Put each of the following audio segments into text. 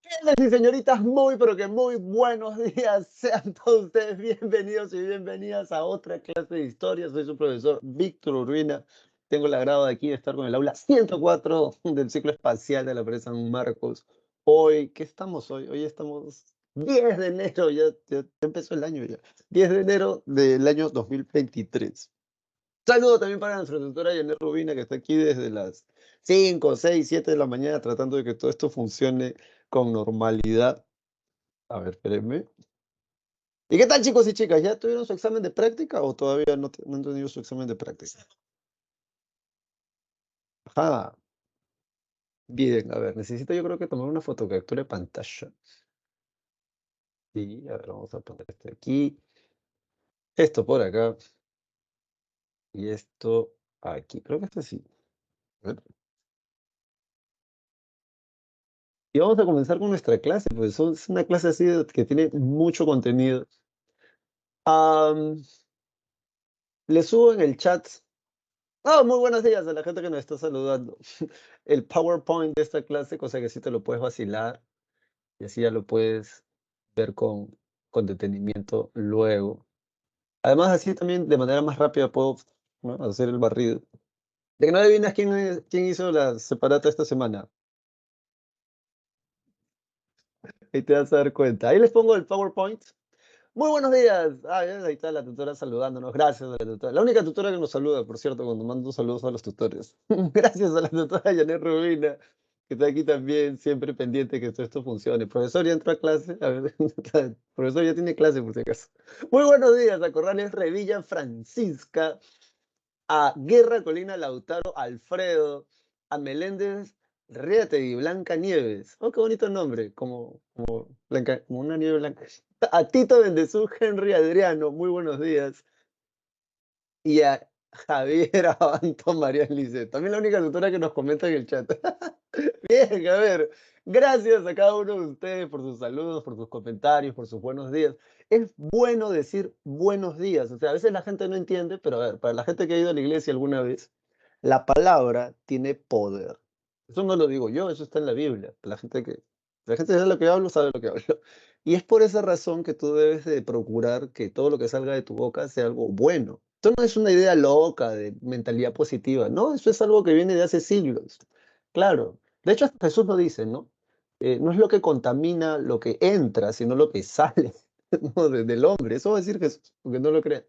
Señores y señoritas, muy pero que muy buenos días. Sean todos ustedes bienvenidos y bienvenidas a otra clase de historia. Soy su profesor Víctor Urbina. Tengo el agrado de aquí de estar con el aula 104 del ciclo espacial de la Presa San Marcos. Hoy, ¿qué estamos hoy? Hoy estamos 10 de enero, ya empezó el año ya. 10 de enero del año 2023. Saludo también para nuestra tutora Janet Rubina, que está aquí desde las 5, 6, 7 de la mañana tratando de que todo esto funcione con normalidad. A ver, espérenme. ¿Y qué tal, chicos y chicas? ¿Ya tuvieron su examen de práctica o todavía no han tenido su examen de práctica? Ajá. Bien, a ver, necesito yo creo que tomar una fotocaptura de pantalla. Sí, a ver, vamos a poner esto aquí, esto por acá y esto aquí. Creo que esto sí. A ver. Y vamos a comenzar con nuestra clase, pues es una clase así que tiene mucho contenido. Am, Le subo en el chat. Oh, muy buenos días a la gente que nos está saludando. El PowerPoint de esta clase, cosa que sí te lo puedes vacilar y así ya lo puedes ver con detenimiento luego. Además, así también de manera más rápida puedo, ¿no?, hacer el barrido. De que no adivinas quién hizo la separata esta semana. Ahí te vas a dar cuenta. Ahí les pongo el PowerPoint. Muy buenos días. Ah, ya, ahí está la tutora saludándonos. Gracias a la tutora. La única tutora que nos saluda, por cierto, cuando mando saludos a los tutores. Gracias a la tutora Janet Rubina, que está aquí también, siempre pendiente que todo esto funcione. Profesor, ya entró a clase. A ver, profesor, ya tiene clase, por si acaso. Muy buenos días a Corrales Revilla Francisca, a Guerra Colina Lautaro Alfredo, a Meléndez Riategui Blanca Nieves. Oh, qué bonito nombre, como una nieve blanca. A Tito Bendezú Henry Adriano, muy buenos días. Y a Javier Abanto María Lice, también la única tutora que nos comenta en el chat. Bien, a ver, gracias a cada uno de ustedes por sus saludos, por sus comentarios, por sus buenos días. Es bueno decir buenos días, o sea, a veces la gente no entiende, pero a ver, para la gente que ha ido a la iglesia alguna vez, la palabra tiene poder. Eso no lo digo yo, eso está en la Biblia. La gente sabe lo que hablo, sabe lo que hablo. Y es por esa razón que tú debes de procurar que todo lo que salga de tu boca sea algo bueno. Esto no es una idea loca de mentalidad positiva, no, eso es algo que viene de hace siglos. Claro. De hecho, hasta Jesús lo dice, ¿no? No es lo que contamina lo que entra, sino lo que sale, ¿no?, del hombre. Eso va a decir Jesús, porque no lo crean.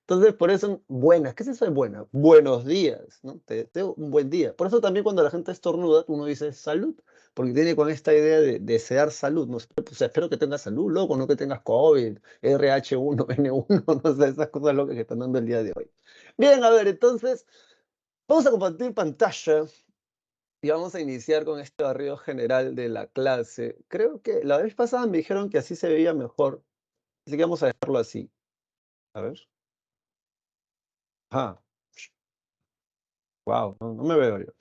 Entonces, por eso, buenas, ¿qué es eso de buena? Buenos días, ¿no? Te deseo un buen día. Por eso también cuando la gente estornuda, uno dice salud, porque tiene con esta idea de desear salud. No, o sea, espero que tengas salud, loco, no que tengas COVID, RH1, N1, no sé, esas cosas locas que están dando el día de hoy. Bien, a ver, entonces, vamos a compartir pantalla y vamos a iniciar con este barrido general de la clase. Creo que la vez pasada me dijeron que así se veía mejor, así que vamos a dejarlo así. A ver. Ah, wow, no me veo yo.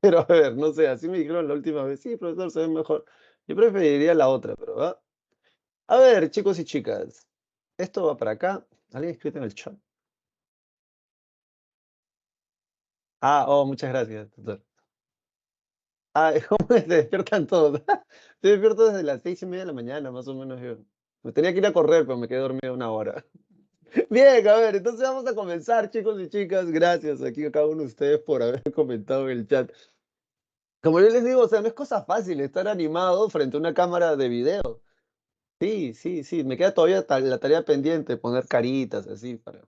Pero a ver, no sé, así me dijeron la última vez. Sí, profesor, se ve mejor. Yo preferiría la otra, pero va. A ver, chicos y chicas, esto va para acá. ¿Alguien escrito en el chat? Ah, oh, muchas gracias, tutor. Ah, ¿cómo se despiertan todos? Estoy despierto desde las 6:30 de la mañana, más o menos yo. Me tenía que ir a correr, pero me quedé dormido una hora. Bien, a ver, entonces vamos a comenzar, chicos y chicas. Gracias aquí a cada uno de ustedes por haber comentado en el chat. Como yo les digo, o sea, no es cosa fácil estar animado frente a una cámara de video. Sí, sí, sí, me queda todavía la tarea pendiente, poner caritas así para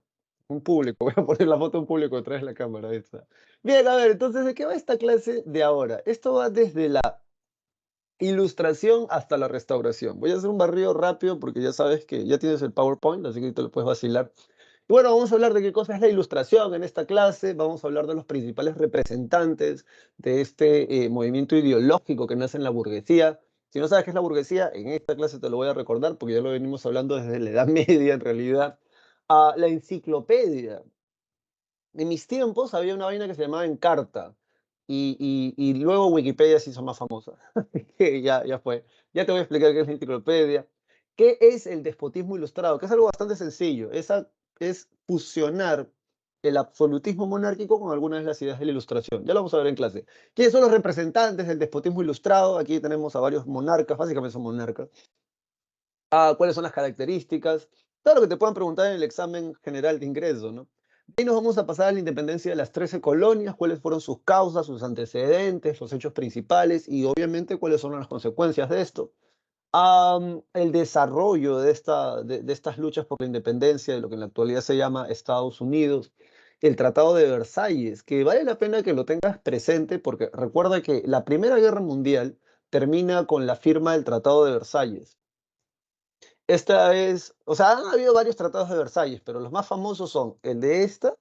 un público. Voy a poner la foto de un público detrás de la cámara esta. Bien, a ver, entonces, ¿de qué va esta clase de ahora? Esto va desde la ilustración hasta la restauración. Voy a hacer un barrido rápido porque ya sabes que ya tienes el PowerPoint, así que te lo puedes vacilar. Y bueno, vamos a hablar de qué cosa es la ilustración en esta clase, vamos a hablar de los principales representantes de este movimiento ideológico que nace en la burguesía. Si no sabes qué es la burguesía, en esta clase te lo voy a recordar porque ya lo venimos hablando desde la Edad Media en realidad. La enciclopedia. En mis tiempos había una vaina que se llamaba Encarta y luego Wikipedia se hizo más famosa. Ya fue. Ya te voy a explicar qué es la enciclopedia. ¿Qué es el despotismo ilustrado? Que es algo bastante sencillo. Es fusionar. el absolutismo monárquico con algunas de las ideas de la Ilustración. Ya lo vamos a ver en clase. ¿Quiénes son los representantes del despotismo ilustrado? Aquí tenemos a varios monarcas, básicamente son monarcas. ¿Cuáles son las características? Todo lo que te puedan preguntar en el examen general de ingreso, ¿no? De ahí nos vamos a pasar a la independencia de las 13 colonias, cuáles fueron sus causas, sus antecedentes, los hechos principales y obviamente cuáles son las consecuencias de esto. El desarrollo de estas luchas por la independencia de lo que en la actualidad se llama Estados Unidos, el Tratado de Versalles, que vale la pena que lo tengas presente porque recuerda que la Primera Guerra Mundial termina con la firma del Tratado de Versalles. Esta es, o sea, han habido varios tratados de Versalles, pero los más famosos son el de esta,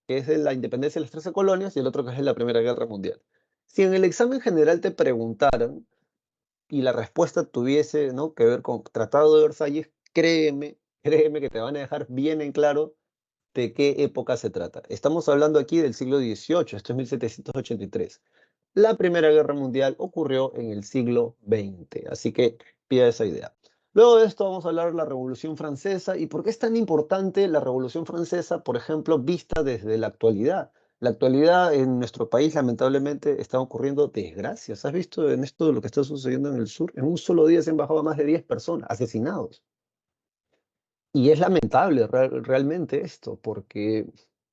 que es de la independencia de las 13 colonias, y el otro que es de la Primera Guerra Mundial. Si en el examen general te preguntaran y la respuesta tuviese, ¿no?, que ver con Tratado de Versalles, créeme que te van a dejar bien en claro de qué época se trata. Estamos hablando aquí del siglo XVIII, esto es 1783. La Primera Guerra Mundial ocurrió en el siglo XX, así que pida esa idea. Luego de esto vamos a hablar de la Revolución Francesa y por qué es tan importante la Revolución Francesa, por ejemplo, vista desde la actualidad. La actualidad en nuestro país, lamentablemente, están ocurriendo desgracias. ¿Has visto en esto de lo que está sucediendo en el sur? En un solo día se han bajado a más de 10 personas, asesinados. Y es lamentable realmente esto, porque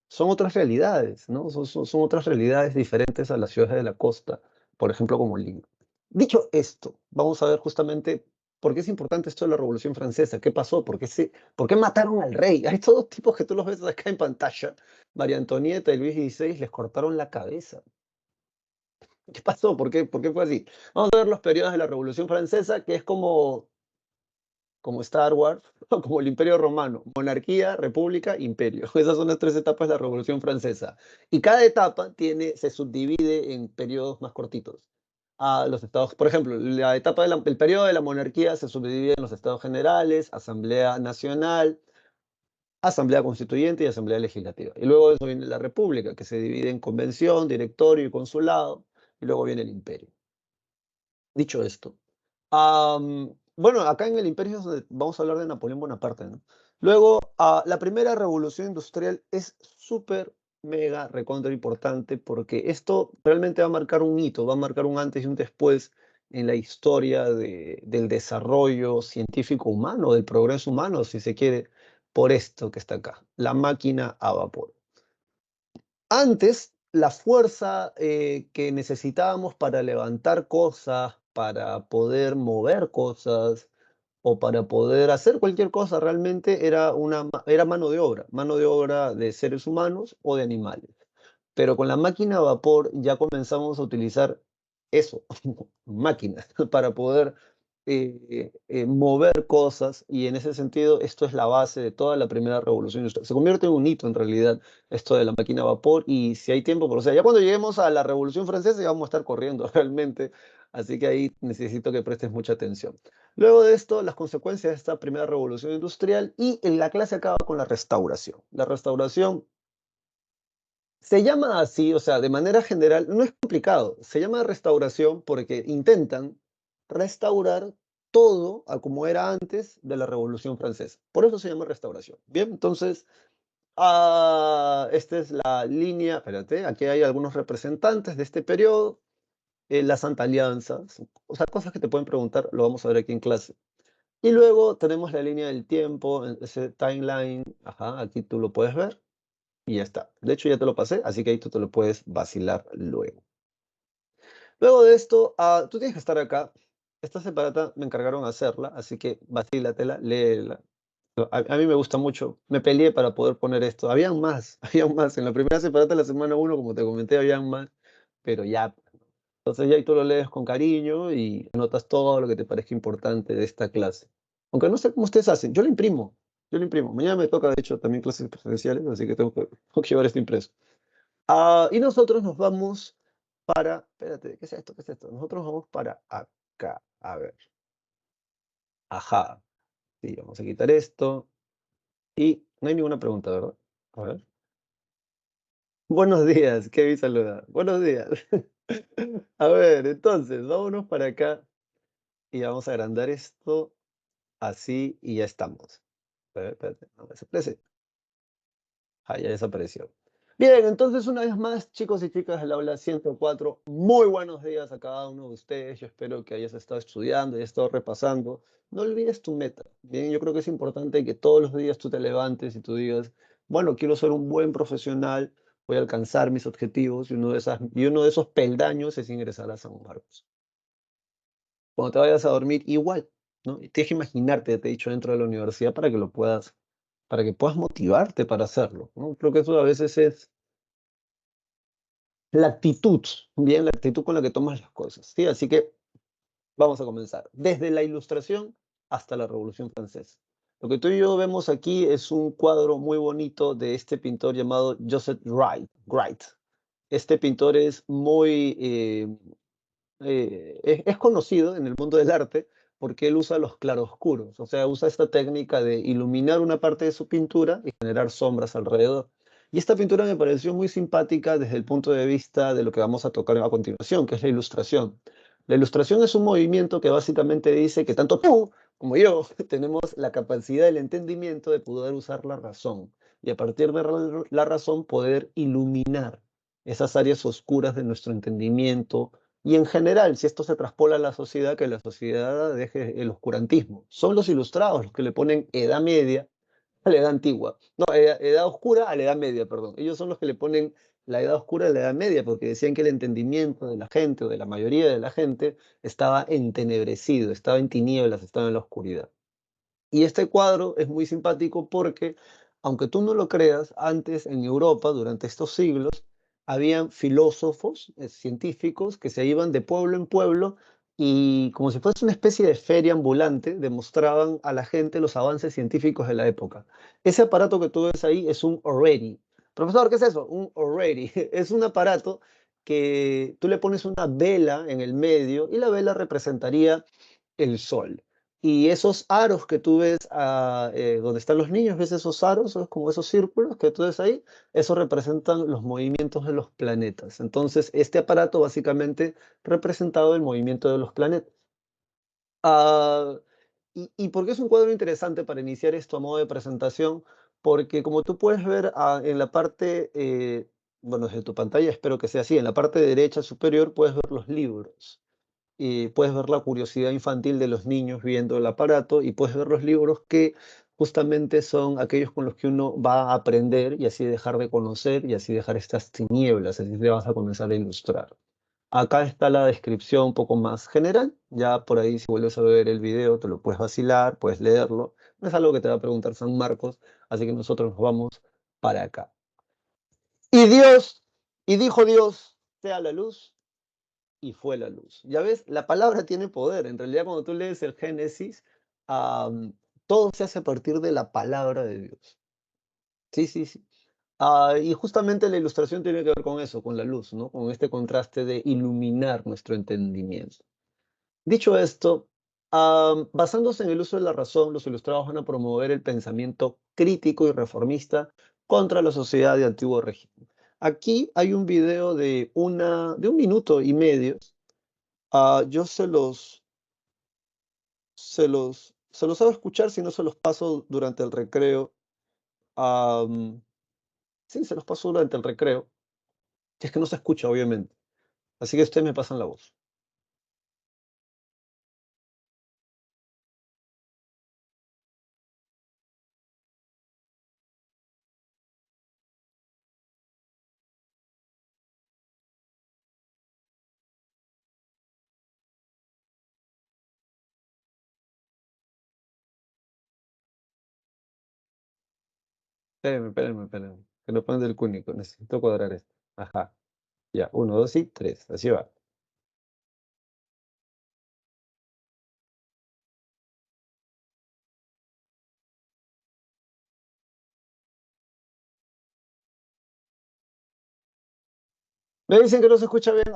son otras realidades, ¿no? Son otras realidades diferentes a las ciudades de la costa, por ejemplo, como Lima. Dicho esto, vamos a ver justamente por qué es importante esto de la Revolución Francesa, qué pasó, por qué mataron al rey. Hay todos tipos que tú los ves acá en pantalla. María Antonieta y Luis XVI les cortaron la cabeza. ¿Qué pasó? Por qué fue así? Vamos a ver los periodos de la Revolución Francesa, que es como Star Wars, como el Imperio Romano, monarquía, república, imperio. Esas son las tres etapas de la Revolución Francesa. Y cada etapa se subdivide en periodos más cortitos. Los estados, por ejemplo, el periodo de la monarquía se subdivide en los estados generales, Asamblea Nacional, Asamblea Constituyente y Asamblea Legislativa. Y luego de eso viene la república, que se divide en convención, directorio y consulado, y luego viene el imperio. Dicho esto, bueno, acá en el Imperio es donde vamos a hablar de Napoleón Bonaparte, ¿no? Luego, la primera revolución industrial es súper, mega, recontra importante porque esto realmente va a marcar un hito, va a marcar un antes y un después en la historia del desarrollo científico humano, del progreso humano, si se quiere, por esto que está acá, la máquina a vapor. Antes, la fuerza que necesitábamos para levantar cosas, para poder mover cosas o para poder hacer cualquier cosa realmente era mano de obra de seres humanos o de animales. Pero con la máquina a vapor ya comenzamos a utilizar eso, máquinas, para poder mover cosas y en ese sentido esto es la base de toda la primera revolución industrial. Se convierte en un hito en realidad esto de la máquina a vapor y si hay tiempo, pero o sea, ya cuando lleguemos a la revolución francesa ya vamos a estar corriendo realmente, así que ahí necesito que prestes mucha atención. Luego de esto, las consecuencias de esta primera revolución industrial y en la clase acaba con la restauración. La restauración se llama así, o sea, de manera general, no es complicado, se llama restauración porque intentan restaurar todo a como era antes de la Revolución Francesa. Por eso se llama restauración. Bien, entonces, esta es la línea, espérate, aquí hay algunos representantes de este periodo, la Santa Alianza, o sea, cosas que te pueden preguntar, lo vamos a ver aquí en clase. Y luego tenemos la línea del tiempo, ese timeline, ajá, aquí tú lo puedes ver. Y ya está. De hecho, ya te lo pasé, así que ahí tú te lo puedes vacilar luego. Luego de esto, tú tienes que estar acá. Esta separata me encargaron hacerla, así que vacílatela, léela. A mí me gusta mucho. Me peleé para poder poner esto. Habían más, habían más. En la primera separata de la semana uno, como te comenté, habían más, pero ya. Entonces ya ahí tú lo lees con cariño y anotas todo lo que te parezca importante de esta clase. Aunque no sé cómo ustedes hacen, yo lo imprimo. Yo lo imprimo. Mañana me toca, de hecho, también clases presenciales, así que tengo que llevar esto impreso. Y nosotros nos vamos para, espérate, ¿qué es esto? ¿Qué es esto? Nosotros vamos para acá. A ver. Ajá. Sí, vamos a quitar esto. Y no hay ninguna pregunta, ¿verdad? A ver. Buenos días, Kevin saluda. Buenos días. A ver, entonces, vámonos para acá y vamos a agrandar esto así y ya estamos. A ver, espérate, no me desaparece. Ah, ya desapareció. Bien, entonces una vez más, chicos y chicas del aula 104, muy buenos días a cada uno de ustedes. Yo espero que hayas estado estudiando y estado repasando. No olvides tu meta. Bien, yo creo que es importante que todos los días tú te levantes y tú digas, bueno, quiero ser un buen profesional, voy a alcanzar mis objetivos y uno de esos peldaños es ingresar a San Marcos. Cuando te vayas a dormir, igual, ¿no? Y tienes que imaginarte, te he dicho, dentro de la universidad para que puedas motivarte para hacerlo, ¿no? Creo que eso a veces es la actitud, bien, la actitud con la que tomas las cosas, ¿sí? Así que vamos a comenzar. Desde la Ilustración hasta la Revolución Francesa. Lo que tú y yo vemos aquí es un cuadro muy bonito de este pintor llamado Joseph Wright. Este pintor es muy es conocido en el mundo del arte porque él usa los claroscuros, o sea, usa esta técnica de iluminar una parte de su pintura y generar sombras alrededor. Y esta pintura me pareció muy simpática desde el punto de vista de lo que vamos a tocar a continuación, que es la ilustración. La ilustración es un movimiento que básicamente dice que tanto tú como yo tenemos la capacidad del entendimiento de poder usar la razón y a partir de la razón poder iluminar esas áreas oscuras de nuestro entendimiento, y en general, si esto se traspola a la sociedad, que la sociedad deje el oscurantismo. Son los ilustrados los que le ponen edad media a la edad antigua. No, edad oscura a la edad media, perdón. Ellos son los que le ponen la edad oscura a la edad media, porque decían que el entendimiento de la gente o de la mayoría de la gente estaba entenebrecido, estaba en tinieblas, estaba en la oscuridad. Y este cuadro es muy simpático porque, aunque tú no lo creas, antes en Europa, durante estos siglos, habían filósofos, científicos, que se iban de pueblo en pueblo y, como si fuese una especie de feria ambulante, demostraban a la gente los avances científicos de la época. Ese aparato que tú ves ahí es un orrery. Profesor, ¿qué es eso? Un orrery. Es un aparato que tú le pones una vela en el medio y la vela representaría el sol. Y esos aros que tú ves donde están los niños, ves esos aros, es como esos círculos que tú ves ahí, eso representan los movimientos de los planetas. Entonces, este aparato básicamente representado el movimiento de los planetas. Ah, y por qué es un cuadro interesante para iniciar esto a modo de presentación? Porque como tú puedes ver en la parte, bueno, desde tu pantalla espero que sea así, en la parte derecha superior puedes ver los libros y puedes ver la curiosidad infantil de los niños viendo el aparato y puedes ver los libros que justamente son aquellos con los que uno va a aprender y así dejar de conocer y así dejar estas tinieblas, así te vas a comenzar a ilustrar. Acá está la descripción un poco más general, ya por ahí si vuelves a ver el video te lo puedes vacilar, puedes leerlo, no es algo que te va a preguntar San Marcos, así que nosotros nos vamos para acá. Y Dios, y dijo Dios, sea la luz, y fue la luz. Ya ves, la palabra tiene poder. En realidad, cuando tú lees el Génesis, am, todo se hace a partir de la palabra de Dios. Sí, sí, sí. Y justamente la ilustración tiene que ver con eso, con la luz, ¿no? Con este contraste de iluminar nuestro entendimiento. Dicho esto, basándose en el uso de la razón, los ilustrados van a promover el pensamiento crítico y reformista contra la sociedad de antiguo régimen. Aquí hay un video de 1 minuto y medio. Yo se los hago escuchar, si no se los paso durante el recreo. Am, sí, se los paso durante el recreo. Si es que no se escucha, obviamente. Así que ustedes me pasan la voz. Espérenme. Que no ponen del cúnico. Necesito cuadrar esto. Ajá. Ya, uno, dos y tres. Así va. Me dicen que no se escucha bien.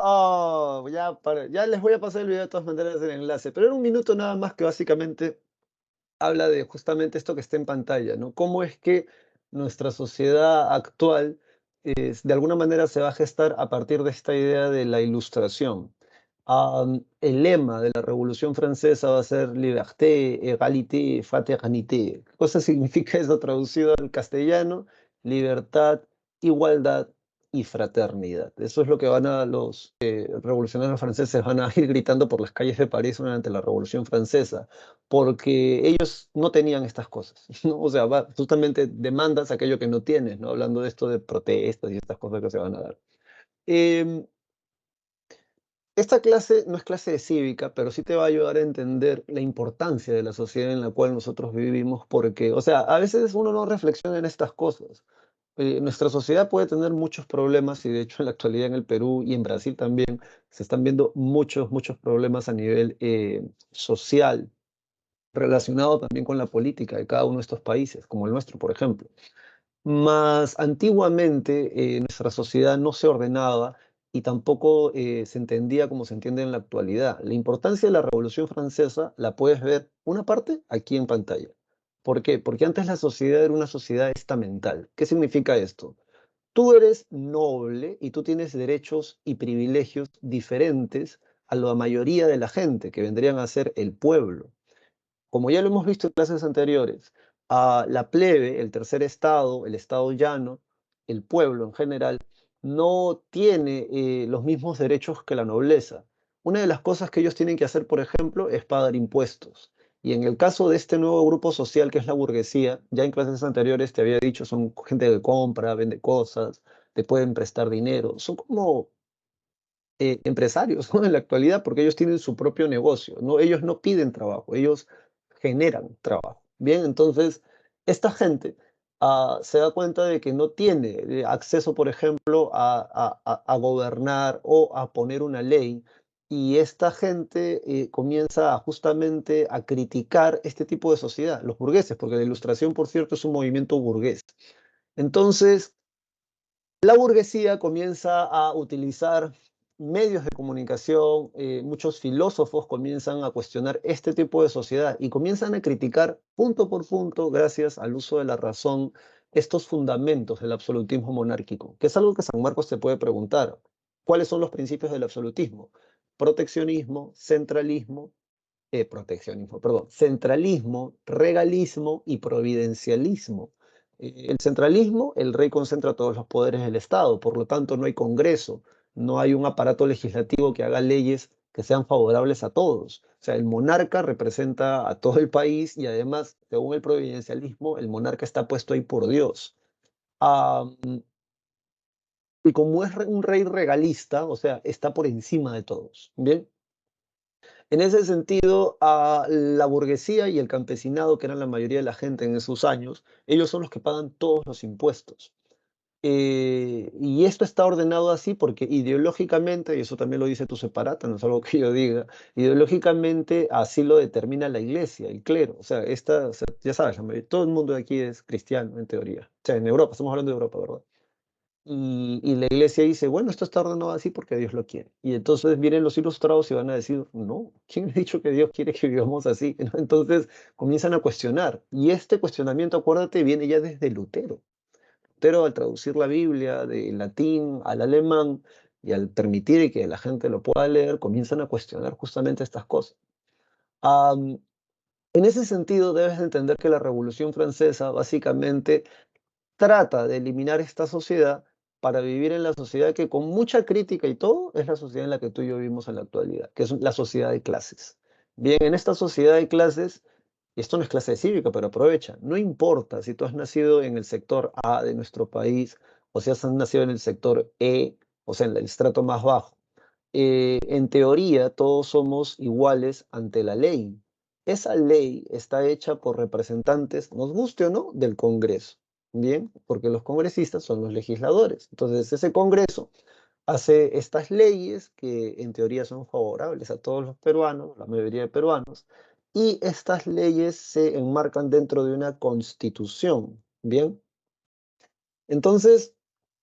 Ya les voy a pasar el video de todas maneras el enlace. Pero era 1 minuto nada más que básicamente habla de justamente esto que está en pantalla, ¿no? Cómo es que nuestra sociedad actual de alguna manera se va a gestar a partir de esta idea de la ilustración. El lema de la Revolución Francesa va a ser liberté, égalité, fraternité. ¿Qué cosa significa eso traducido al castellano? Libertad, igualdad y fraternidad. Eso es lo que van a los revolucionarios franceses van a ir gritando por las calles de París durante la Revolución Francesa, porque ellos no tenían estas cosas, ¿no? O sea, justamente demandas aquello que no tienes, ¿no? Hablando de esto de protestas y estas cosas que se van a dar. Em, esta clase no es clase de cívica, pero sí te va a ayudar a entender la importancia de la sociedad en la cual nosotros vivimos, porque, o sea, a veces uno no reflexiona en estas cosas. Nuestra sociedad puede tener muchos problemas y de hecho en la actualidad en el Perú y en Brasil también se están viendo muchos problemas a nivel social, relacionado también con la política de cada uno de estos países, como el nuestro, por ejemplo. Más antiguamente nuestra sociedad no se ordenaba y tampoco se entendía como se entiende en la actualidad. La importancia de la Revolución Francesa la puedes ver una parte aquí en pantalla. ¿Por qué? Porque antes la sociedad era una sociedad estamental. ¿Qué significa esto? Tú eres noble y tú tienes derechos y privilegios diferentes a la mayoría de la gente, que vendrían a ser el pueblo. Como ya lo hemos visto en clases anteriores, a la plebe, el tercer estado, el estado llano, el pueblo en general, no tiene los mismos derechos que la nobleza. Una de las cosas que ellos tienen que hacer, por ejemplo, es pagar impuestos. Y en el caso de este nuevo grupo social que es la burguesía, ya en clases anteriores te había dicho, son gente que compra, vende cosas, te pueden prestar dinero, son como empresarios, ¿no? En la actualidad, porque ellos tienen su propio negocio, ¿no? Ellos no piden trabajo, ellos generan trabajo. Bien, entonces, esta gente se da cuenta de que no tiene acceso, por ejemplo, a gobernar o a poner una ley, y esta gente comienza justamente a criticar este tipo de sociedad, los burgueses, porque la Ilustración, por cierto, es un movimiento burgués. Entonces, la burguesía comienza a utilizar medios de comunicación, muchos filósofos comienzan a cuestionar este tipo de sociedad y comienzan a criticar punto por punto, gracias al uso de la razón, estos fundamentos del absolutismo monárquico, que es algo que San Marcos te puede preguntar. ¿Cuáles son los principios del absolutismo? Proteccionismo, centralismo, proteccionismo, perdón, centralismo, regalismo y providencialismo. El centralismo, el rey concentra todos los poderes del Estado, por lo tanto no hay Congreso, no hay un aparato legislativo que haga leyes que sean favorables a todos. O sea, el monarca representa a todo el país y además, según el providencialismo, el monarca está puesto ahí por Dios. Ah, y como es un rey regalista, o sea, está por encima de todos. Bien, en ese sentido, a la burguesía y el campesinado, que eran la mayoría de la gente en esos años, ellos son los que pagan todos los impuestos. Y esto está ordenado así porque ideológicamente, y eso también lo dice tu separata, no es algo que yo diga, ideológicamente así lo determina la iglesia, el clero. O sea, o sea, ya sabes, todo el mundo de aquí es cristiano en teoría. O sea, en Europa, estamos hablando de Europa, ¿verdad? Y la iglesia dice, bueno, esto está ordenado así porque Dios lo quiere. Y entonces vienen los ilustrados y van a decir, no, ¿quién ha dicho que Dios quiere que vivamos así? ¿No? Entonces comienzan a cuestionar. Y este cuestionamiento, acuérdate, viene ya desde Lutero. Lutero al traducir la Biblia del latín al alemán y al permitir que la gente lo pueda leer, comienzan a cuestionar justamente estas cosas. Am, en ese sentido, debes de entender que la Revolución Francesa básicamente trata de eliminar esta sociedad para vivir en la sociedad que con mucha crítica y todo es la sociedad en la que tú y yo vivimos en la actualidad, que es la sociedad de clases. Bien, en esta sociedad de clases, y esto no es clase cívica, pero aprovecha, no importa si tú has nacido en el sector A de nuestro país o si has nacido en el sector E, o sea, en el estrato más bajo. En teoría, todos somos iguales ante la ley. Esa ley está hecha por representantes, nos guste o no, del Congreso. Bien, porque los congresistas son los legisladores. Entonces, ese Congreso hace estas leyes que en teoría son favorables a todos los peruanos, la mayoría de peruanos, y estas leyes se enmarcan dentro de una constitución. Bien, entonces,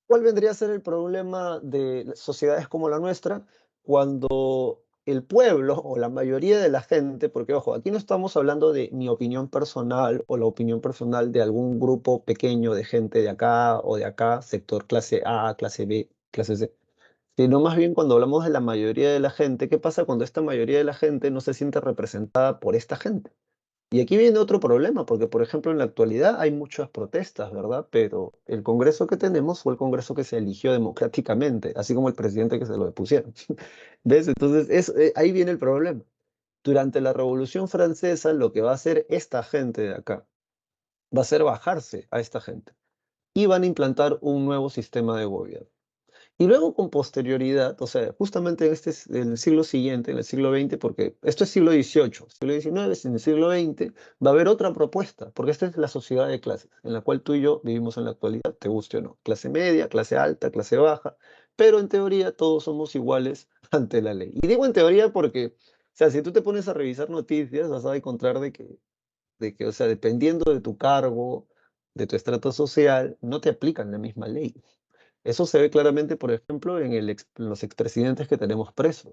¿cuál vendría a ser el problema de sociedades como la nuestra cuando el pueblo o la mayoría de la gente, porque ojo, aquí no estamos hablando de mi opinión personal o la opinión personal de algún grupo pequeño de gente de acá o de acá, sector clase A, clase B, clase C, sino más bien cuando hablamos de la mayoría de la gente, ¿qué pasa cuando esta mayoría de la gente no se siente representada por esta gente? Y aquí viene otro problema, porque por ejemplo en la actualidad hay muchas protestas, ¿verdad? Pero el Congreso que tenemos fue el Congreso que se eligió democráticamente, así como el presidente que se lo depusieron. ¿Ves? Entonces ahí viene el problema. Durante la Revolución Francesa, lo que va a hacer esta gente de acá, va a ser bajarse a esta gente y van a implantar un nuevo sistema de gobierno. Y luego con posterioridad, o sea, justamente en el siglo siguiente, en el siglo XX, porque esto es siglo XVIII, siglo XIX, en el siglo XX, va a haber otra propuesta, porque esta es la sociedad de clases, en la cual tú y yo vivimos en la actualidad, te guste o no. Clase media, clase alta, clase baja, pero en teoría todos somos iguales ante la ley. Y digo en teoría porque, o sea, si tú te pones a revisar noticias, vas a encontrar de que, o sea, dependiendo de tu cargo, de tu estrato social, no te aplican la misma ley. Eso se ve claramente, por ejemplo, en los expresidentes que tenemos presos.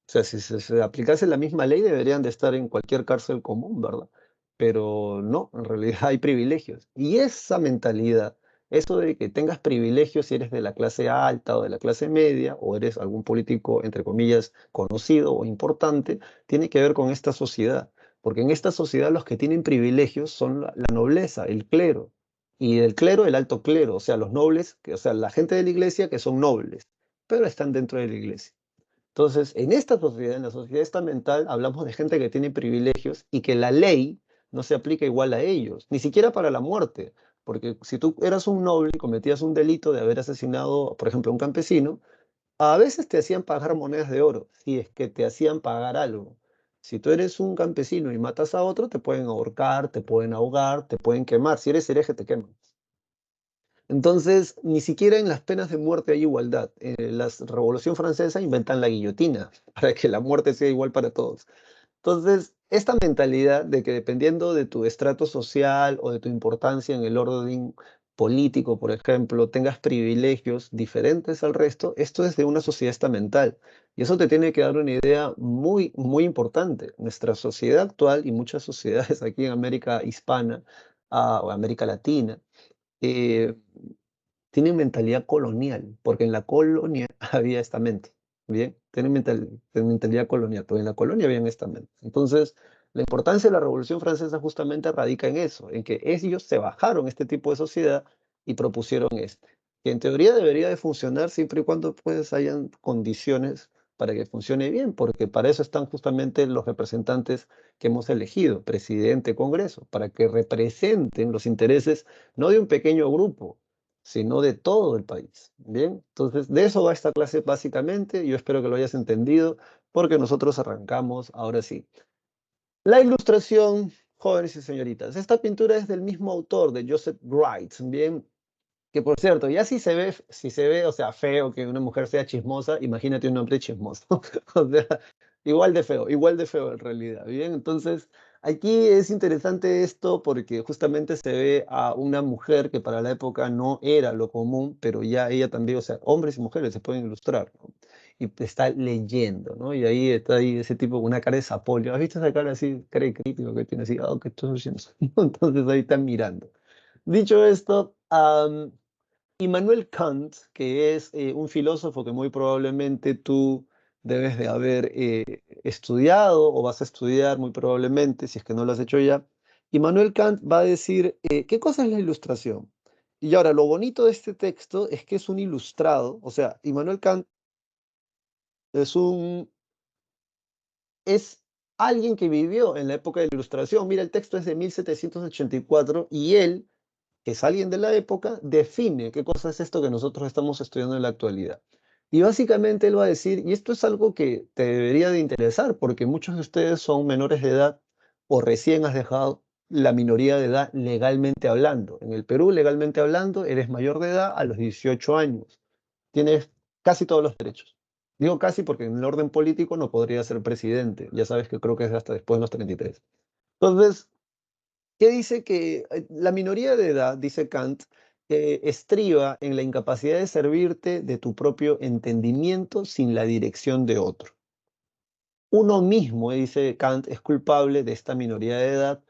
O sea, si se aplicase la misma ley, deberían de estar en cualquier cárcel común, ¿verdad? Pero no, en realidad hay privilegios. Y esa mentalidad, eso de que tengas privilegios si eres de la clase alta o de la clase media, o eres algún político, entre comillas, conocido o importante, tiene que ver con esta sociedad. Porque en esta sociedad los que tienen privilegios son la nobleza, el clero y del clero, el alto clero, o sea, los nobles, o sea, la gente de la iglesia que son nobles, pero están dentro de la iglesia. Entonces, en esta sociedad, en la sociedad estamental, hablamos de gente que tiene privilegios y que la ley no se aplica igual a ellos, ni siquiera para la muerte, porque si tú eras un noble y cometías un delito de haber asesinado, por ejemplo, a un campesino, a veces te hacían pagar monedas de oro, si es que te hacían pagar algo. Si tú eres un campesino y matas a otro, te pueden ahorcar, te pueden ahogar, te pueden quemar. Si eres hereje, te queman. Entonces, ni siquiera en las penas de muerte hay igualdad. En la Revolución Francesa inventan la guillotina para que la muerte sea igual para todos. Entonces, esta mentalidad de que dependiendo de tu estrato social o de tu importancia en el orden político, por ejemplo, tengas privilegios diferentes al resto, esto es de una sociedad estamental. Y eso te tiene que dar una idea muy, muy importante. Nuestra sociedad actual y muchas sociedades aquí en América hispana, o América Latina, eh, tienen mentalidad colonial, porque en la colonia había estamento, ¿bien? Tienen mentalidad colonial, pero en la colonia había estamento. Entonces, la importancia de la Revolución Francesa justamente radica en eso, en que ellos se bajaron este tipo de sociedad y propusieron este, que en teoría debería de funcionar siempre y cuando pues hayan condiciones para que funcione bien, porque para eso están justamente los representantes que hemos elegido, presidente, Congreso, para que representen los intereses no de un pequeño grupo, sino de todo el país. Bien, entonces de eso va esta clase básicamente. Yo espero que lo hayas entendido, porque nosotros arrancamos ahora sí. La ilustración, jóvenes y señoritas. Esta pintura es del mismo autor, de Joseph Wright. Bien, que por cierto, ya si se ve, o sea, feo que una mujer sea chismosa, imagínate un hombre chismoso. O sea, igual de feo en realidad. Bien, entonces aquí es interesante esto porque justamente se ve a una mujer que para la época no era lo común, pero ya ella también, o sea, hombres y mujeres se pueden ilustrar, ¿no? Y está leyendo, ¿no? Y ahí está ahí ese tipo con una cara de sapolio. ¿Has visto esa cara así, cara de crítico que tiene así? Oh, ¿qué estoy haciendo? Entonces ahí están mirando. Dicho esto, Immanuel Kant, que es un filósofo que muy probablemente tú debes de haber estudiado o vas a estudiar muy probablemente, si es que no lo has hecho ya, Immanuel Kant va a decir, ¿qué cosa es la ilustración? Y ahora, lo bonito de este texto es que es un ilustrado, o sea, Immanuel Kant es alguien que vivió en la época de la Ilustración. Mira, el texto es de 1784 y él, que es alguien de la época, define qué cosa es esto que nosotros estamos estudiando en la actualidad. Y básicamente él va a decir, y esto es algo que te debería de interesar, porque muchos de ustedes son menores de edad o recién has dejado la minoría de edad legalmente hablando. En el Perú, legalmente hablando, eres mayor de edad a los 18 años. Tienes casi todos los derechos. Digo casi porque en el orden político no podría ser presidente. Ya sabes que creo que es hasta después de los 33. Entonces, ¿qué dice que la minoría de edad, dice Kant, estriba en la incapacidad de servirte de tu propio entendimiento sin la dirección de otro? Uno mismo, dice Kant, es culpable de esta minoría de edad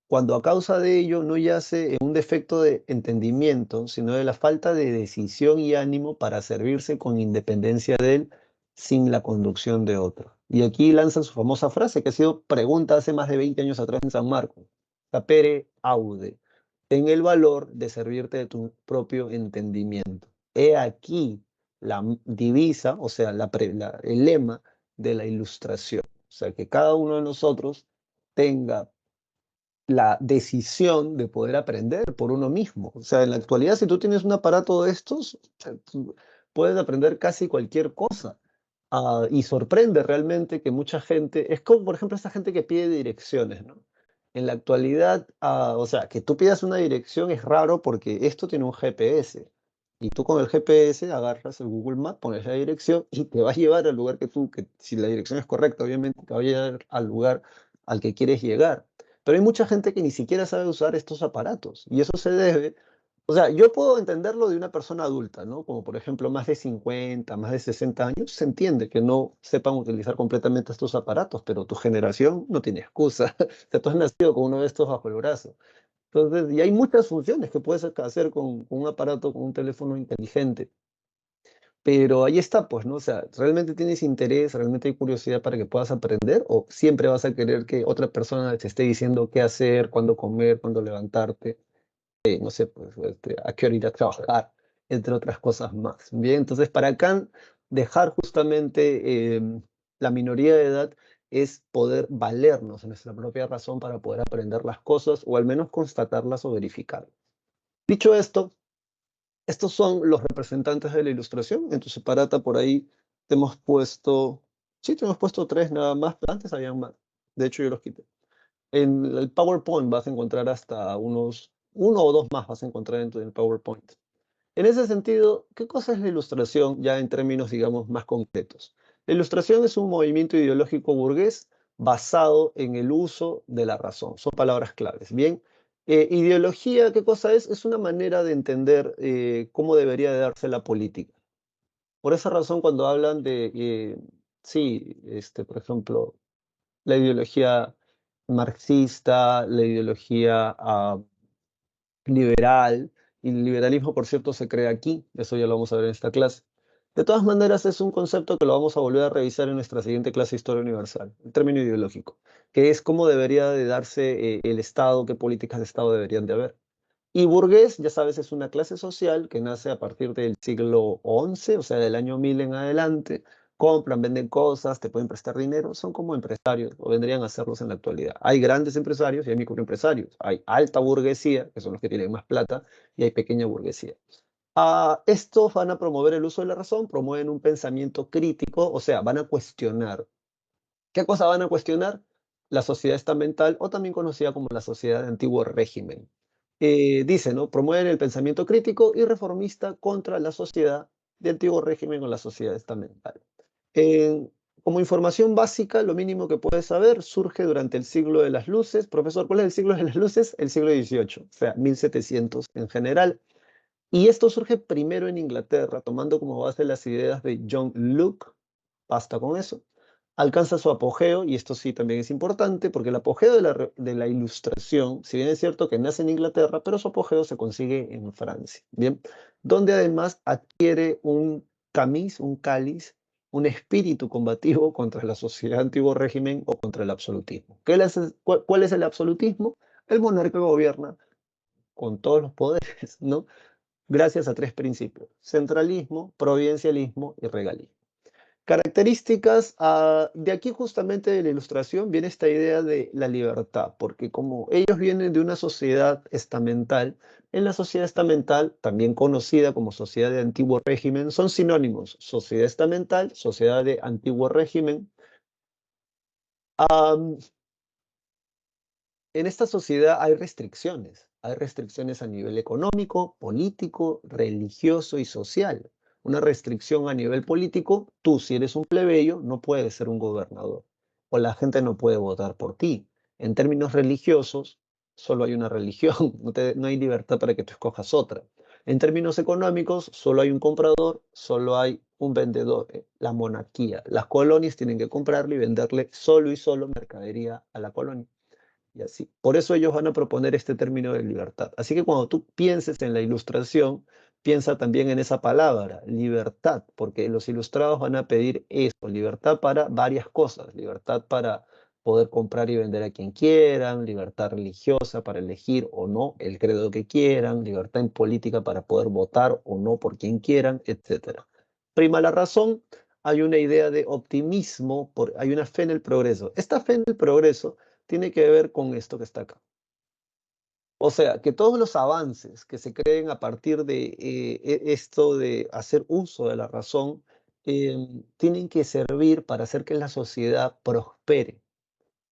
cuando a causa de ello no yace en un defecto de entendimiento, sino de la falta de decisión y ánimo para servirse con independencia de él sin la conducción de otro. Y aquí lanzan su famosa frase que ha sido pregunta hace más de 20 años atrás en San Marcos. Sapere aude. Ten el valor de servirte de tu propio entendimiento. He aquí la divisa, o sea, el lema de la ilustración. O sea, que cada uno de nosotros tenga la decisión de poder aprender por uno mismo. O sea, en la actualidad, si tú tienes un aparato de estos, o sea, tú puedes aprender casi cualquier cosa. Y sorprende realmente que mucha gente, es como por ejemplo esta gente que pide direcciones, ¿no? En la actualidad, o sea, que tú pidas una dirección es raro porque esto tiene un GPS. Y tú con el GPS agarras el Google Maps, pones la dirección y te va a llevar al lugar que si la dirección es correcta, obviamente, te va a llevar al lugar al que quieres llegar. Pero hay mucha gente que ni siquiera sabe usar estos aparatos y eso se debe, o sea, yo puedo entenderlo de una persona adulta, ¿no? Como por ejemplo más de 50, más de 60 años, se entiende que no sepan utilizar completamente estos aparatos, pero tu generación no tiene excusa. O sea, tú has nacido con uno de estos bajo el brazo. Entonces, y hay muchas funciones que puedes hacer con un aparato, con un teléfono inteligente. Pero ahí está, pues, ¿no? O sea, ¿realmente tienes interés, realmente hay curiosidad para que puedas aprender? ¿O siempre vas a querer que otra persona te esté diciendo qué hacer, cuándo comer, cuándo levantarte? No sé, pues, a qué hora ir a trabajar, entre otras cosas más. Bien, entonces para Kant, dejar justamente la minoría de edad es poder valernos en nuestra propia razón para poder aprender las cosas o al menos constatarlas o verificarlas. Dicho esto, estos son los representantes de la ilustración. En tu separata por ahí te hemos puesto, sí, te hemos puesto tres nada más, pero antes habían más. De hecho, yo los quité. En el PowerPoint vas a encontrar hasta uno o dos más vas a encontrar en el PowerPoint. En ese sentido, ¿qué cosa es la ilustración ya en términos, digamos, más concretos? La ilustración es un movimiento ideológico burgués basado en el uso de la razón. Son palabras claves. Bien, ideología, ¿qué cosa es? Es una manera de entender cómo debería de darse la política. Por esa razón, cuando hablan de, sí, por ejemplo, la ideología marxista, la ideología liberal, y el liberalismo, por cierto, se crea aquí, eso ya lo vamos a ver en esta clase. De todas maneras, es un concepto que lo vamos a volver a revisar en nuestra siguiente clase de Historia Universal, el término ideológico, que es cómo debería de darse el Estado, qué políticas de Estado deberían de haber. Y burgués, ya sabes, es una clase social que nace a partir del siglo XI, o sea, del año 1000 en adelante. Compran, venden cosas, te pueden prestar dinero, son como empresarios, o vendrían a serlos en la actualidad. Hay grandes empresarios y hay microempresarios. Hay alta burguesía, que son los que tienen más plata, y hay pequeña burguesía. Estos van a promover el uso de la razón, promueven un pensamiento crítico, o sea, van a cuestionar. ¿Qué cosa van a cuestionar? La sociedad estamental, o también conocida como la sociedad de antiguo régimen. Dice, ¿no? Promueven el pensamiento crítico y reformista contra la sociedad de antiguo régimen o la sociedad estamental. Eh, Como información básica, lo mínimo que puedes saber surge durante el siglo de las luces. Profesor, ¿cuál es el siglo de las luces? El siglo XVIII, o sea, 1700 en general. Y esto surge primero en Inglaterra, tomando como base las ideas de John Locke, basta con eso. Alcanza su apogeo, y esto sí también es importante, porque el apogeo de la ilustración, si bien es cierto que nace en Inglaterra, pero su apogeo se consigue en Francia, ¿bien? Donde además adquiere un camis, un cáliz, un espíritu combativo contra la sociedad antiguo régimen o contra el absolutismo. ¿Cuál es el absolutismo? El monarca gobierna con todos los poderes, ¿no? Gracias a tres principios: centralismo, providencialismo y regalismo. Características, de aquí justamente de la ilustración viene esta idea de la libertad, porque como ellos vienen de una sociedad estamental, en la sociedad estamental, también conocida como sociedad de antiguo régimen, son sinónimos: sociedad estamental, sociedad de antiguo régimen. Am, en esta sociedad hay restricciones a nivel económico, político, religioso y social. Una restricción a nivel político: tú, si eres un plebeyo, no puedes ser un gobernador, o la gente no puede votar por ti. En términos religiosos, solo hay una religión, no hay libertad para que tú escojas otra. En términos económicos, solo hay un comprador, solo hay un vendedor, la monarquía. Las colonias tienen que comprarle y venderle solo y solo mercadería a la colonia. Y así. Por eso ellos van a proponer este término de libertad. Así que cuando tú pienses en la ilustración, piensa también en esa palabra, libertad, porque los ilustrados van a pedir eso, libertad para varias cosas, libertad para poder comprar y vender a quien quieran, libertad religiosa para elegir o no el credo que quieran, libertad en política para poder votar o no por quien quieran, etcétera. Prima la razón, hay una idea de optimismo, hay una fe en el progreso. Esta fe en el progreso tiene que ver con esto que está acá. O sea, que todos los avances que se creen a partir de esto de hacer uso de la razón tienen que servir para hacer que la sociedad prospere.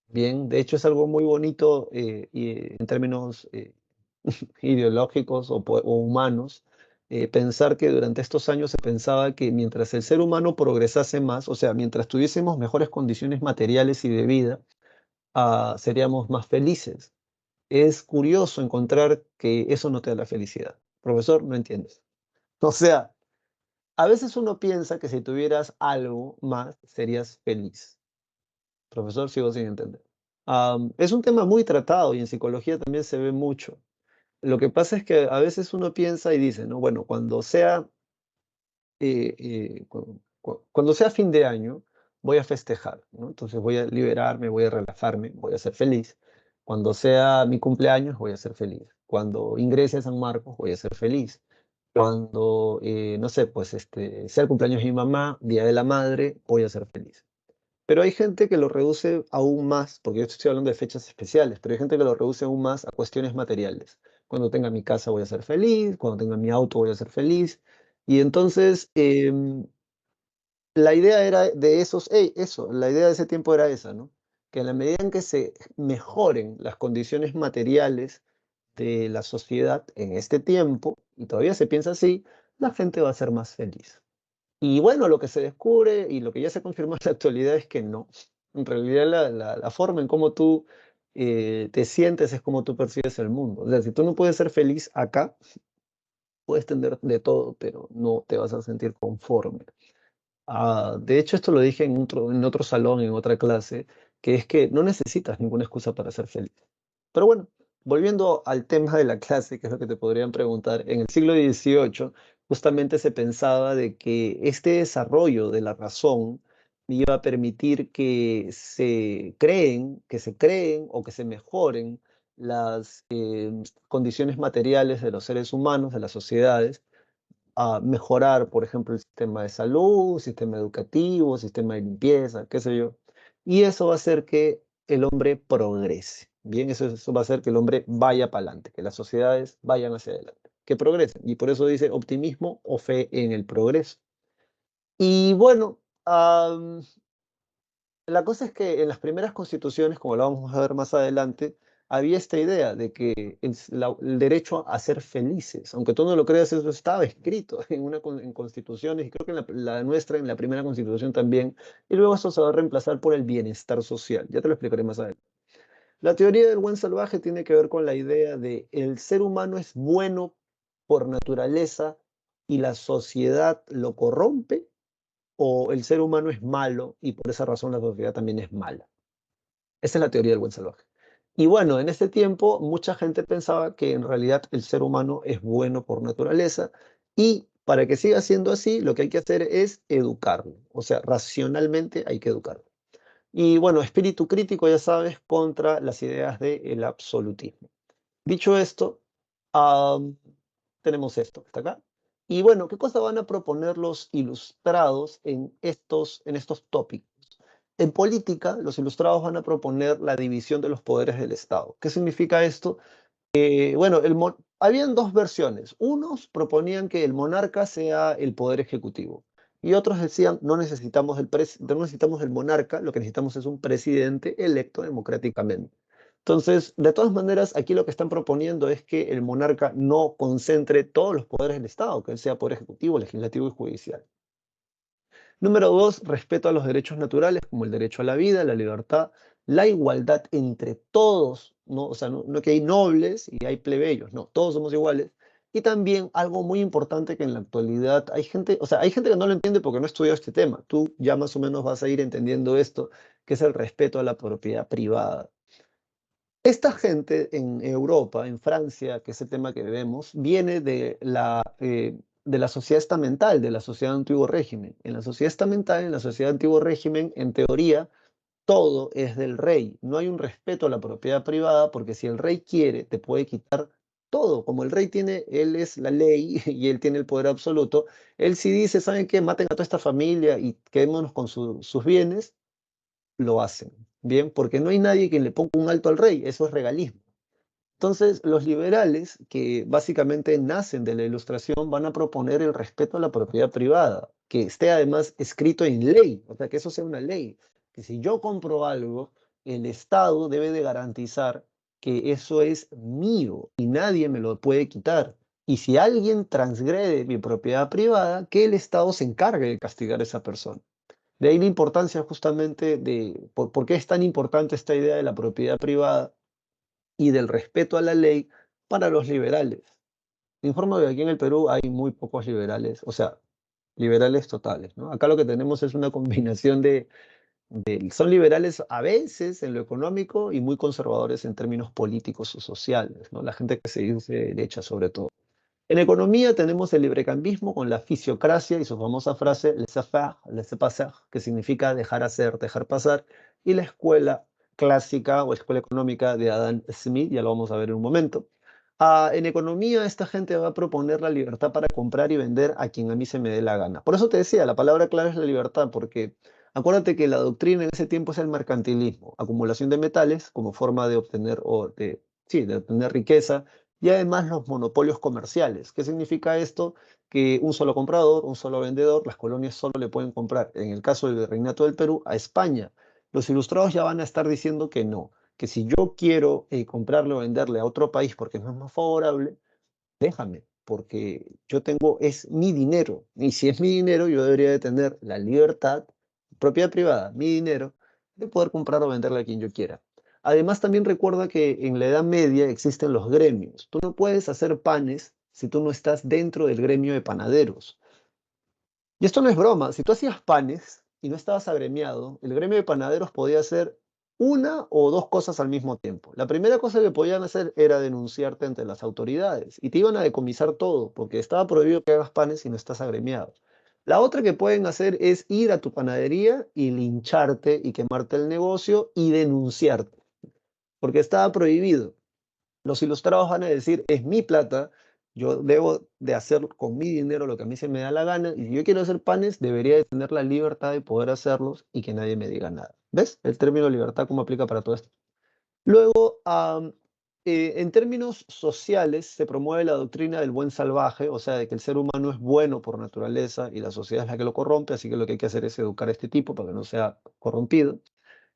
Bien, de hecho es algo muy bonito en términos ideológicos o humanos, pensar que durante estos años se pensaba que mientras el ser humano progresase más, o sea, mientras tuviésemos mejores condiciones materiales y de vida, seríamos más felices. Es curioso encontrar que eso no te da la felicidad. Profesor, no entiendes. O sea, a veces uno piensa que si tuvieras algo más, serías feliz. Profesor, sigo sin entender. Es un tema muy tratado y en psicología también se ve mucho. Lo que pasa es que a veces uno piensa y dice, no, bueno, cuando sea fin de año, voy a festejar, ¿no? Entonces voy a liberarme, voy a relajarme, voy a ser feliz. Cuando sea mi cumpleaños, voy a ser feliz. Cuando ingrese a San Marcos, voy a ser feliz. Cuando, no sé, pues sea el cumpleaños de mi mamá, Día de la Madre, voy a ser feliz. Pero hay gente que lo reduce aún más, porque yo estoy hablando de fechas especiales, pero hay gente que lo reduce aún más a cuestiones materiales. Cuando tenga mi casa voy a ser feliz, cuando tenga mi auto voy a ser feliz. Y entonces la idea era de la idea de ese tiempo era esa, ¿no? Que en la medida en que se mejoren las condiciones materiales de la sociedad en este tiempo, y todavía se piensa así, la gente va a ser más feliz. Y bueno, lo que se descubre y lo que ya se confirma en la actualidad es que no. En realidad la forma en cómo tú te sientes es como tú percibes el mundo. O sea, si tú no puedes ser feliz acá, puedes tener de todo, pero no te vas a sentir conforme. De hecho, esto lo dije en otro salón, en otra clase, que es que no necesitas ninguna excusa para ser feliz. Pero bueno, volviendo al tema de la clase, que es lo que te podrían preguntar, en el siglo XVIII justamente se pensaba de que este desarrollo de la razón iba a permitir que se creen o que se mejoren las condiciones materiales de los seres humanos, de las sociedades, a mejorar, por ejemplo, el sistema de salud, sistema educativo, sistema de limpieza, qué sé yo. Y eso va a hacer que el hombre progrese. Bien, eso va a hacer que el hombre vaya para adelante, que las sociedades vayan hacia adelante, que progresen. Y por eso dice optimismo o fe en el progreso. Y bueno, la cosa es que en las primeras constituciones, como lo vamos a ver más adelante, había esta idea de que el derecho a ser felices, aunque tú no lo creas, eso estaba escrito en constituciones, y creo que en la nuestra, en la primera constitución también, y luego eso se va a reemplazar por el bienestar social. Ya te lo explicaré más adelante. La teoría del buen salvaje tiene que ver con la idea de el ser humano es bueno por naturaleza y la sociedad lo corrompe, o el ser humano es malo y por esa razón la sociedad también es mala. Esa es la teoría del buen salvaje. Y bueno, en este tiempo mucha gente pensaba que en realidad el ser humano es bueno por naturaleza y para que siga siendo así, lo que hay que hacer es educarlo. O sea, racionalmente hay que educarlo. Y bueno, espíritu crítico, ya sabes, contra las ideas del absolutismo. Dicho esto, am, tenemos esto que está acá. Y bueno, ¿qué cosa van a proponer los ilustrados en estos tópicos? En política, los ilustrados van a proponer la división de los poderes del Estado. ¿Qué significa esto? Bueno, habían dos versiones. Unos proponían que el monarca sea el poder ejecutivo y otros decían no necesitamos el monarca, lo que necesitamos es un presidente electo democráticamente. Entonces, de todas maneras, aquí lo que están proponiendo es que el monarca no concentre todos los poderes del Estado, que él sea poder ejecutivo, legislativo y judicial. Número dos, respeto a los derechos naturales como el derecho a la vida, la libertad, la igualdad entre todos, ¿no? O sea, no que hay nobles y hay plebeyos, no, todos somos iguales. Y también algo muy importante que en la actualidad hay gente, o sea, hay gente que no lo entiende porque no ha estudiado este tema. Tú ya más o menos vas a ir entendiendo esto, que es el respeto a la propiedad privada. Esta gente en Europa, en Francia, que es el tema que vemos, viene de la sociedad estamental, de la sociedad antiguo régimen. En la sociedad estamental, en la sociedad antiguo régimen, en teoría, todo es del rey. No hay un respeto a la propiedad privada porque si el rey quiere, te puede quitar todo. Como el rey tiene, él es la ley y él tiene el poder absoluto, él sí dice, ¿saben qué? Maten a toda esta familia y quedémonos con sus bienes, lo hacen. Bien, porque no hay nadie que le ponga un alto al rey, eso es regalismo. Entonces, los liberales, que básicamente nacen de la Ilustración, van a proponer el respeto a la propiedad privada, que esté además escrito en ley, o sea, que eso sea una ley, que si yo compro algo, el Estado debe de garantizar que eso es mío y nadie me lo puede quitar. Y si alguien transgrede mi propiedad privada, que el Estado se encargue de castigar a esa persona. De ahí la importancia justamente de por qué es tan importante esta idea de la propiedad privada y del respeto a la ley para los liberales. Te informo que aquí en el Perú hay muy pocos liberales, o sea, liberales totales, ¿no? Acá lo que tenemos es una combinación son liberales a veces en lo económico y muy conservadores en términos políticos o sociales, ¿no? La gente que se dice derecha sobre todo. En economía tenemos el librecambismo con la fisiocracia y su famosa frase laissez-faire, laissez-passer, que significa dejar hacer, dejar pasar, y la escuela clásica o escuela económica de Adam Smith, ya lo vamos a ver en un momento. En economía esta gente va a proponer la libertad para comprar y vender a quien a mí se me dé la gana. Por eso te decía, la palabra clave es la libertad, porque acuérdate que la doctrina en ese tiempo es el mercantilismo, acumulación de metales como forma de obtener sí, de obtener riqueza y además los monopolios comerciales. ¿Qué significa esto? Que un solo comprador, un solo vendedor, las colonias solo le pueden comprar, en el caso del Virreinato del Perú, a España. Los ilustrados ya van a estar diciendo que no, que si yo quiero comprarle o venderle a otro país porque no es más favorable, déjame, porque yo tengo, es mi dinero, y si es mi dinero, yo debería de tener la libertad, propiedad privada, mi dinero, de poder comprar o venderle a quien yo quiera. Además, también recuerda que en la Edad Media existen los gremios. Tú no puedes hacer panes si tú no estás dentro del gremio de panaderos. Y esto no es broma, si tú hacías panes y no estabas agremiado, el gremio de panaderos podía hacer una o dos cosas al mismo tiempo. La primera cosa que podían hacer era denunciarte ante las autoridades y te iban a decomisar todo, porque estaba prohibido que hagas panes si no estás agremiado. La otra que pueden hacer es ir a tu panadería y lincharte y quemarte el negocio y denunciarte, porque estaba prohibido. Los ilustrados van a decir, es mi plata, yo debo de hacer con mi dinero lo que a mí se me da la gana, y si yo quiero hacer panes, debería de tener la libertad de poder hacerlos y que nadie me diga nada. ¿Ves? El término libertad cómo aplica para todo esto. Luego, en términos sociales, se promueve la doctrina del buen salvaje, o sea, de que el ser humano es bueno por naturaleza y la sociedad es la que lo corrompe, así que lo que hay que hacer es educar a este tipo para que no sea corrompido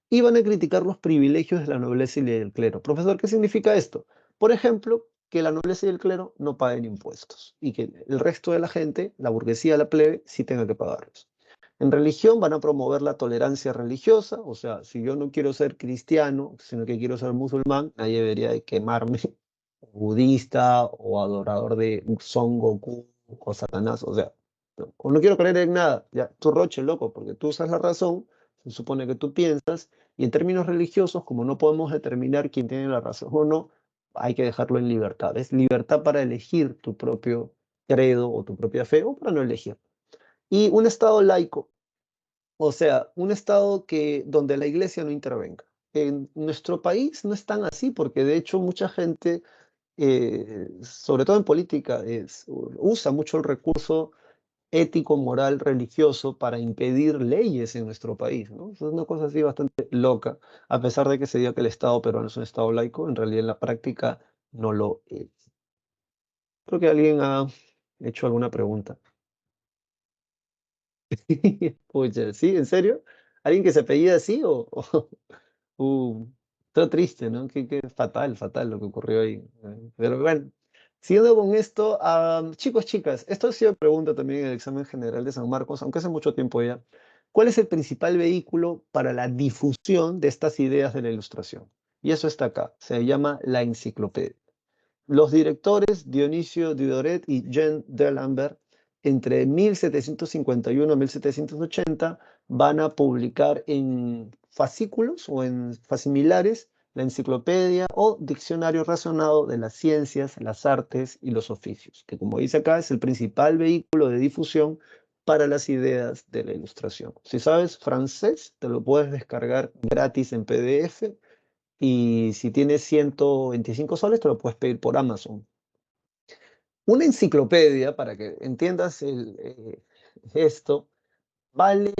y van a criticar los privilegios de la nobleza y del clero. Profesor, ¿qué significa esto? Por ejemplo, que la nobleza y el clero no paguen impuestos y que el resto de la gente, la burguesía, la plebe, sí tenga que pagarlos. En religión van a promover la tolerancia religiosa, o sea, si yo no quiero ser cristiano, sino que quiero ser musulmán, nadie debería de quemarme budista o adorador de Son Goku o Satanás, o sea, no quiero creer en nada, ya, tú roche, loco, porque tú usas la razón, se supone que tú piensas, y en términos religiosos, como no podemos determinar quién tiene la razón o no, hay que dejarlo en libertad. Es libertad para elegir tu propio credo o tu propia fe o para no elegir. Y un Estado laico, o sea, un Estado donde la iglesia no intervenga. En nuestro país no es tan así, porque de hecho mucha gente sobre todo en política, usa mucho el recurso ético, moral, religioso para impedir leyes en nuestro país, ¿no? Es una cosa así bastante loca, a pesar de que se diga que el Estado peruano es un Estado laico, en realidad en la práctica no lo es. Creo que alguien ha hecho alguna pregunta. Pucha, ¿sí? ¿En serio? ¿Alguien que se apellida así Uh, todo triste, ¿no? Qué fatal, fatal lo que ocurrió ahí. Pero bueno, siguiendo con esto, chicos, chicas, esto ha sido pregunta también en el examen general de San Marcos, aunque hace mucho tiempo ya. ¿Cuál es el principal vehículo para la difusión de estas ideas de la ilustración? Y eso está acá, se llama la enciclopedia. Los directores Dionisio Diderot y Jean D'Alembert, entre 1751 y 1780, van a publicar en fascículos o en facimilares la enciclopedia o diccionario relacionado de las ciencias, las artes y los oficios, que como dice acá es el principal vehículo de difusión para las ideas de la ilustración. Si sabes francés, te lo puedes descargar gratis en PDF y si tienes 125 soles, te lo puedes pedir por Amazon. Una enciclopedia, para que entiendas esto, vale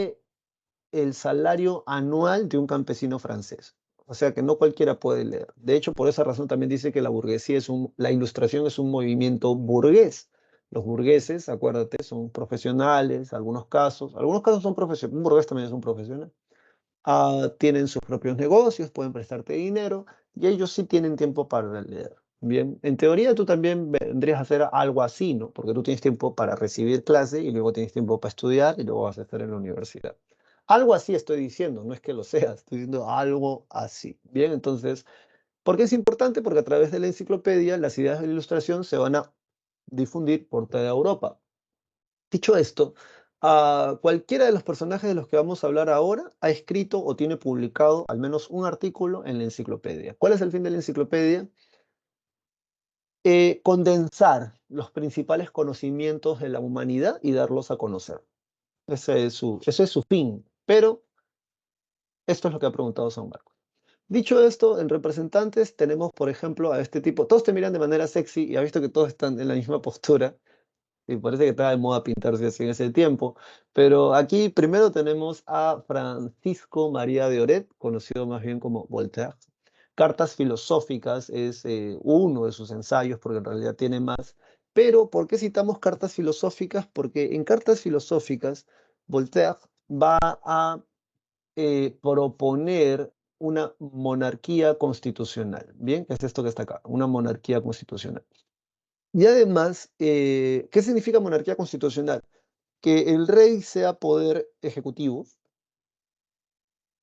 el salario anual de un campesino francés. O sea que no cualquiera puede leer. De hecho, por esa razón también dice que la burguesía la ilustración es un movimiento burgués. Los burgueses, acuérdate, son profesionales, algunos casos son profesionales, un burgués también es un profesional. Tienen sus propios negocios, pueden prestarte dinero y ellos sí tienen tiempo para leer. Bien, en teoría tú también vendrías a hacer algo así, ¿no? Porque tú tienes tiempo para recibir clase y luego tienes tiempo para estudiar y luego vas a estar en la universidad. Algo así estoy diciendo, no es que lo seas, estoy diciendo algo así. Bien, entonces, ¿por qué es importante? Porque a través de la enciclopedia las ideas de la ilustración se van a difundir por toda Europa. Dicho esto, cualquiera de los personajes de los que vamos a hablar ahora ha escrito o tiene publicado al menos un artículo en la enciclopedia. ¿Cuál es el fin de la enciclopedia? Condensar los principales conocimientos de la humanidad y darlos a conocer. Ese es su fin. Pero esto es lo que ha preguntado San Marcos. Dicho esto, en representantes tenemos, por ejemplo, a este tipo. Todos te miran de manera sexy y ha visto que todos están en la misma postura. Y parece que estaba de moda pintarse así en ese tiempo. Pero aquí primero tenemos a Francisco María de Oret, conocido más bien como Voltaire. Cartas filosóficas es uno de sus ensayos, porque en realidad tiene más. Pero, ¿por qué citamos cartas filosóficas? Porque en cartas filosóficas, Voltaire va a proponer una monarquía constitucional. Bien, ¿qué es esto que está acá? Una monarquía constitucional. Y además, ¿qué significa monarquía constitucional? Que el rey sea poder ejecutivo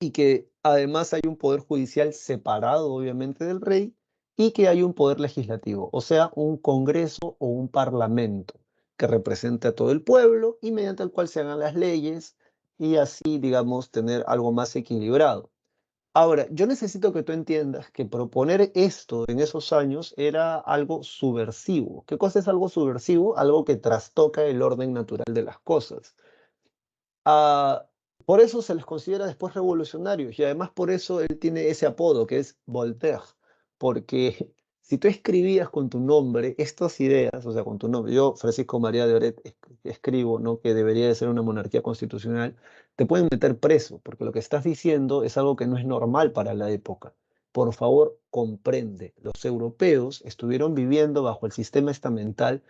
y que además hay un poder judicial separado, obviamente, del rey y que hay un poder legislativo, o sea, un congreso o un parlamento que represente a todo el pueblo y mediante el cual se hagan las leyes y así, digamos, tener algo más equilibrado. Ahora, yo necesito que tú entiendas que proponer esto en esos años era algo subversivo. ¿Qué cosa es algo subversivo? Algo que trastoca el orden natural de las cosas. Ah, por eso se les considera después revolucionarios y además por eso él tiene ese apodo que es Voltaire, porque si tú escribías con tu nombre estas ideas, o sea, con tu nombre, yo, Francisco María de Oret, escribo, ¿no?, que debería de ser una monarquía constitucional, te pueden meter preso, porque lo que estás diciendo es algo que no es normal para la época. Por favor, comprende, los europeos estuvieron viviendo bajo el sistema estamental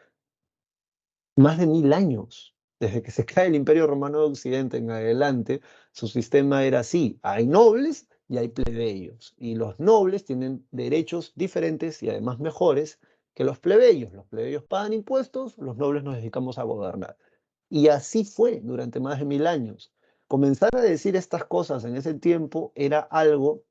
más de 1000 años. Desde que se cae el Imperio Romano de Occidente en adelante, su sistema era así. Hay nobles y hay plebeyos. Y los nobles tienen derechos diferentes y además mejores que los plebeyos. Los plebeyos pagan impuestos, los nobles nos dedicamos a gobernar. Y así fue durante más de 1000 años. Comenzar a decir estas cosas en ese tiempo era algo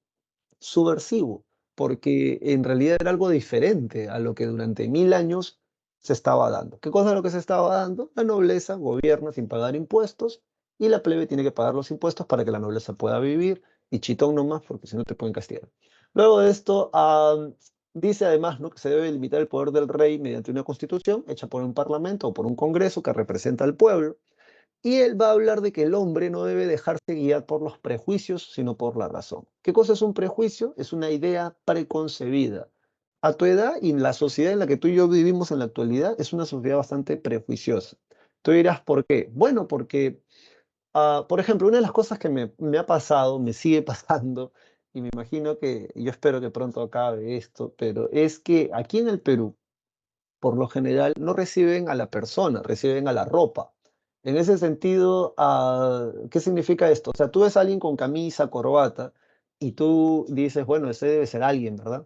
subversivo, porque en realidad era algo diferente a lo que durante 1000 años se estaba dando. ¿Qué cosa es lo que se estaba dando? La nobleza gobierna sin pagar impuestos y la plebe tiene que pagar los impuestos para que la nobleza pueda vivir y chitón nomás, porque si no te pueden castigar. Luego de esto, dice además, ¿no?, que se debe limitar el poder del rey mediante una constitución hecha por un parlamento o por un congreso que representa al pueblo. Y él va a hablar de que el hombre no debe dejarse guiar por los prejuicios, sino por la razón. ¿Qué cosa es un prejuicio? Es una idea preconcebida. A tu edad y en la sociedad en la que tú y yo vivimos en la actualidad es una sociedad bastante prejuiciosa. Tú dirás, ¿por qué? Bueno, porque, por ejemplo, una de las cosas que me ha pasado, me sigue pasando, y me imagino que, yo espero que pronto acabe esto, pero es que aquí en el Perú, por lo general no reciben a la persona, reciben a la ropa. En ese sentido, ¿qué significa esto? O sea, tú ves a alguien con camisa, corbata, y tú dices, bueno, ese debe ser alguien, ¿verdad?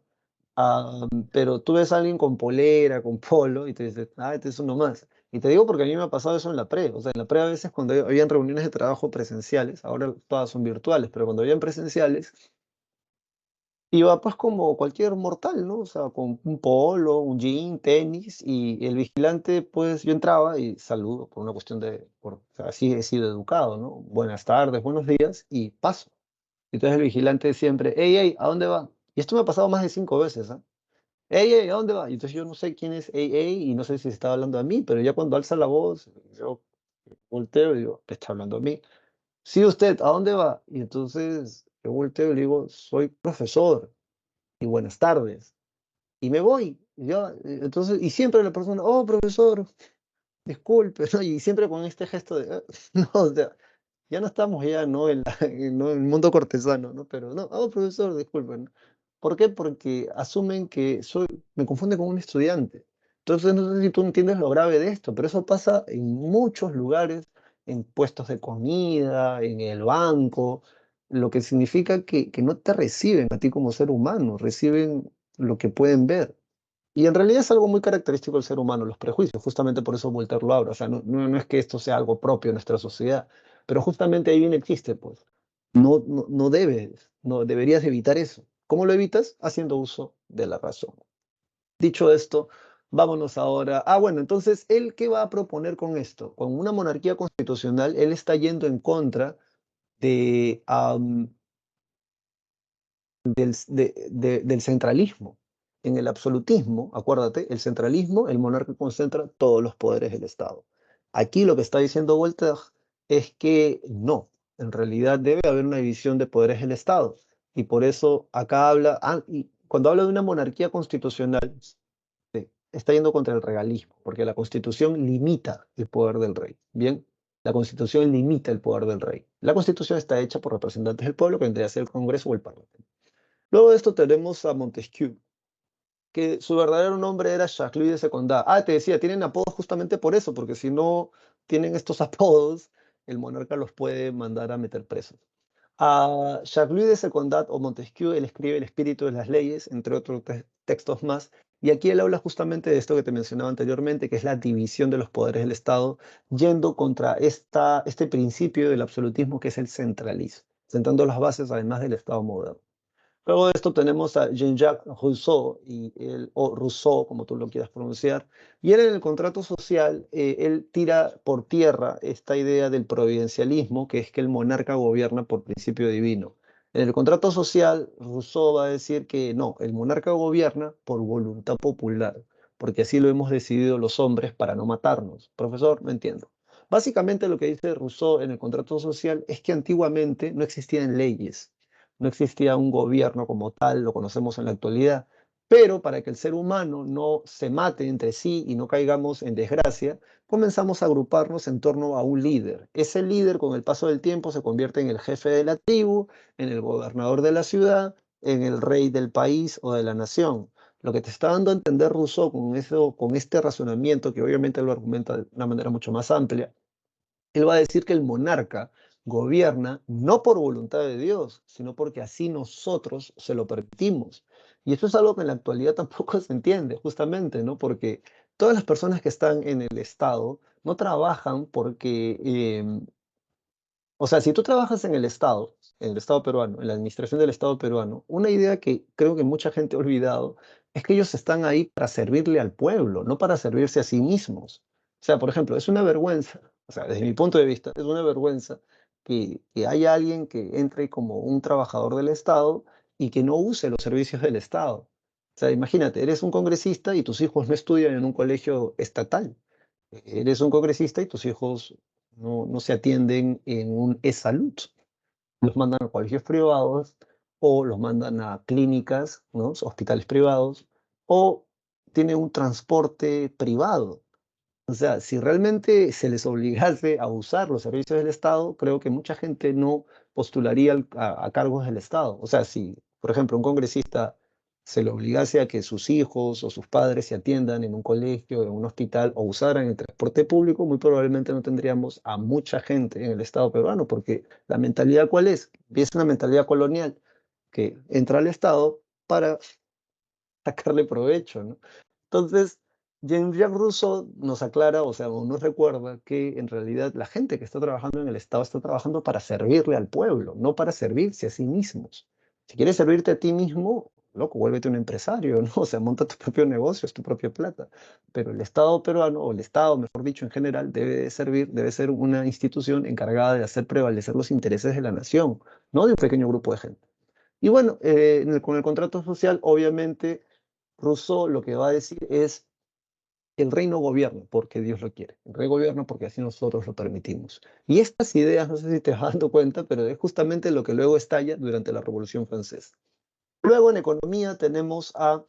Pero tú ves a alguien con polera, con polo, y te dices, este es uno más. Y te digo porque a mí me ha pasado eso en la pre. O sea, en la pre a veces cuando habían reuniones de trabajo presenciales, ahora todas son virtuales, pero cuando habían presenciales, iba pues como cualquier mortal, ¿no? O sea, con un polo, un jean, tenis, y el vigilante, pues yo entraba y saludo por una cuestión o sea, así he sido educado, ¿no? Buenas tardes, buenos días, y paso. Entonces el vigilante siempre, hey, hey, ¿a dónde va? Y esto me ha pasado más de 5 veces, ¿ah? Ey, ey, ¿a dónde va? Y entonces yo no sé quién es ey, ey, y no sé si se está hablando a mí, pero ya cuando alza la voz, yo volteo y digo, ¿te está hablando a mí? Sí, usted, ¿a dónde va? Y entonces yo volteo y le digo, soy profesor, y buenas tardes. Y me voy. Y ya, entonces, y siempre la persona, oh, profesor, disculpe, ¿no? Y siempre con este gesto de, no, o sea, ya no estamos ya, ¿no? No en el mundo cortesano, ¿no? Pero no, oh, profesor, disculpen. ¿Por qué? Porque asumen que me confunde con un estudiante. Entonces, no sé si tú entiendes lo grave de esto, pero eso pasa en muchos lugares, en puestos de comida, en el banco, lo que significa que no te reciben a ti como ser humano, reciben lo que pueden ver. Y en realidad es algo muy característico del ser humano, los prejuicios, justamente por eso Voltaire lo habla. O sea, no es que esto sea algo propio de nuestra sociedad, pero justamente ahí viene el chiste, pues. No debes, no deberías evitar eso. ¿Cómo lo evitas? Haciendo uso de la razón. Dicho esto, vámonos ahora. Ah, bueno, entonces, ¿él qué va a proponer con esto? Con una monarquía constitucional, él está yendo en contra de, del centralismo. En el absolutismo, acuérdate, el centralismo, el monarca concentra todos los poderes del Estado. Aquí lo que está diciendo Voltaire es que no, en realidad debe haber una división de poderes del Estado. Y por eso acá habla, y cuando habla de una monarquía constitucional, está yendo contra el regalismo, porque la Constitución limita el poder del rey. Bien, la Constitución limita el poder del rey. La Constitución está hecha por representantes del pueblo, que vendría a ser el Congreso o el Parlamento. Luego de esto tenemos a Montesquieu, que su verdadero nombre era Jacques-Louis de Secondat. Ah, te decía, tienen apodos justamente por eso, porque si no tienen estos apodos, el monarca los puede mandar a meter presos. A Jacques-Louis de Secondat o Montesquieu, él escribe El espíritu de las leyes, entre otros textos más, y aquí él habla justamente de esto que te mencionaba anteriormente, que es la división de los poderes del Estado, yendo contra este principio del absolutismo que es el centralismo, sentando las bases además del Estado moderno. Luego de esto tenemos a Jean-Jacques Rousseau, o Rousseau, como tú lo quieras pronunciar, y él en el contrato social, él tira por tierra esta idea del providencialismo, que es que el monarca gobierna por principio divino. En el contrato social, Rousseau va a decir que no, el monarca gobierna por voluntad popular, porque así lo hemos decidido los hombres para no matarnos. Profesor, no entiendo. Básicamente lo que dice Rousseau en el contrato social es que antiguamente no existían leyes, no existía un gobierno como tal, lo conocemos en la actualidad, pero para que el ser humano no se mate entre sí y no caigamos en desgracia, comenzamos a agruparnos en torno a un líder. Ese líder con el paso del tiempo se convierte en el jefe de la tribu, en el gobernador de la ciudad, en el rey del país o de la nación. Lo que te está dando a entender Rousseau con eso, con este razonamiento, que obviamente lo argumenta de una manera mucho más amplia, él va a decir que el monarca gobierna no por voluntad de Dios, sino porque así nosotros se lo permitimos. Y eso es algo que en la actualidad tampoco se entiende, justamente, ¿no? Porque todas las personas que están en el Estado no trabajan porque o sea, si tú trabajas en el Estado peruano, en la administración del Estado peruano, una idea que creo que mucha gente ha olvidado es que ellos están ahí para servirle al pueblo, no para servirse a sí mismos. O sea, por ejemplo, es una vergüenza, o sea, desde mi punto de vista, es una vergüenza que haya alguien que entre como un trabajador del Estado y que no use los servicios del Estado. O sea, imagínate, eres un congresista y tus hijos no estudian en un colegio estatal. Eres un congresista y tus hijos no se atienden en un e-salud. Los mandan a colegios privados o los mandan a clínicas, ¿no? Hospitales privados, o tienen un transporte privado. O sea, si realmente se les obligase a usar los servicios del Estado, creo que mucha gente no postularía a cargos del Estado. O sea, si, por ejemplo, un congresista se le obligase a que sus hijos o sus padres se atiendan en un colegio, en un hospital o usaran el transporte público, muy probablemente no tendríamos a mucha gente en el Estado peruano, porque la mentalidad, ¿cuál es? Es una mentalidad colonial que entra al Estado para sacarle provecho, ¿no? Entonces, Jean-Jacques Rousseau nos aclara, o sea, o nos recuerda que en realidad la gente que está trabajando en el Estado está trabajando para servirle al pueblo, no para servirse a sí mismos. Si quieres servirte a ti mismo, loco, vuélvete un empresario, ¿no? O sea, monta tu propio negocio, es tu propia plata. Pero el Estado peruano, o el Estado, mejor dicho, en general, debe de servir, debe ser una institución encargada de hacer prevalecer los intereses de la nación, no de un pequeño grupo de gente. Y bueno, con el contrato social, obviamente, Rousseau lo que va a decir es que el reino gobierna porque Dios lo quiere, el rey gobierna porque así nosotros lo permitimos. Y estas ideas, no sé si te vas dando cuenta, pero es justamente lo que luego estalla durante la Revolución Francesa. Luego en economía tenemos a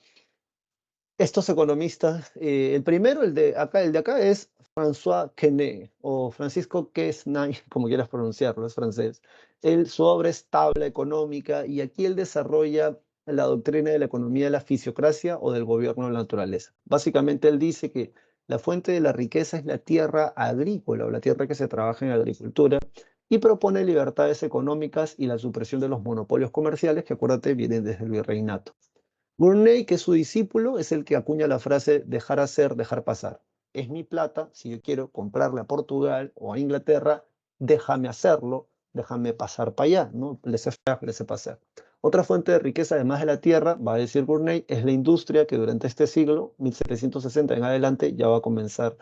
estos economistas, el primero, el de acá es François Quesnay o Francisco Quesnay, como quieras pronunciarlo, es francés. Su obra es Tabla Económica y aquí él desarrolla la doctrina de la economía de la fisiocracia o del gobierno de la naturaleza. Básicamente él dice que la fuente de la riqueza es la tierra agrícola o la tierra que se trabaja en agricultura y propone libertades económicas y la supresión de los monopolios comerciales que, acuérdate, vienen desde el virreinato. Burney, que es su discípulo, es el que acuña la frase dejar hacer, dejar pasar. Es mi plata, si yo quiero comprarle a Portugal o a Inglaterra, déjame hacerlo, déjame pasar para allá, ¿no? Laissez-faire, laissez-passer. Otra fuente de riqueza, además de la tierra, va a decir Burney, es la industria que durante este siglo, 1760 en adelante, ya va a comenzar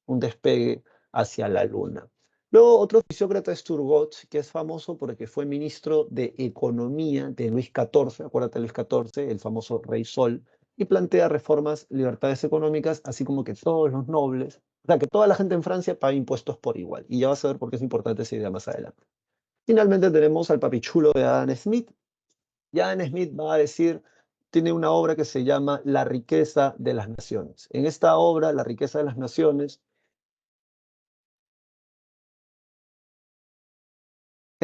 un despegue hacia la luna. Luego, otro fisiócrata es Turgot, que es famoso porque fue ministro de Economía de Luis XIV, acuérdate Luis XIV, el famoso Rey Sol, y plantea reformas, libertades económicas, así como que todos los nobles, o sea, que toda la gente en Francia pague impuestos por igual. Y ya vas a ver por qué es importante esa idea más adelante. Finalmente tenemos al papichulo de Adam Smith. Y Adam Smith va a decir, tiene una obra que se llama La riqueza de las naciones. En esta obra, La riqueza de las naciones,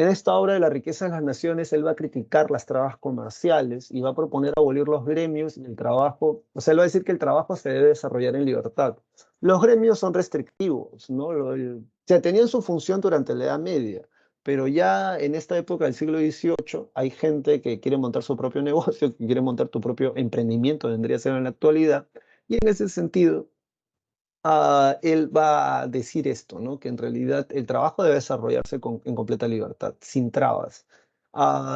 En esta obra de la riqueza de las naciones, él va a criticar las trabas comerciales y va a proponer abolir los gremios y el trabajo. O sea, él va a decir que el trabajo se debe desarrollar en libertad. Los gremios son restrictivos, ¿no? O sea, tenían su función durante la Edad Media, pero ya en esta época del siglo XVIII hay gente que quiere montar su propio negocio, que quiere montar tu propio emprendimiento, vendría a ser en la actualidad. Y en ese sentido, él va a decir esto, ¿no? Que en realidad el trabajo debe desarrollarse en completa libertad, sin trabas.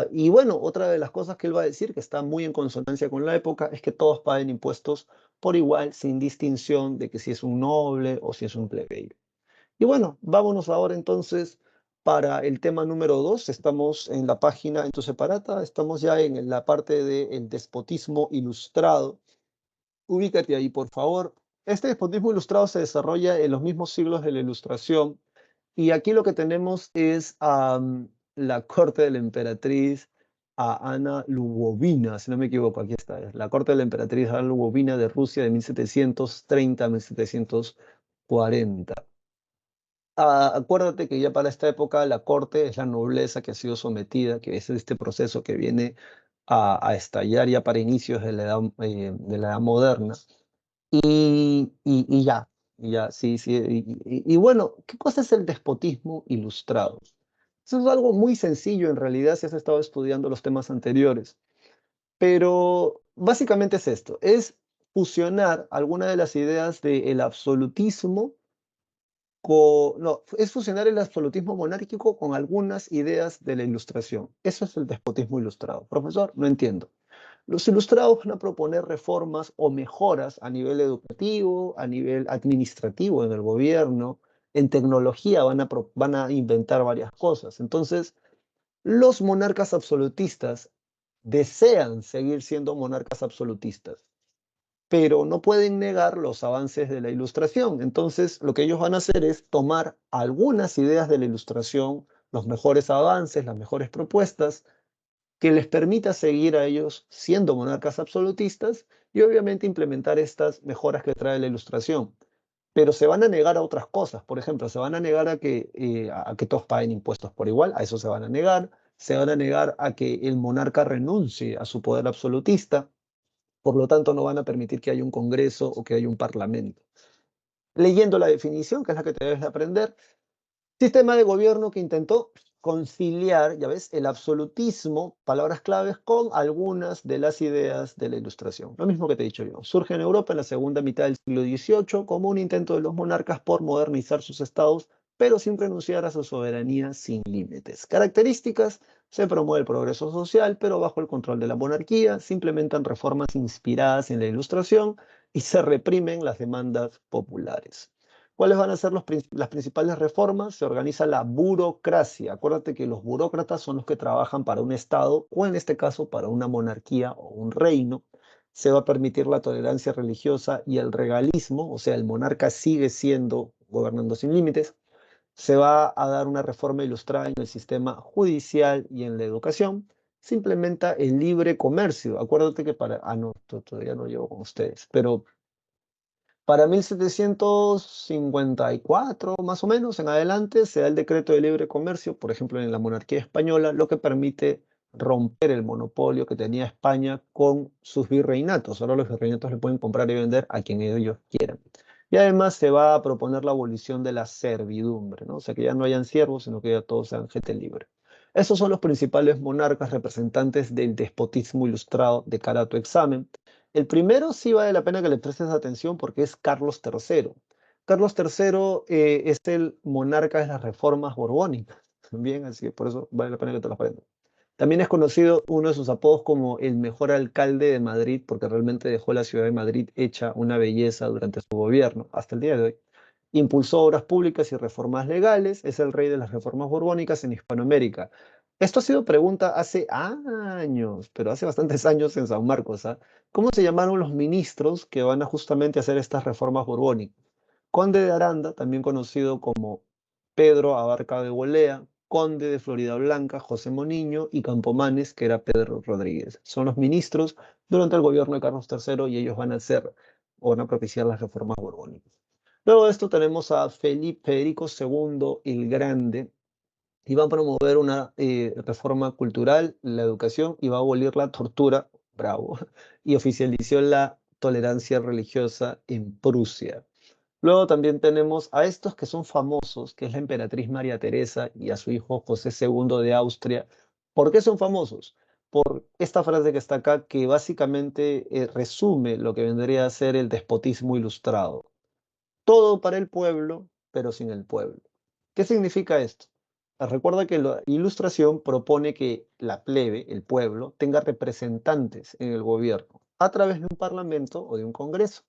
Y bueno, otra de las cosas que él va a decir, que está muy en consonancia con la época, es que todos paguen impuestos por igual, sin distinción de que si es un noble o si es un plebeyo. Y bueno, vámonos ahora entonces para el tema número 2. Estamos en la página, en tu separata, estamos ya en la parte del despotismo ilustrado. Ubícate ahí, por favor. Este despotismo ilustrado se desarrolla en los mismos siglos de la Ilustración y aquí lo que tenemos es la corte de la emperatriz Ana Lubovina, si no me equivoco, aquí está, es la corte de la emperatriz Ana Lubovina de Rusia de 1730 a 1740. Acuérdate que ya para esta época la corte es la nobleza que ha sido sometida, que es este proceso que viene a estallar ya para inicios de la edad moderna. Y ya, sí, sí. Y bueno, ¿qué cosa es el despotismo ilustrado? Eso es algo muy sencillo en realidad si has estado estudiando los temas anteriores, pero básicamente es esto, es fusionar alguna de las ideas del absolutismo no, es fusionar el absolutismo monárquico con algunas ideas de la ilustración. Eso es el despotismo ilustrado. Profesor, no entiendo. Los ilustrados van a proponer reformas o mejoras a nivel educativo, a nivel administrativo en el gobierno, en tecnología van a inventar varias cosas. Entonces, los monarcas absolutistas desean seguir siendo monarcas absolutistas, pero no pueden negar los avances de la Ilustración. Entonces, lo que ellos van a hacer es tomar algunas ideas de la Ilustración, los mejores avances, las mejores propuestas, que les permita seguir a ellos siendo monarcas absolutistas y obviamente implementar estas mejoras que trae la Ilustración. Pero se van a negar a otras cosas. Por ejemplo, se van a negar a que todos paguen impuestos por igual, a eso se van a negar. Se van a negar a que el monarca renuncie a su poder absolutista. Por lo tanto, no van a permitir que haya un Congreso o que haya un Parlamento. Leyendo la definición, que es la que te debes de aprender, sistema de gobierno que intentó conciliar, ya ves, el absolutismo, palabras claves, con algunas de las ideas de la Ilustración. Lo mismo que te he dicho yo. Surge en Europa en la segunda mitad del siglo XVIII como un intento de los monarcas por modernizar sus estados, pero sin renunciar a su soberanía sin límites. Características: se promueve el progreso social, pero bajo el control de la monarquía, se implementan reformas inspiradas en la Ilustración y se reprimen las demandas populares. ¿Cuáles van a ser las principales reformas? Se organiza la burocracia. Acuérdate que los burócratas son los que trabajan para un Estado o en este caso para una monarquía o un reino. Se va a permitir la tolerancia religiosa y el regalismo, o sea, el monarca sigue siendo gobernando sin límites. Se va a dar una reforma ilustrada en el sistema judicial y en la educación. Se implementa el libre comercio. Acuérdate que no, todavía no llevo con ustedes, pero para 1754, más o menos, en adelante, se da el decreto de libre comercio, por ejemplo, en la monarquía española, lo que permite romper el monopolio que tenía España con sus virreinatos. Ahora los virreinatos le pueden comprar y vender a quien ellos quieran. Y además se va a proponer la abolición de la servidumbre, ¿no? O sea, que ya no hayan siervos, sino que ya todos sean gente libre. Esos son los principales monarcas representantes del despotismo ilustrado de cara a tu examen. El primero sí vale la pena que le prestes atención porque es Carlos III. Carlos III es el monarca de las reformas borbónicas. Bien, así que por eso vale la pena que te lo aprendas. También es conocido uno de sus apodos como el mejor alcalde de Madrid porque realmente dejó la ciudad de Madrid hecha una belleza durante su gobierno hasta el día de hoy. Impulsó obras públicas y reformas legales, es el rey de las reformas borbónicas en Hispanoamérica. Esto ha sido pregunta hace años, pero hace bastantes años en San Marcos, ¿ah? ¿Cómo se llamaron los ministros que van a justamente hacer estas reformas borbónicas? Conde de Aranda, también conocido como Pedro Abarca de Bolea, conde de Floridablanca, José Moniño, y Campomanes, que era Pedro Rodríguez. Son los ministros durante el gobierno de Carlos III y ellos van a hacer o van a propiciar las reformas borbónicas. Luego de esto tenemos a Federico II el Grande, y va a promover una reforma cultural, la educación, y va a abolir la tortura, bravo, y oficializó la tolerancia religiosa en Prusia. Luego también tenemos a estos que son famosos, que es la emperatriz María Teresa y a su hijo José II de Austria. ¿Por qué son famosos? Por esta frase que está acá, que básicamente resume lo que vendría a ser el despotismo ilustrado. Todo para el pueblo, pero sin el pueblo. ¿Qué significa esto? Recuerda que la ilustración propone que la plebe, el pueblo, tenga representantes en el gobierno a través de un parlamento o de un congreso.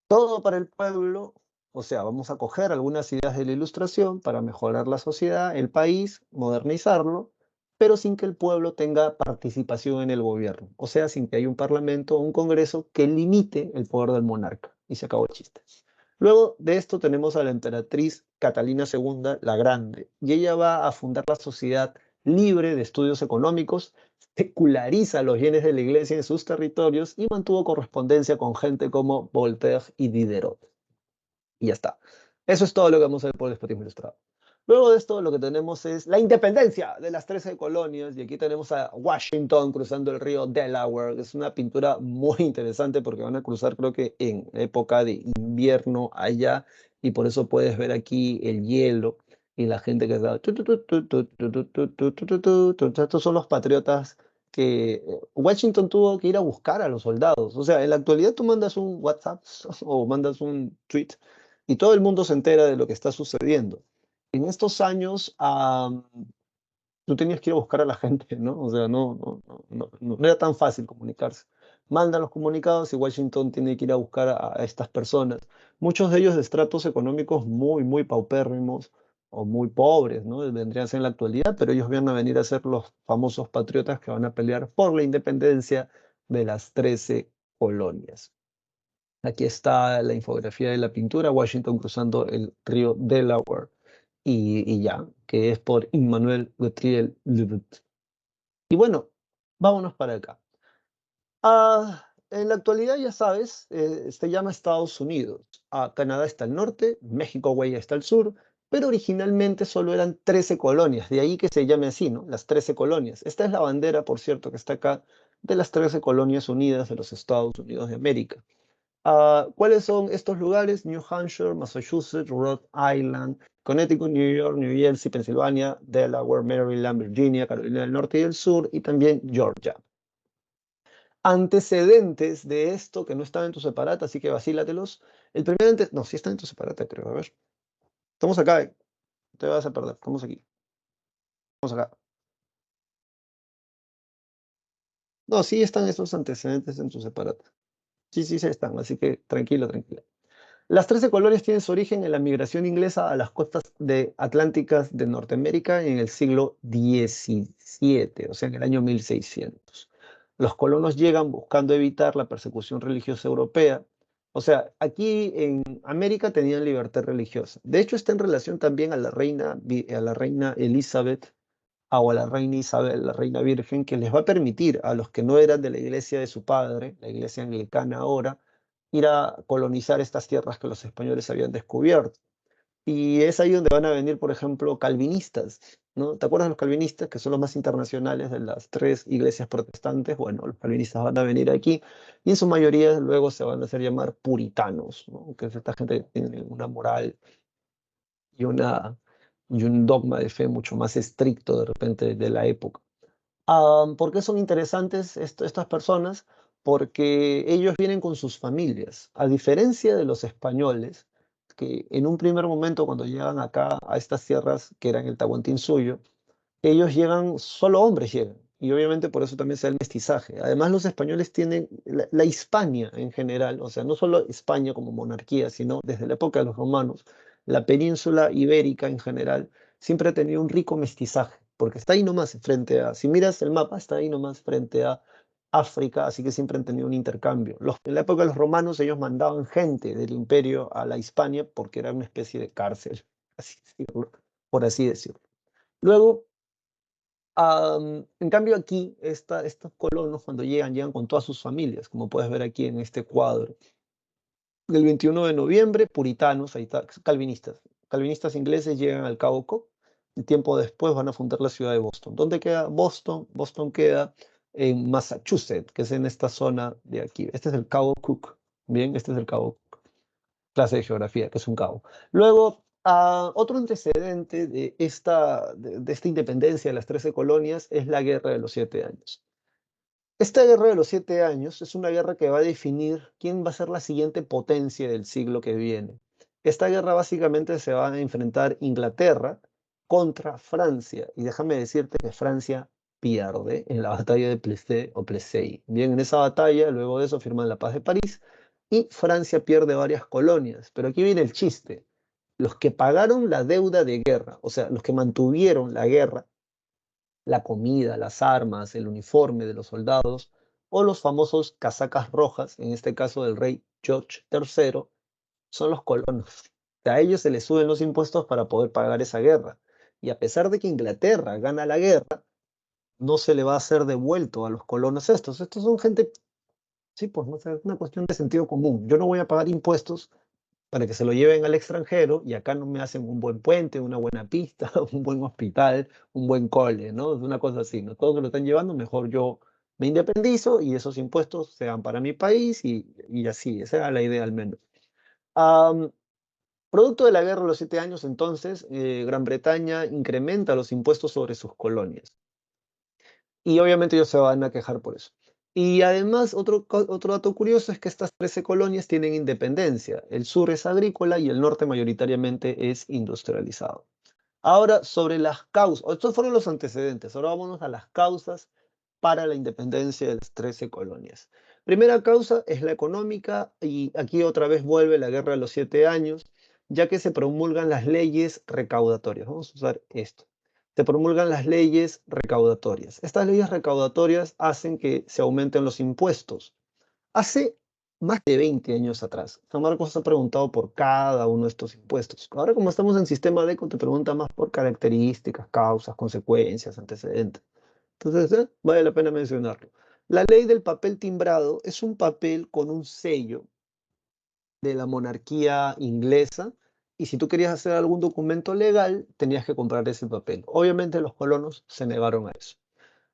Todo para el pueblo, o sea, vamos a coger algunas ideas de la ilustración para mejorar la sociedad, el país, modernizarlo, pero sin que el pueblo tenga participación en el gobierno, o sea, sin que haya un parlamento o un congreso que limite el poder del monarca. Y se acabó el chiste. Luego de esto tenemos a la emperatriz Catalina II la Grande, y ella va a fundar la Sociedad Libre de Estudios Económicos, seculariza los bienes de la iglesia en sus territorios y mantuvo correspondencia con gente como Voltaire y Diderot. Y ya está. Eso es todo lo que vamos a ver por el despotismo ilustrado. Luego de esto, lo que tenemos es la independencia de las 13 colonias, y aquí tenemos a Washington cruzando el río Delaware, que es una pintura muy interesante porque van a cruzar, creo que en época de invierno allá, y por eso puedes ver aquí el hielo y la gente que está. Estos son los patriotas que Washington tuvo que ir a buscar a los soldados. O sea, en la actualidad tú mandas un WhatsApp o mandas un tweet y todo el mundo se entera de lo que está sucediendo. En estos años, tú tenías que ir a buscar a la gente, ¿no? O sea, no era tan fácil comunicarse. Mandan los comunicados y Washington tiene que ir a buscar a estas personas. Muchos de ellos de estratos económicos muy, muy paupérrimos o muy pobres, ¿no? Vendrían a ser en la actualidad, pero ellos van a venir a ser los famosos patriotas que van a pelear por la independencia de las 13 colonias. Aquí está la infografía de la pintura, Washington cruzando el río Delaware y ya, que es por Immanuel Gabriel Levitt. Y bueno, vámonos para acá. En la actualidad, ya sabes, se llama Estados Unidos. Canadá está al norte, México, güey, está al sur, pero originalmente solo eran 13 colonias, de ahí que se llame así, ¿no? Las 13 colonias. Esta es la bandera, por cierto, que está acá, de las 13 colonias unidas de los Estados Unidos de América. ¿Cuáles son estos lugares? New Hampshire, Massachusetts, Rhode Island, Connecticut, New York, New Jersey, Pensilvania, Delaware, Maryland, Virginia, Carolina del Norte y del Sur, y también Georgia. Antecedentes de esto que no están en tu separata, así que vacílatelos. El primer no, sí está en tu separata, creo. A ver. Estamos acá, no te vas a perder. Estamos aquí. Estamos acá. No, sí están esos antecedentes en tu separata. Sí, sí, sí están, así que tranquilo, tranquilo. Las 13 colonias tienen su origen en la migración inglesa a las costas atlánticas de Norteamérica en el siglo XVII, o sea, en el año 1600. Los colonos llegan buscando evitar la persecución religiosa europea. O sea, aquí en América tenían libertad religiosa. De hecho, está en relación también a la reina Elizabeth o a la reina Isabel, la reina virgen, que les va a permitir a los que no eran de la iglesia de su padre, la iglesia anglicana ahora, ir a colonizar estas tierras que los españoles habían descubierto. Y es ahí donde van a venir, por ejemplo, calvinistas, ¿no? ¿Te acuerdas de los calvinistas, que son los más internacionales de las tres iglesias protestantes? Bueno, los calvinistas van a venir aquí y en su mayoría luego se van a hacer llamar puritanos, ¿no? Que es esta gente que tiene una moral y, y un dogma de fe mucho más estricto de repente de la época. ¿Por qué son interesantes estas personas? Porque ellos vienen con sus familias. A diferencia de los españoles, que en un primer momento cuando llegan acá a estas tierras que eran el Tahuantinsuyo, ellos llegan, solo hombres llegan. Y obviamente por eso también se da el mestizaje. Además, los españoles tienen la Hispania en general, o sea, no solo España como monarquía, sino desde la época de los romanos, la península ibérica en general siempre ha tenido un rico mestizaje, porque está ahí nomás frente a, si miras el mapa, está ahí nomás frente a África, así que siempre han tenido un intercambio. En la época de los romanos, ellos mandaban gente del imperio a la Hispania porque era una especie de cárcel, así decirlo, por así decirlo. Luego, en cambio aquí, estos colonos cuando llegan con todas sus familias, como puedes ver aquí en este cuadro. El 21 de noviembre, puritanos, ahí está, calvinistas ingleses llegan al Cabo Cook y tiempo después van a fundar la ciudad de Boston. ¿Dónde queda Boston? Boston queda en Massachusetts, que es en esta zona de aquí. Este es el Cabo Cook. Bien, este es el Cabo Cook. Clase de geografía, que es un cabo. Luego, otro antecedente de esta independencia de las 13 colonias es la Guerra de los 7 Años. Esta guerra de los 7 años es una guerra que va a definir quién va a ser la siguiente potencia del siglo que viene. Esta guerra básicamente se va a enfrentar Inglaterra contra Francia. Y déjame decirte que Francia pierde en la batalla de Plessé o Plessey. Bien, en esa batalla, luego de eso firman la paz de París y Francia pierde varias colonias. Pero aquí viene el chiste. Los que pagaron la deuda de guerra, o sea, los que mantuvieron la guerra, la comida, las armas, el uniforme de los soldados, o los famosos casacas rojas, en este caso del rey George III, son los colonos. A ellos se les suben los impuestos para poder pagar esa guerra. Y a pesar de que Inglaterra gana la guerra, no se le va a hacer devuelto a los colonos estos. Estos son gente, sí, pues no sé, es una cuestión de sentido común. Yo no voy a pagar impuestos para que se lo lleven al extranjero y acá no me hacen un buen puente, una buena pista, un buen hospital, un buen cole, ¿no? Es una cosa así, ¿no? Todos que lo están llevando, mejor yo me independizo y esos impuestos se van para mi país y así, esa era la idea al menos. Am, Producto de la guerra de los 7 años, entonces, Gran Bretaña incrementa los impuestos sobre sus colonias. Y obviamente ellos se van a quejar por eso. Y además, otro dato curioso es que estas 13 colonias tienen independencia. El sur es agrícola y el norte mayoritariamente es industrializado. Ahora, sobre las causas, estos fueron los antecedentes, ahora vámonos a las causas para la independencia de las 13 colonias. Primera causa es la económica y aquí otra vez vuelve la guerra de los 7 años, ya que se promulgan las leyes recaudatorias. Vamos a usar esto. Se promulgan las leyes recaudatorias. Estas leyes recaudatorias hacen que se aumenten los impuestos. Hace más de 20 años atrás, San Marcos ha preguntado por cada uno de estos impuestos. Ahora, como estamos en sistema DECO, te pregunta más por características, causas, consecuencias, antecedentes. Entonces, vale la pena mencionarlo. La ley del papel timbrado es un papel con un sello de la monarquía inglesa y si tú querías hacer algún documento legal, tenías que comprar ese papel. Obviamente los colonos se negaron a eso.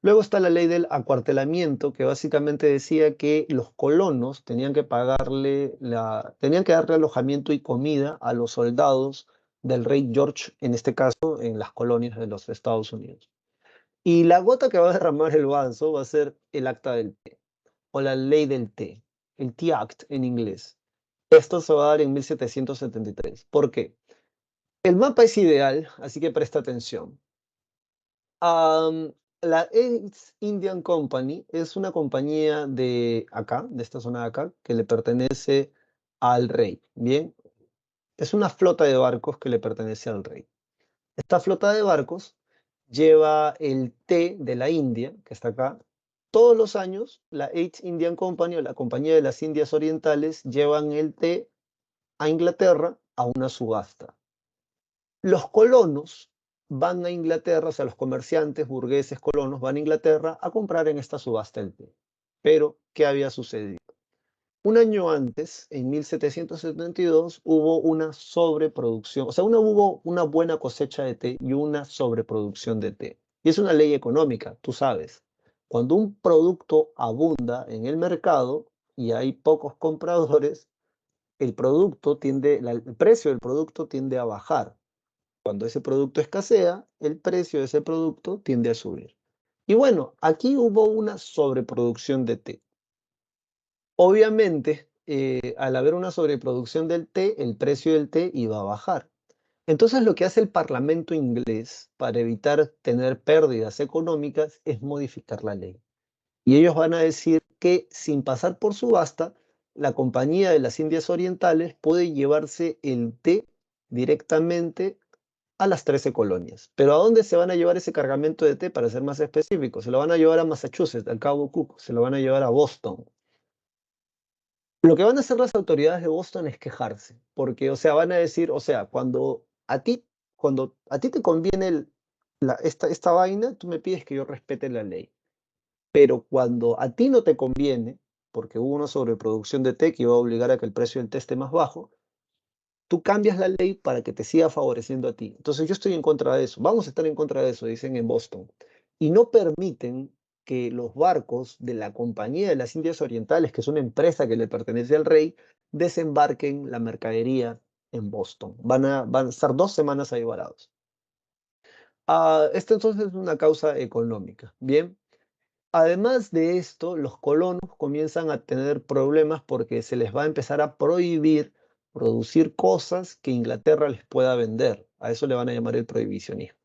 Luego está la ley del acuartelamiento, que básicamente decía que los colonos tenían que darle alojamiento y comida a los soldados del rey George, en este caso, en las colonias de los Estados Unidos. Y la gota que va a derramar el vaso va a ser el acta del té, o la ley del té, el Tea Act en inglés. Esto se va a dar en 1773. ¿Por qué? El mapa es ideal, así que presta atención. Am, la East Indian Company es una compañía de acá, de esta zona de acá, que le pertenece al rey. Bien, Es una flota de barcos que le pertenece al rey. Esta flota de barcos lleva el té de la India, que está acá. Todos los años, la East Indian Company o la Compañía de las Indias Orientales llevan el té a Inglaterra a una subasta. Los colonos van a Inglaterra, o sea, los comerciantes, burgueses, colonos, van a Inglaterra a comprar en esta subasta el té. Pero, ¿qué había sucedido? Un año antes, en 1772, hubo una sobreproducción, o sea, hubo una buena cosecha de té y una sobreproducción de té. Y es una ley económica, tú sabes. Cuando un producto abunda en el mercado y hay pocos compradores, el precio del producto tiende a bajar. Cuando ese producto escasea, el precio de ese producto tiende a subir. Y bueno, aquí hubo una sobreproducción de té. Obviamente, al haber una sobreproducción del té, el precio del té iba a bajar. Entonces, lo que hace el Parlamento inglés para evitar tener pérdidas económicas es modificar la ley. Y ellos van a decir que sin pasar por subasta, la Compañía de las Indias Orientales puede llevarse el té directamente a las 13 colonias. Pero ¿a dónde se van a llevar ese cargamento de té, para ser más específicos? Se lo van a llevar a Massachusetts, al Cabo Cook, se lo van a llevar a Boston. Lo que van a hacer las autoridades de Boston es quejarse, porque, o sea, van a decir, o sea, cuando a ti te conviene esta vaina, tú me pides que yo respete la ley. Pero cuando a ti no te conviene, porque hubo una sobreproducción de té que iba a obligar a que el precio del té esté más bajo, tú cambias la ley para que te siga favoreciendo a ti. Entonces yo estoy en contra de eso. Vamos a estar en contra de eso, dicen en Boston. Y no permiten que los barcos de la Compañía de las Indias Orientales, que es una empresa que le pertenece al rey, desembarquen la mercadería en Boston. Van a estar 2 semanas ahí varados. Esto entonces es una causa económica. Bien. Además de esto, los colonos comienzan a tener problemas porque se les va a empezar a prohibir producir cosas que Inglaterra les pueda vender. A eso le van a llamar el prohibicionismo.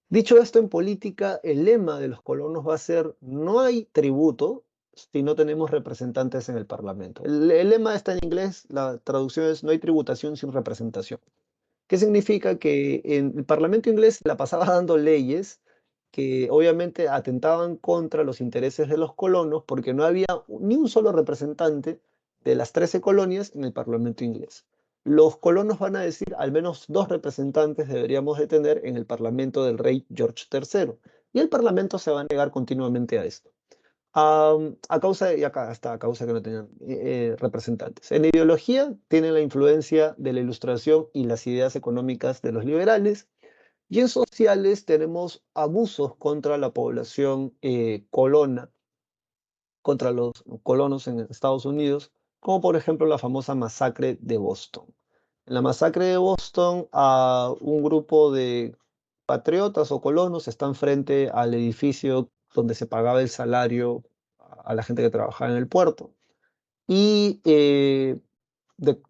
Dicho esto, en política, el lema de los colonos va a ser: no hay tributo si no tenemos representantes en el Parlamento. El lema está en inglés, la traducción es: no hay tributación sin representación. ¿Qué significa? Que en el Parlamento inglés la pasaba dando leyes que obviamente atentaban contra los intereses de los colonos, porque no había ni un solo representante de las 13 colonias en el Parlamento inglés. Los colonos van a decir: al menos 2 representantes deberíamos de tener en el Parlamento del rey George III. Y el Parlamento se va a negar continuamente a esto. A causa, y acá está, a causa que no tenían representantes. En ideología tienen la influencia de la Ilustración y las ideas económicas de los liberales, y en sociales tenemos abusos contra la población colona, contra los colonos en Estados Unidos, como por ejemplo la famosa masacre de Boston. En la masacre de Boston, un grupo de patriotas o colonos están frente al edificio donde se pagaba el salario a la gente que trabajaba en el puerto. Y,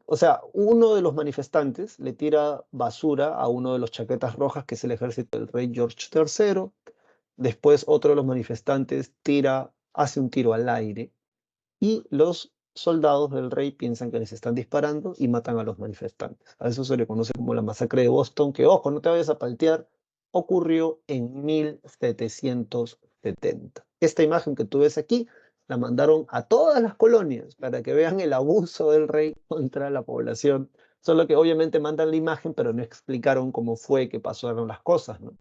o sea, uno de los manifestantes le tira basura a uno de los chaquetas rojas, que es el ejército del rey George III. Después otro de los manifestantes hace un tiro al aire y los soldados del rey piensan que les están disparando y matan a los manifestantes. A eso se le conoce como la masacre de Boston, que, ojo, no te vayas a paltear, ocurrió en 1770. Esta imagen que tú ves aquí la mandaron a todas las colonias para que vean el abuso del rey contra la población. Solo que obviamente mandan la imagen, pero no explicaron cómo fue que pasaron las cosas, ¿no?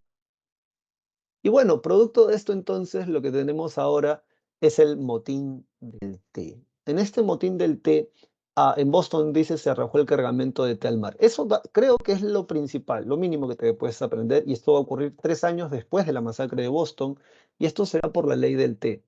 Y bueno, producto de esto entonces, lo que tenemos ahora es el motín del té. En este motín del té, en Boston dice, se arrojó el cargamento de té al mar. Eso creo que es lo principal, lo mínimo que te puedes aprender, y esto va a ocurrir 3 años después de la masacre de Boston, y esto será por la ley del té.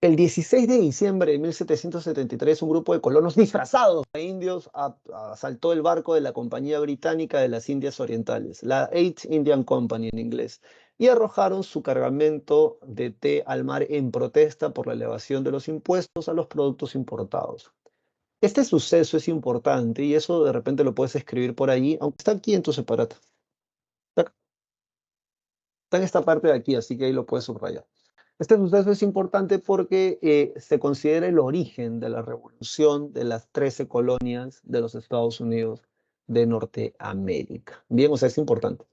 El 16 de diciembre de 1773, un grupo de colonos disfrazados de indios asaltó el barco de la Compañía Británica de las Indias Orientales, la East Indian Company en inglés, y arrojaron su cargamento de té al mar en protesta por la elevación de los impuestos a los productos importados. Este suceso es importante y eso de repente lo puedes escribir por allí, aunque está aquí en tu separata. Está en esta parte de aquí, así que ahí lo puedes subrayar. Este suceso es importante porque se considera el origen de la revolución de las 13 colonias de los Estados Unidos de Norteamérica. Bien, o sea, es importante.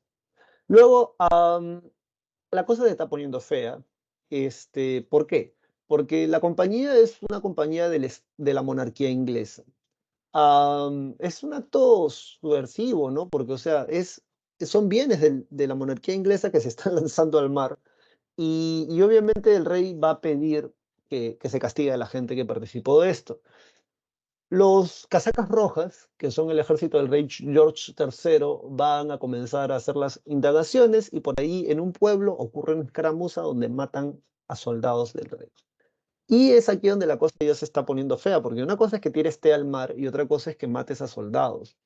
Luego, la cosa se está poniendo fea. ¿Por qué? Porque la compañía es una compañía de la monarquía inglesa. Es un acto subversivo, ¿no? Porque, o sea, son bienes de la monarquía inglesa que se están lanzando al mar y obviamente el rey va a pedir que se castigue a la gente que participó de esto. Los casacas rojas, que son el ejército del rey George III, van a comenzar a hacer las indagaciones y por ahí en un pueblo ocurre una escaramuza donde matan a soldados del rey. Y es aquí donde la cosa ya se está poniendo fea, porque una cosa es que tires té al mar y otra cosa es que mates a soldados.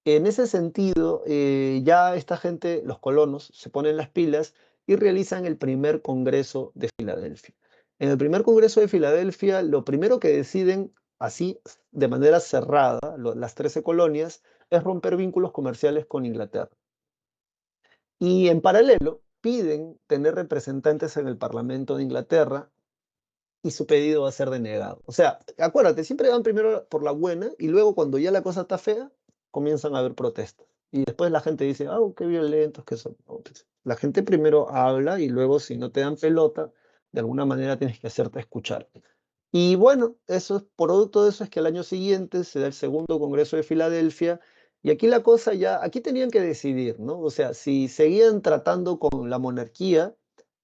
En ese sentido, ya esta gente, los colonos, se ponen las pilas y realizan el primer Congreso de Filadelfia. En el primer Congreso de Filadelfia, lo primero que deciden, así de manera cerrada, las 13 colonias, es romper vínculos comerciales con Inglaterra. Y en paralelo, piden tener representantes en el Parlamento de Inglaterra y su pedido va a ser denegado. O sea, acuérdate, siempre van primero por la buena y luego cuando ya la cosa está fea, comienzan a haber protestas. Y después la gente dice, qué violentos que son. No, pues, la gente primero habla y luego si no te dan pelota, de alguna manera tienes que hacerte escuchar. Y bueno, eso es producto de eso es que al año siguiente se da el segundo Congreso de Filadelfia y aquí la cosa ya, aquí tenían que decidir, ¿no? O sea, si seguían tratando con la monarquía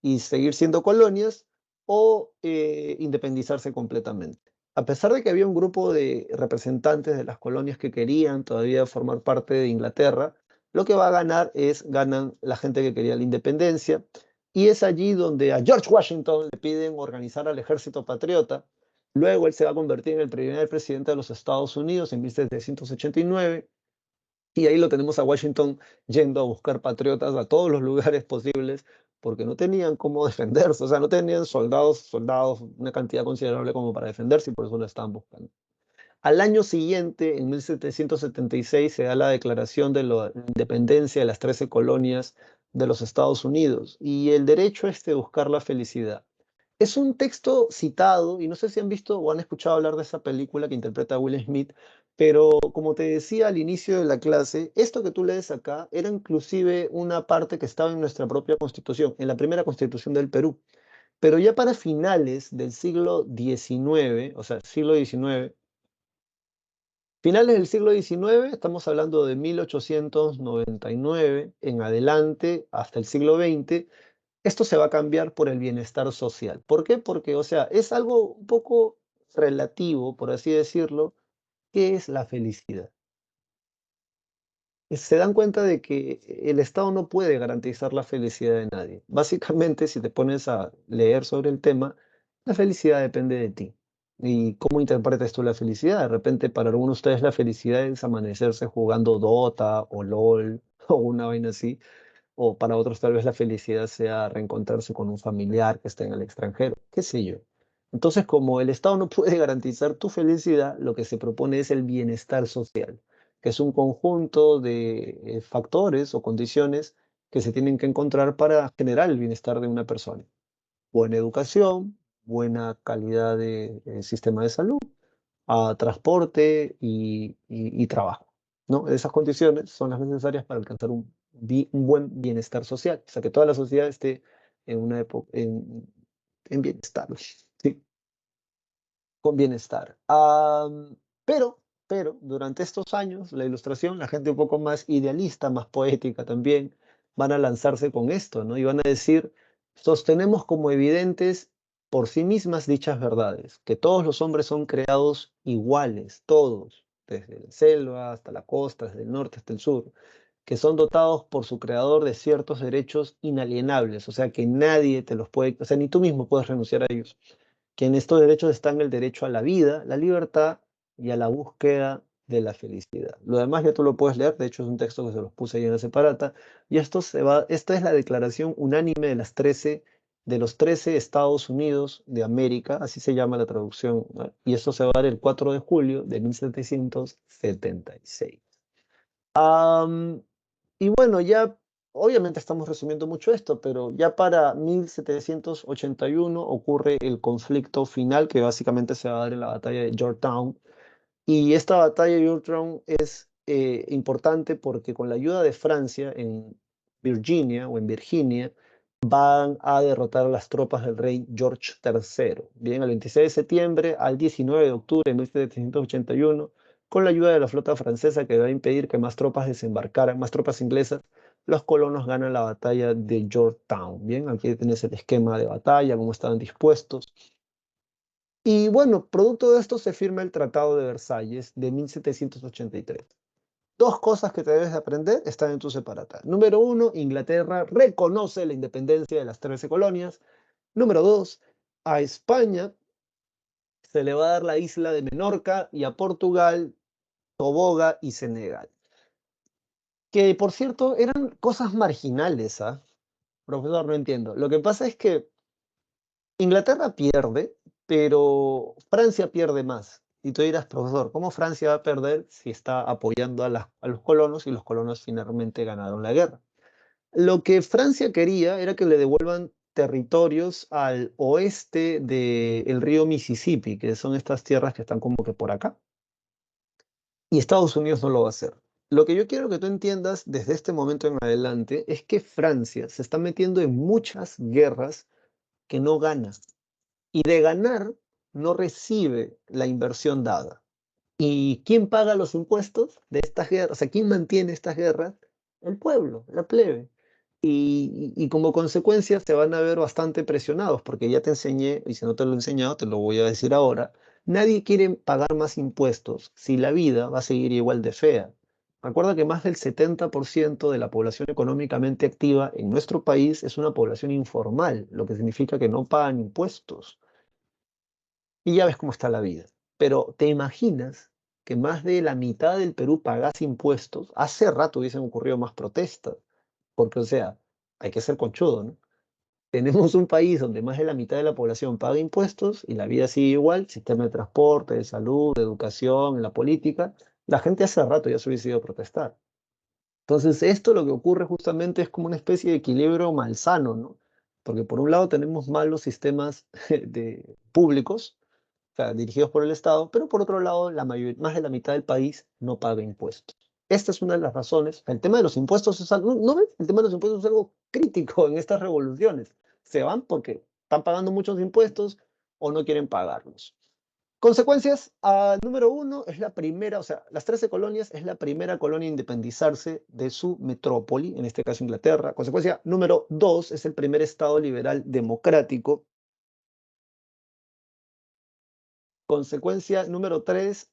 y seguir siendo colonias o independizarse completamente. A pesar de que había un grupo de representantes de las colonias que querían todavía formar parte de Inglaterra, lo que va a ganar ganan la gente que quería la independencia y es allí donde a George Washington le piden organizar al ejército patriota. Luego él se va a convertir en el primer presidente de los Estados Unidos en 1789 y ahí lo tenemos a Washington yendo a buscar patriotas a todos los lugares posibles porque no tenían cómo defenderse, o sea, no tenían soldados, una cantidad considerable como para defenderse y por eso lo estaban buscando. Al año siguiente, en 1776, se da la declaración de la independencia de las 13 colonias de los Estados Unidos y el derecho de buscar la felicidad. Es un texto citado, y no sé si han visto o han escuchado hablar de esa película que interpreta a Will Smith, pero como te decía al inicio de la clase, esto que tú lees acá era inclusive una parte que estaba en nuestra propia constitución, en la primera constitución del Perú. Pero ya para finales del siglo XIX, o sea, siglo XIX, finales del siglo XIX, estamos hablando de 1899 en adelante hasta el siglo XX, esto se va a cambiar por el bienestar social. ¿Por qué? Porque, o sea, es algo un poco relativo, por así decirlo, ¿qué es la felicidad? Se dan cuenta de que el Estado no puede garantizar la felicidad de nadie. Básicamente, si te pones a leer sobre el tema, la felicidad depende de ti. ¿Y cómo interpretas tú la felicidad? De repente, para algunos de ustedes la felicidad es amanecerse jugando Dota o LOL o una vaina así. O para otros tal vez la felicidad sea reencontrarse con un familiar que está en el extranjero, qué sé yo. Entonces, como el Estado no puede garantizar tu felicidad, lo que se propone es el bienestar social, que es un conjunto de factores o condiciones que se tienen que encontrar para generar el bienestar de una persona. Buena educación, buena calidad de sistema de salud, transporte y trabajo, ¿no? Esas condiciones son las necesarias para alcanzar un buen bienestar social, o sea, que toda la sociedad esté en una época, en bienestar, ¿sí? Con bienestar. Pero durante estos años, la ilustración, la gente un poco más idealista, más poética también, van a lanzarse con esto, ¿no? Y van a decir, sostenemos como evidentes por sí mismas dichas verdades, que todos los hombres son creados iguales, todos, desde la selva hasta la costa, desde el norte hasta el sur, que son dotados por su creador de ciertos derechos inalienables, o sea, que nadie te los puede, o sea, ni tú mismo puedes renunciar a ellos que en estos derechos están el derecho a la vida, la libertad y a la búsqueda de la felicidad. Lo demás ya tú lo puedes leer, de hecho es un texto que se los puse ahí en la separata, y esta es la declaración unánime de de los 13 Estados Unidos de América, así se llama la traducción, ¿no? Y esto se va a dar el 4 de julio de 1776. Am, y bueno, ya obviamente estamos resumiendo mucho esto, pero ya para 1781 ocurre el conflicto final que básicamente se va a dar en la batalla de Yorktown. Y esta batalla de Yorktown es importante porque con la ayuda de Francia en Virginia o en Virginia van a derrotar a las tropas del rey George III. Bien, el 26 de septiembre al 19 de octubre de 1781, con la ayuda de la flota francesa que va a impedir que más tropas desembarcaran, más tropas inglesas, los colonos ganan la batalla de Yorktown. Bien, aquí tienes el esquema de batalla, cómo estaban dispuestos. Y bueno, producto de esto se firma el Tratado de Versalles de 1783. Dos cosas que te debes de aprender están en tu separata. Número uno, Inglaterra reconoce la independencia de las 13 colonias. Número dos, a España se le va a dar la isla de Menorca y a Portugal, Toboga y Senegal. Que por cierto eran cosas marginales, ¿ah? Profesor, no entiendo. Lo que pasa es que Inglaterra pierde, pero Francia pierde más. Y tú dirás, profesor, ¿cómo Francia va a perder si está apoyando a los colonos y los colonos finalmente ganaron la guerra? Lo que Francia quería era que le devuelvan territorios al oeste del río Mississippi, que son estas tierras que están como que por acá. Y Estados Unidos no lo va a hacer. Lo que yo quiero que tú entiendas desde este momento en adelante es que Francia se está metiendo en muchas guerras que no gana. Y de ganar, no recibe la inversión dada. ¿Y quién paga los impuestos de estas guerras? O sea, ¿quién mantiene estas guerras? El pueblo, la plebe. Y como consecuencia se van a ver bastante presionados, porque ya te enseñé, y si no te lo he enseñado, te lo voy a decir ahora, nadie quiere pagar más impuestos si la vida va a seguir igual de fea. Recuerda que más del 70% de la población económicamente activa en nuestro país es una población informal, lo que significa que no pagan impuestos. Y ya ves cómo está la vida. Pero ¿te imaginas que más de la mitad del Perú pagase impuestos? Hace rato hubiesen ocurrido más protestas, porque o sea, hay que ser conchudo, ¿no? Tenemos un país donde más de la mitad de la población paga impuestos y la vida sigue igual, sistema de transporte, de salud, de educación, en la política. La gente hace rato ya se hubiese ido a protestar. Entonces, esto lo que ocurre justamente es como una especie de equilibrio malsano, ¿no? Porque por un lado tenemos malos sistemas públicos, o sea, dirigidos por el Estado, pero por otro lado, más de la mitad del país no paga impuestos. Esta es una de las razones. El tema de los impuestos es algo, ¿no ves? El tema de los impuestos es algo crítico en estas revoluciones. Se van porque están pagando muchos impuestos o no quieren pagarlos. Consecuencias, número uno, es la primera, o sea, las 13 colonias es la primera colonia a independizarse de su metrópoli, en este caso Inglaterra. Consecuencia número dos, es el primer Estado liberal democrático. Consecuencia número tres,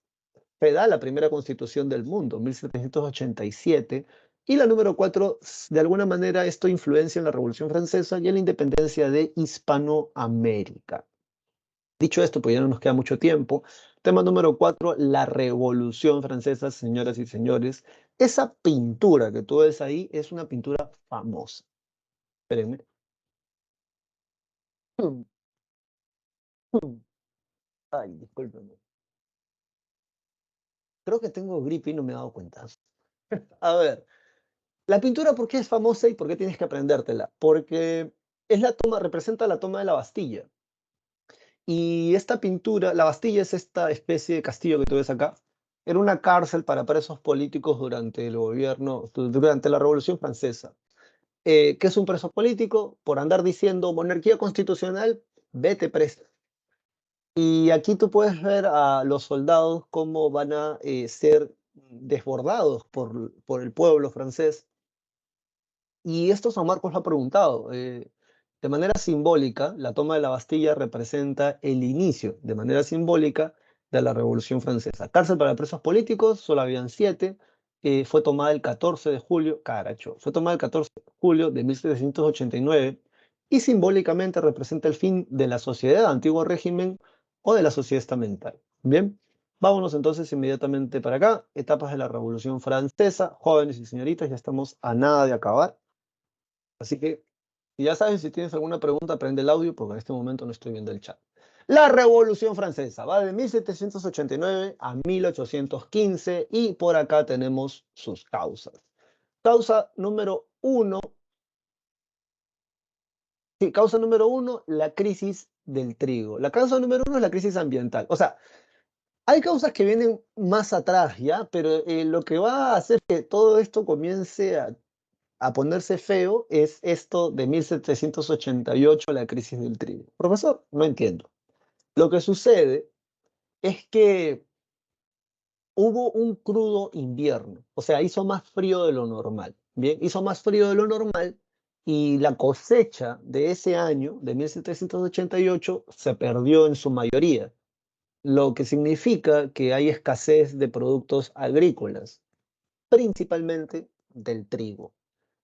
se da la primera constitución del mundo, 1787. Y la número cuatro, de alguna manera, esto influencia en la Revolución Francesa y en la independencia de Hispanoamérica. Dicho esto, pues ya no nos queda mucho tiempo. Tema número cuatro, la Revolución Francesa, señoras y señores. Esa pintura que tú ves ahí es una pintura famosa. Espérenme. Ay, discúlpenme. Creo que tengo gripe y no me he dado cuenta. A ver, la pintura, ¿por qué es famosa y por qué tienes que aprendértela? Porque es la toma, representa la toma de la Bastilla. Y esta pintura, la Bastilla es esta especie de castillo que tú ves acá. Era una cárcel para presos políticos durante el gobierno, durante la Revolución Francesa. ¿Qué es un preso político? Por andar diciendo monarquía constitucional, vete preso. Y aquí tú puedes ver a los soldados cómo van a ser desbordados por el pueblo francés. Y esto San Marcos lo ha preguntado. De manera simbólica, la toma de la Bastilla representa el inicio, de manera simbólica, de la Revolución Francesa. Cárcel para presos políticos, solo habían 7. Fue tomada el 14 de julio, caracho, fue tomada el 14 de julio de 1789 y simbólicamente representa el fin de la sociedad, antiguo régimen o de la sociedad estamental. Bien, vámonos entonces inmediatamente para acá. Etapas de la Revolución Francesa, jóvenes y señoritas, ya estamos a nada de acabar. Así que, si ya sabes, si tienes alguna pregunta, prende el audio porque en este momento no estoy viendo el chat. La Revolución Francesa va de 1789 a 1815 y por acá tenemos sus causas. Causa número uno, sí, causa número uno, la crisis del trigo. La causa número uno es la crisis ambiental. O sea, Hay causas que vienen más atrás, ¿ya? Pero lo que va a hacer que todo esto comience a ponerse feo es esto de 1788, la crisis del trigo. Profesor, no entiendo. Lo que sucede es que hubo un crudo invierno, o sea, hizo más frío de lo normal, ¿bien? Hizo más frío de lo normal y la cosecha de ese año, de 1788, se perdió en su mayoría, lo que significa que hay escasez de productos agrícolas, principalmente del trigo.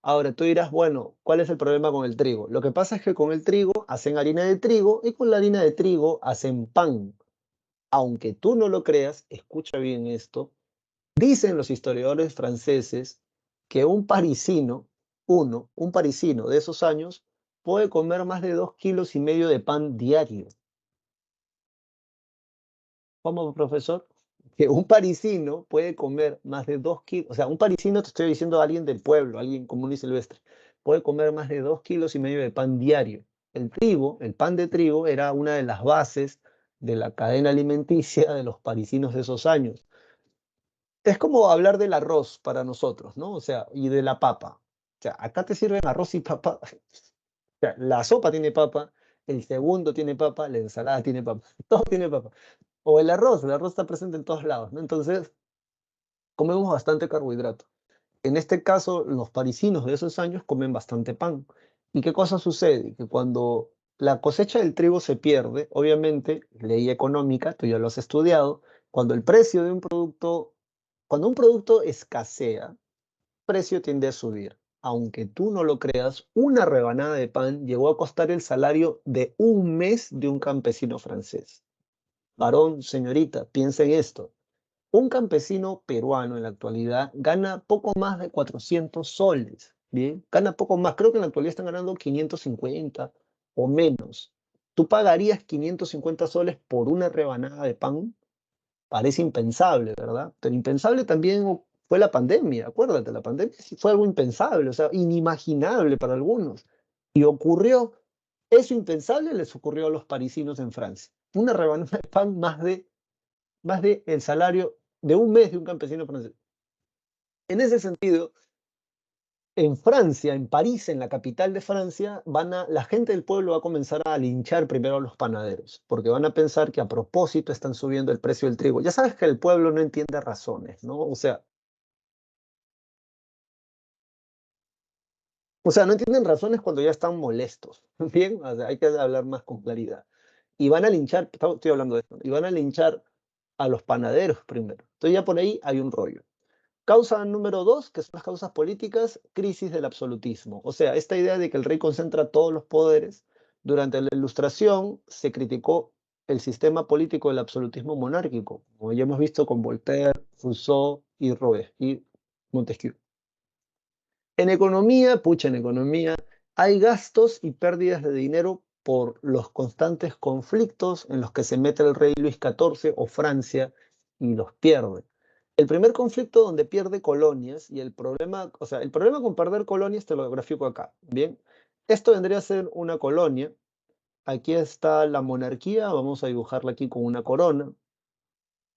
Ahora tú dirás, bueno, ¿cuál es el problema con el trigo? Lo que pasa es que con el trigo hacen harina de trigo y con la harina de trigo hacen pan. Aunque tú no lo creas, escucha bien esto, dicen los historiadores franceses que un parisino, un parisino de esos años, puede comer más de 2,5 kilos de pan diario. ¿Cómo, profesor? Que un parisino puede comer más de 2 kilos, o sea, un parisino, te estoy diciendo alguien del pueblo, alguien común y silvestre, puede comer más de 2,5 kilos de pan diario. El trigo, el pan de trigo, era una de las bases de la cadena alimenticia de los parisinos de esos años. Es como hablar del arroz para nosotros, ¿no? O sea, y de la papa. O sea, acá te sirven arroz y papa. O sea, la sopa tiene papa, el segundo tiene papa, la ensalada tiene papa, todo tiene papa. O el arroz está presente en todos lados, ¿no? Entonces, comemos bastante carbohidrato. En este caso, los parisinos de esos años comen bastante pan. ¿Y qué cosa sucede? Que cuando la cosecha del trigo se pierde, obviamente, ley económica, tú ya lo has estudiado, cuando el precio de un producto, cuando un producto escasea, el precio tiende a subir. Aunque tú no lo creas, una rebanada de pan llegó a costar el salario de un mes de un campesino francés. Varón, señorita, piensa en esto. Un campesino peruano en la actualidad gana poco más de 400 soles, ¿bien? Gana poco más, creo que en la actualidad están ganando 550 o menos. ¿Tú pagarías 550 soles por una rebanada de pan? Parece impensable, ¿verdad? Pero impensable también fue la pandemia, acuérdate, la pandemia sí fue algo impensable, o sea, inimaginable para algunos. Y ocurrió, eso impensable les ocurrió a los parisinos en Francia. Una rebanada de pan más de el salario de un mes de un campesino francés. En ese sentido, en Francia, en París, en la capital de Francia, la gente del pueblo va a comenzar a linchar primero a los panaderos, porque van a pensar que a propósito están subiendo el precio del trigo. Ya sabes que el pueblo no entiende razones, ¿no? O sea, no entienden razones cuando ya están molestos, ¿bien? O sea, hay que hablar más con claridad. Y van a linchar, estoy hablando de esto, y van a linchar a los panaderos primero. Entonces ya por ahí hay un rollo. Causa número dos, que son las causas políticas, crisis del absolutismo. O sea, esta idea de que el rey concentra todos los poderes. Durante la Ilustración se criticó el sistema político del absolutismo monárquico, como ya hemos visto con Voltaire, Rousseau y Montesquieu. En economía, pucha, en economía hay gastos y pérdidas de dinero por los constantes conflictos en los que se mete el rey Luis XIV o Francia y los pierde. El primer conflicto donde pierde colonias y el problema, o sea, el problema con perder colonias te lo grafico acá, ¿bien? Esto vendría a ser una colonia. Aquí está la monarquía, vamos a dibujarla aquí con una corona.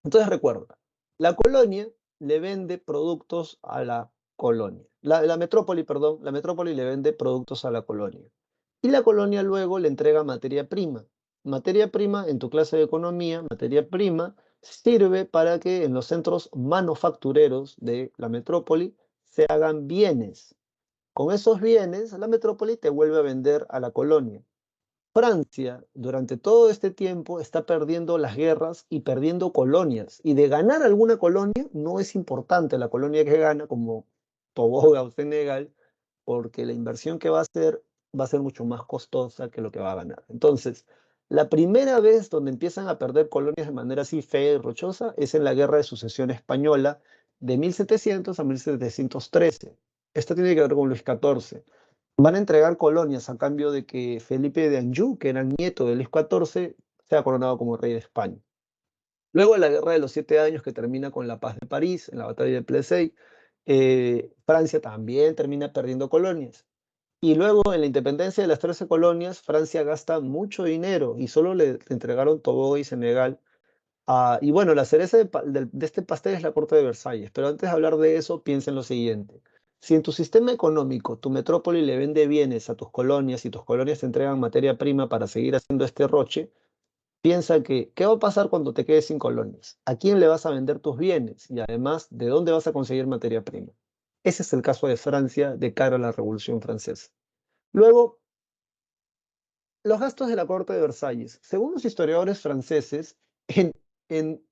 Entonces recuerda, la colonia le vende productos a la colonia. La metrópoli, perdón, la metrópoli le vende productos a la colonia. Y la colonia luego le entrega materia prima. Materia prima, en tu clase de economía, materia prima sirve para que en los centros manufactureros de la metrópoli se hagan bienes. Con esos bienes, la metrópoli te vuelve a vender a la colonia. Francia, durante todo este tiempo, está perdiendo las guerras y perdiendo colonias. Y de ganar alguna colonia, no es importante la colonia que gana, como Toboga o Senegal, porque la inversión que va a ser mucho más costosa que lo que va a ganar. Entonces, la primera vez donde empiezan a perder colonias de manera así fea y rochosa es en la Guerra de Sucesión Española de 1700 a 1713. Esto tiene que ver con Luis XIV. Van a entregar colonias a cambio de que Felipe de Anjou, que era el nieto de Luis XIV, sea coronado como rey de España. Luego de la Guerra de los Siete Años, que termina con la Paz de París, en la batalla de Plessey, Francia también termina perdiendo colonias. Y luego, en la independencia de las 13 colonias, Francia gasta mucho dinero y solo le entregaron Togo y Senegal Y bueno, la cereza de este pastel es la corte de Versalles, pero antes de hablar de eso, piensa en lo siguiente. Si en tu sistema económico, tu metrópoli le vende bienes a tus colonias y tus colonias te entregan materia prima para seguir haciendo este roche, piensa que, ¿qué va a pasar cuando te quedes sin colonias? ¿A quién le vas a vender tus bienes? Y además, ¿de dónde vas a conseguir materia prima? Ese es el caso de Francia de cara a la Revolución Francesa. Luego, los gastos de la corte de Versalles. Según los historiadores franceses, en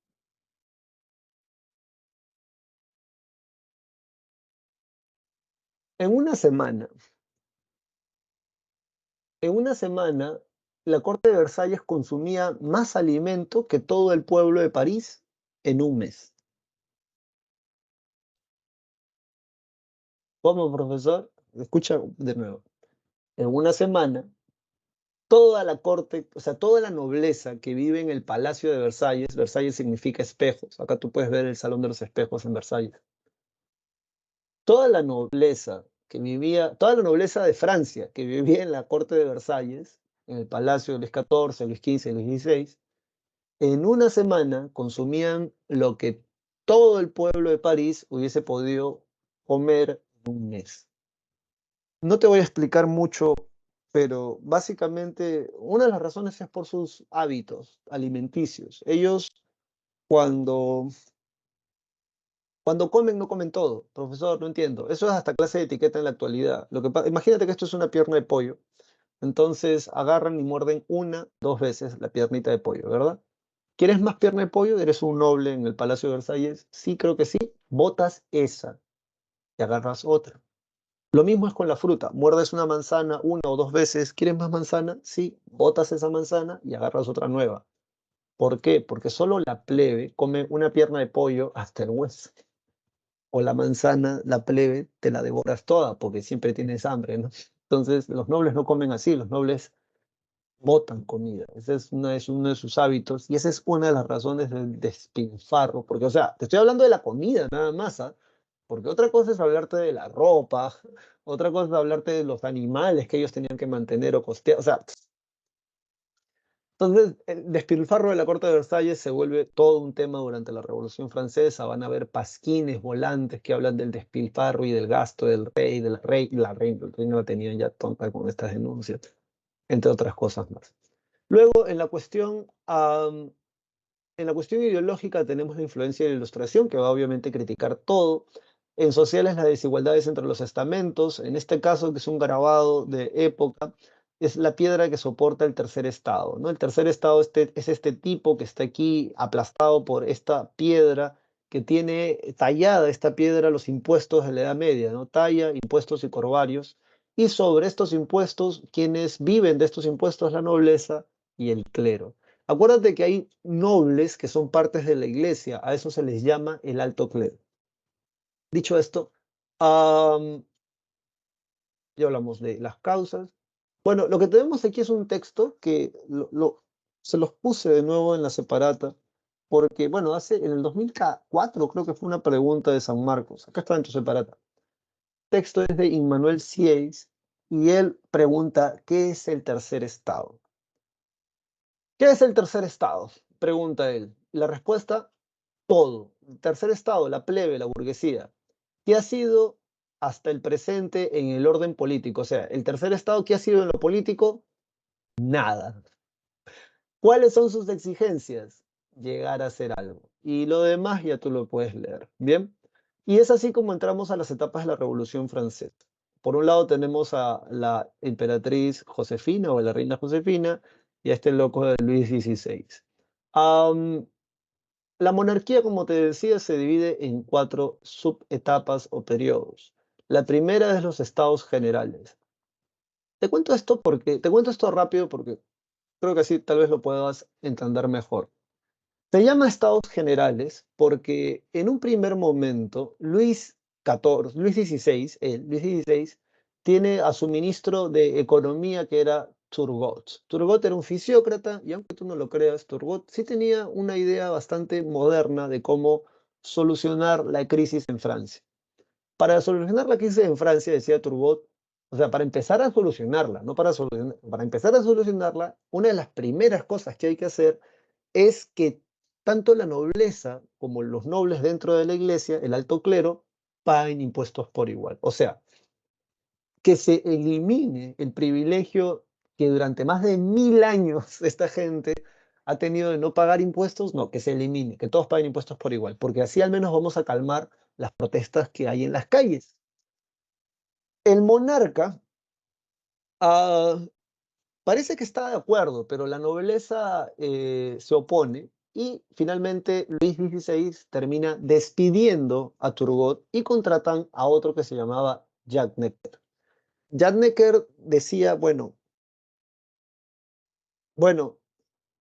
En una semana, en una semana, la corte de Versalles consumía más alimento que todo el pueblo de París en un mes. ¿Cómo, profesor? Escucha de nuevo. En una semana, toda la corte, o sea, toda la nobleza que vive en el Palacio de Versalles, Versalles significa espejos, acá tú puedes ver el Salón de los Espejos en Versalles, toda la nobleza toda la nobleza de Francia que vivía en la corte de Versalles, en el Palacio de Luis XIV, Luis XV y Luis XVI, en una semana consumían lo que todo el pueblo de París hubiese podido comer en un mes. No te voy a explicar mucho, pero básicamente una de las razones es por sus hábitos alimenticios. Ellos cuando, cuando comen no comen todo. Profesor, no entiendo. Eso es hasta clase de etiqueta en la actualidad. Imagínate que esto es una pierna de pollo. Entonces agarran y muerden una, dos veces la piernita de pollo, ¿verdad? ¿Quieres más pierna de pollo? ¿Eres un noble en el Palacio de Versalles? Sí, creo que sí. Botas esa y agarras otra. Lo mismo es con la fruta. Muerdes una manzana una o dos veces. ¿Quieres más manzana? Sí. Botas esa manzana y agarras otra nueva. ¿Por qué? Porque solo la plebe come una pierna de pollo hasta el hueso. O la manzana, la plebe, te la devoras toda porque siempre tienes hambre, ¿no? Entonces, los nobles no comen así. Los nobles botan comida. Ese es uno de sus hábitos y esa es una de las razones del despilfarro. Porque, o sea, te estoy hablando de la comida nada más, ¿ah? Porque otra cosa es hablarte de la ropa, otra cosa es hablarte de los animales que ellos tenían que mantener o costear. O sea, entonces el despilfarro de la corte de Versalles se vuelve todo un tema durante la Revolución Francesa. Van a haber pasquines, volantes que hablan del despilfarro y del gasto del rey, de la reina, el reino la tenían ya tonta con estas denuncias, entre otras cosas más. Luego, en la cuestión ideológica tenemos la influencia de la Ilustración, que va obviamente a criticar todo. En sociales, las desigualdades entre los estamentos. En este caso, que es un grabado de época, es la piedra que soporta el tercer estado, ¿no? El tercer estado es este tipo que está aquí aplastado por esta piedra, que tiene tallada esta piedra los impuestos de la Edad Media, ¿no? Talla, impuestos y corvarios. Y sobre estos impuestos, quienes viven de estos impuestos, la nobleza y el clero. Acuérdate que hay nobles que son partes de la iglesia, a eso se les llama el alto clero. Dicho esto, am, ya hablamos de las causas. Bueno, lo que tenemos aquí es un texto que se los puse de nuevo en la separata, porque, bueno, en el 2004 creo que fue una pregunta de San Marcos. Acá está en tu separata. El texto es de Immanuel Sieyes y él pregunta, ¿qué es el tercer estado? ¿Qué es el tercer estado? Pregunta él. La respuesta, todo. El tercer estado, la plebe, la burguesía. ¿Qué ha sido hasta el presente en el orden político? O sea, el tercer estado, ¿qué ha sido en lo político? Nada. ¿Cuáles son sus exigencias? Llegar a hacer algo. Y lo demás ya tú lo puedes leer. Bien. Y es así como entramos a las etapas de la Revolución Francesa. Por un lado tenemos a la emperatriz Josefina o la reina Josefina y a este loco de Luis XVI. Am, la monarquía, como te decía, se divide en cuatro subetapas o periodos. La primera es los estados generales. Te cuento esto rápido porque creo que así tal vez lo puedas entender mejor. Se llama estados generales porque en un primer momento Luis XVI, Luis XVI, tiene a su ministro de Economía que era Turgot. Turgot era un fisiócrata y aunque tú no lo creas, Turgot sí tenía una idea bastante moderna de cómo solucionar la crisis en Francia. Para solucionar la crisis en Francia, decía Turgot, o sea, para empezar a solucionarla, no para empezar a solucionarla, una de las primeras cosas que hay que hacer es que tanto la nobleza como los nobles dentro de la iglesia, el alto clero, pagan impuestos por igual. O sea, que se elimine el privilegio que durante más de 1000 años esta gente ha tenido de no pagar impuestos, no, que se elimine, que todos paguen impuestos por igual, porque así al menos vamos a calmar las protestas que hay en las calles. El monarca ah, parece que está de acuerdo, pero la nobleza se opone y finalmente Luis XVI termina despidiendo a Turgot y contratan a otro que se llamaba Jack Necker. Jack Necker decía, bueno,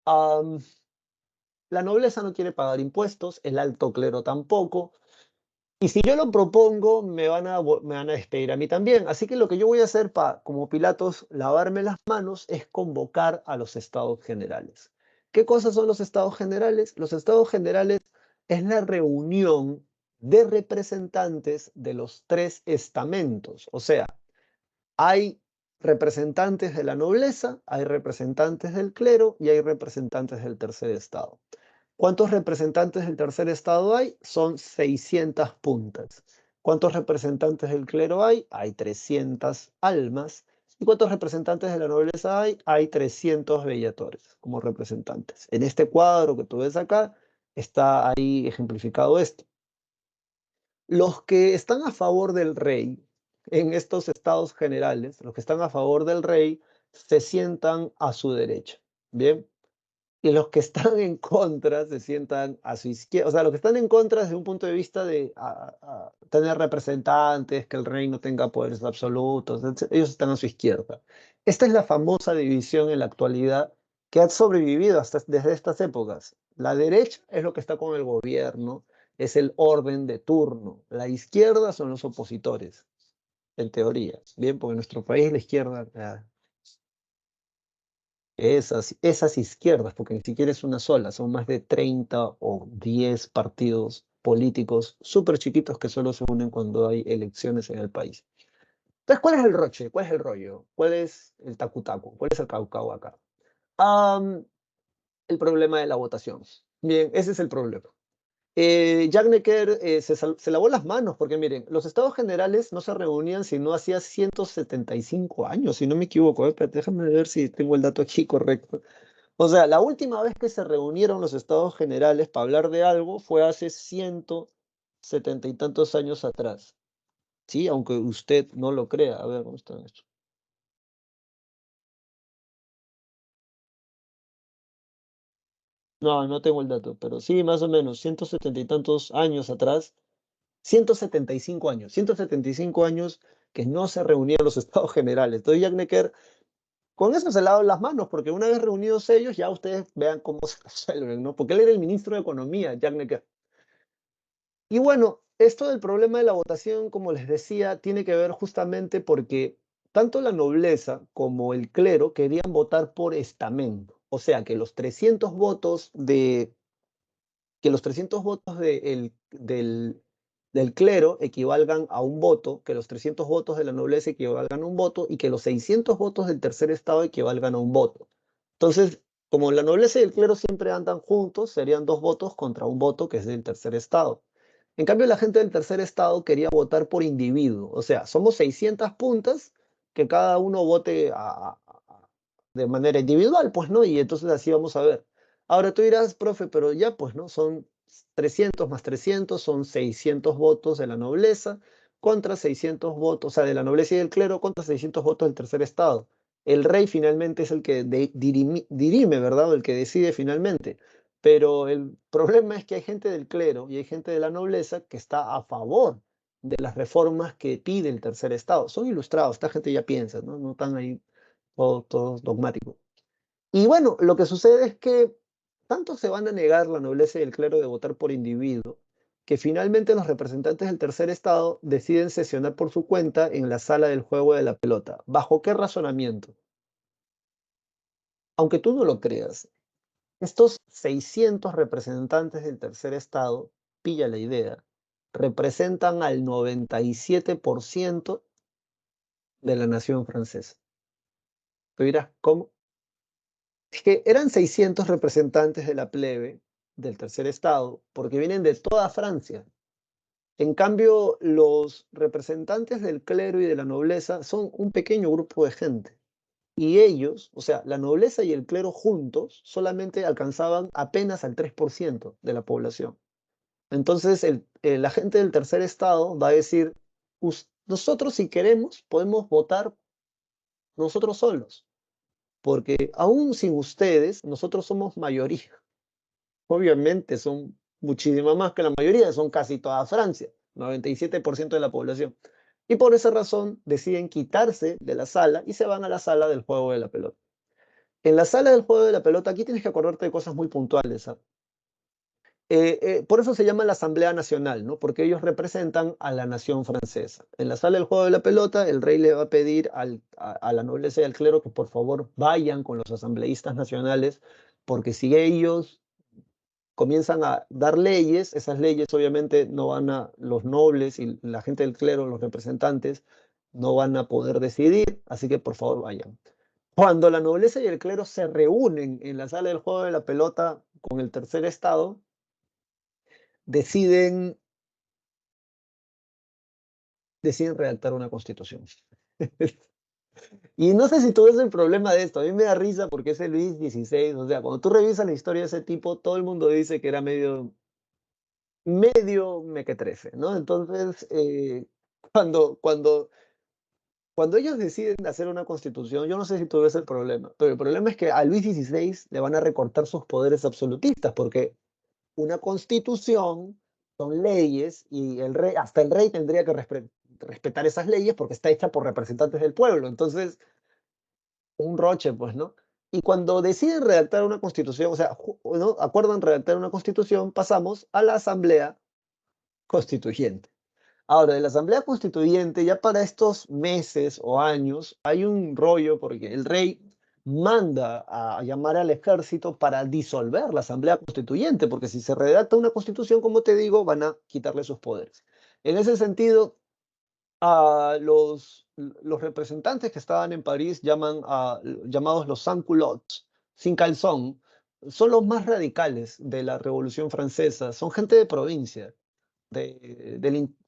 am, la nobleza no quiere pagar impuestos, el alto clero tampoco, y si yo lo propongo, me van a despedir a mí también. Así que lo que yo voy a hacer para, como Pilatos, lavarme las manos es convocar a los estados generales. ¿Qué cosas son los estados generales? Los estados generales es la reunión de representantes de los tres estamentos. O sea, hay representantes de la nobleza, hay representantes del clero y hay representantes del tercer estado. ¿Cuántos representantes del tercer estado hay? Son 600 puntas. ¿Cuántos representantes del clero hay? Hay 300 almas. ¿Y cuántos representantes de la nobleza hay? Hay 300 bellatores como representantes. En este cuadro que tú ves acá está ahí ejemplificado esto. Los que están a favor del rey en estos estados generales, los que están a favor del rey, se sientan a su derecha. Bien, y los que están en contra se sientan a su izquierda. O sea, los que están en contra desde un punto de vista de tener representantes, que el rey no tenga poderes absolutos, ellos están a su izquierda. Esta es la famosa división en la actualidad que ha sobrevivido hasta desde estas épocas. La derecha es lo que está con el gobierno, es el orden de turno. La izquierda son los opositores, en teoría. Bien, porque en nuestro país la izquierda esas izquierdas, porque ni siquiera es una sola, son más de 30 o 10 partidos políticos súper chiquitos que solo se unen cuando hay elecciones en el país. Entonces, ¿cuál es el roche? ¿Cuál es el rollo? ¿Cuál es el tacu-tacu? ¿Cuál es el caucao acá? Am, el problema de la votación. Bien, ese es el problema. Jack Necker se lavó las manos porque miren, los estados generales no se reunían sino hacía 175 años, si no me equivoco. Espérate, déjame ver si tengo el dato aquí correcto. O sea, la última vez que se reunieron los estados generales para hablar de algo fue hace 170 y tantos años atrás. Sí, aunque usted no lo crea. A ver, ¿cómo está esto? No, no tengo el dato, pero sí, más o menos, 170 y tantos años atrás, 175 años, 175 años que no se reunían los estados generales. Entonces, Jack Necker, con eso se lavan las manos, porque una vez reunidos ellos, ya ustedes vean cómo se resuelven, ¿no? Porque él era el ministro de Economía, Jack Necker. Y bueno, esto del problema de la votación, como les decía, tiene que ver justamente porque tanto la nobleza como el clero querían votar por estamento. O sea, que los 300 votos del clero equivalgan a un voto, que los 300 votos de la nobleza equivalgan a un voto y que los 600 votos del tercer estado equivalgan a un voto. Entonces, como la nobleza y el clero siempre andan juntos, serían dos votos contra un voto que es del tercer estado. En cambio, la gente del tercer estado quería votar por individuo. O sea, somos 600 puntas que cada uno vote de manera individual, pues, ¿no? Y entonces así vamos a ver. Ahora tú dirás, profe, pero ya, pues, ¿no? Son 300 más 300, son 600 votos de la nobleza contra 600 votos, o sea, de la nobleza y del clero contra 600 votos del tercer estado. El rey finalmente es el que dirime, ¿verdad? O el que decide finalmente. Pero el problema es que hay gente del clero y hay gente de la nobleza que está a favor de las reformas que pide el tercer estado. Son ilustrados, esta gente ya piensa, ¿no? No están ahí todos dogmáticos. Y bueno, lo que sucede es que tanto se van a negar la nobleza y el clero de votar por individuo, que finalmente los representantes del tercer estado deciden sesionar por su cuenta en la sala del juego de la pelota. ¿Bajo qué razonamiento? Aunque tú no lo creas, estos 600 representantes del tercer estado, pilla la idea, representan al 97% de la nación francesa. Tú dirás, ¿cómo? Es que eran 600 representantes de la plebe, del tercer estado, porque vienen de toda Francia. En cambio, los representantes del clero y de la nobleza son un pequeño grupo de gente. Y ellos, o sea, la nobleza y el clero juntos, solamente alcanzaban apenas al 3% de la población. Entonces, la gente del tercer estado va a decir, nosotros si queremos podemos votar nosotros solos, porque aún sin ustedes, nosotros somos mayoría. Obviamente son muchísimo más que la mayoría, son casi toda Francia, 97% de la población. Y por esa razón deciden quitarse de la sala y se van a la sala del juego de la pelota. En la sala del juego de la pelota, aquí tienes que acordarte de cosas muy puntuales, ¿ah? Por eso se llama la Asamblea Nacional, ¿no? Porque ellos representan a la nación francesa. En la sala del juego de la pelota, el rey le va a pedir a la nobleza y al clero que por favor vayan con los asambleístas nacionales, porque si ellos comienzan a dar leyes, esas leyes obviamente no van a, los nobles y la gente del clero, los representantes, no van a poder decidir, así que por favor vayan. Cuando la nobleza y el clero se reúnen en la sala del juego de la pelota con el tercer estado, deciden, deciden redactar una constitución. Y no sé si tú ves el problema de esto, a mí me da risa porque es el Luis XVI, o sea, cuando tú revisas la historia de ese tipo, todo el mundo dice que era medio mequetrefe, ¿no? Entonces, cuando, cuando, cuando ellos deciden hacer una constitución, yo no sé si tú ves el problema, pero el problema es que a Luis XVI le van a recortar sus poderes absolutistas, porque una constitución son leyes y el rey, hasta el rey tendría que respetar esas leyes porque está hecha por representantes del pueblo. Entonces, un roche, pues, ¿no? Y cuando deciden redactar una constitución, o sea, ¿no? Acuerdan redactar una constitución, pasamos a la asamblea constituyente. Ahora, de la Asamblea Constituyente, ya para estos meses o años, hay un rollo porque el rey manda a llamar al ejército para disolver la Asamblea Constituyente, porque si se redacta una constitución, como te digo, van a quitarle sus poderes. En ese sentido, a los representantes que estaban en París, llamados los sans-culottes, sin calzón, son los más radicales de la Revolución Francesa, son gente de provincia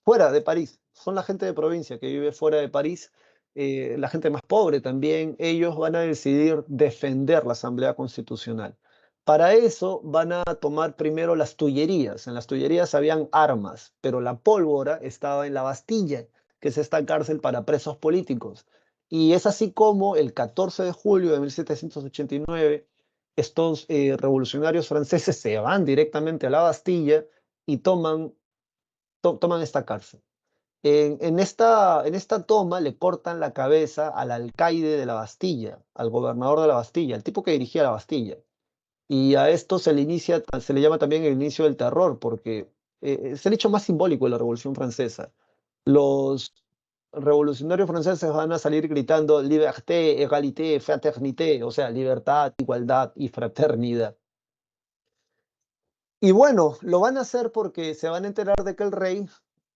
fuera de París. Son la gente de provincia que vive fuera de París, la gente más pobre también. Ellos van a decidir defender la Asamblea Constitucional. Para eso van a tomar primero las Tullerías. En las Tullerías habían armas, pero la pólvora estaba en la Bastilla, que es esta cárcel para presos políticos. Y es así como el 14 de julio de 1789 estos revolucionarios franceses se van directamente a la Bastilla y toman esta cárcel. En esta toma le cortan la cabeza al alcaide de la Bastilla, al gobernador de la Bastilla, el tipo que dirigía la Bastilla. Y a esto se le llama también el inicio del terror, porque es el hecho más simbólico de la Revolución Francesa. Los revolucionarios franceses van a salir gritando liberté, égalité, fraternité, o sea, libertad, igualdad y fraternidad. Y bueno, lo van a hacer porque se van a enterar de que el rey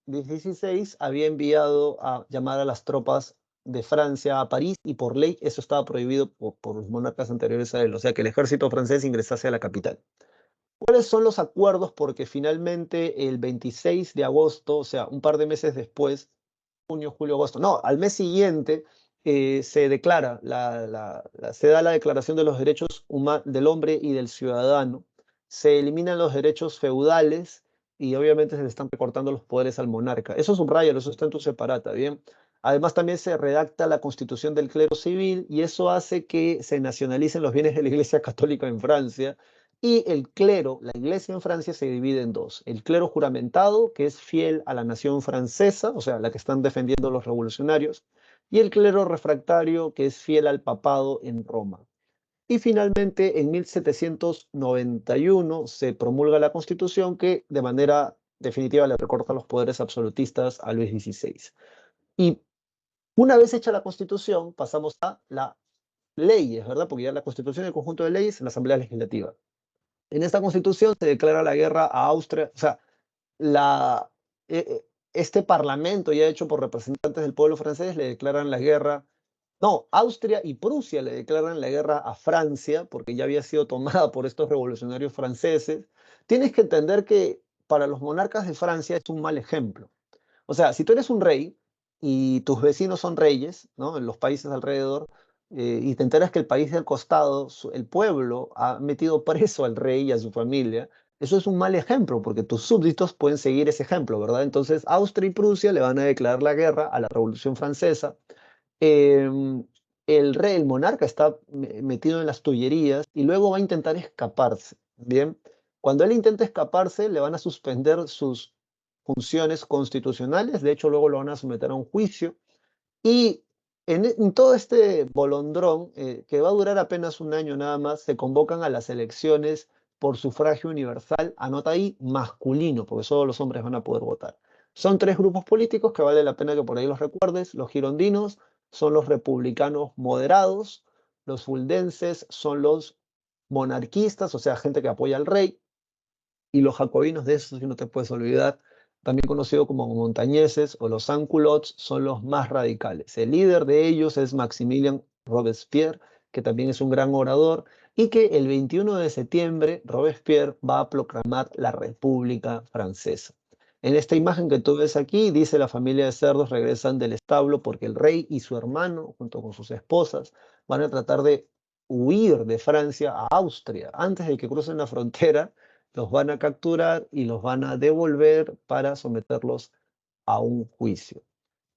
Luis XVI había enviado a llamar a las tropas de Francia a París y por ley eso estaba prohibido por los monarcas anteriores a él, o sea que el ejército francés ingresase a la capital. ¿Cuáles son los acuerdos? Porque finalmente el 26 de agosto, o sea, un par de meses después, junio, julio, agosto, no, al mes siguiente se declara, se da la Declaración de los Derechos del Hombre y del Ciudadano, se eliminan los derechos feudales y obviamente se le están recortando los poderes al monarca. Eso subrayalo, eso está en tu separata, ¿bien? Además también se redacta la constitución del clero civil y eso hace que se nacionalicen los bienes de la Iglesia Católica en Francia y el clero, la iglesia en Francia se divide en dos. El clero juramentado, que es fiel a la nación francesa, o sea, la que están defendiendo los revolucionarios, y el clero refractario, que es fiel al papado en Roma. Y finalmente, en 1791 se promulga la Constitución que de manera definitiva le recorta los poderes absolutistas a Luis XVI. Y una vez hecha la Constitución, pasamos a las leyes, ¿verdad? Porque ya la Constitución es el conjunto de leyes en la Asamblea Legislativa. En esta constitución se declara la guerra a Austria, o sea, la, este parlamento ya hecho por representantes del pueblo francés le declaran la guerra, No, Austria y Prusia le declaran la guerra a Francia porque ya había sido tomada por estos revolucionarios franceses. Tienes que entender que para los monarcas de Francia es un mal ejemplo. O sea, si tú eres un rey y tus vecinos son reyes, ¿no? En los países alrededor, y te enteras que el país del costado, el pueblo, ha metido preso al rey y a su familia, eso es un mal ejemplo, porque tus súbditos pueden seguir ese ejemplo, ¿verdad? Entonces, Austria y Prusia le van a declarar la guerra a la Revolución Francesa. em, el rey, el monarca, está metido en las tullerías y luego va a intentar escaparse. Bien, cuando él intenta escaparse, le van a suspender sus funciones constitucionales. De hecho, luego lo van a someter a un juicio. Y en todo este bolondrón, que va a durar apenas un año nada más, se convocan a las elecciones por sufragio universal, anota ahí, masculino, porque solo los hombres van a poder votar. Son tres grupos políticos que vale la pena que por ahí los recuerdes. Los girondinos son los republicanos moderados, los fuldenses son los monarquistas, o sea, gente que apoya al rey, y los jacobinos, de eso sí no te puedes olvidar, también conocidos como montañeses o los sans-culottes, son los más radicales. El líder de ellos es Maximilien Robespierre, que también es un gran orador, y que el 21 de septiembre Robespierre va a proclamar la República Francesa. En esta imagen que tú ves aquí, dice la familia de cerdos regresan del establo porque el rey y su hermano, junto con sus esposas, van a tratar de huir de Francia a Austria. Antes de que crucen la frontera, los van a capturar y los van a devolver para someterlos a un juicio.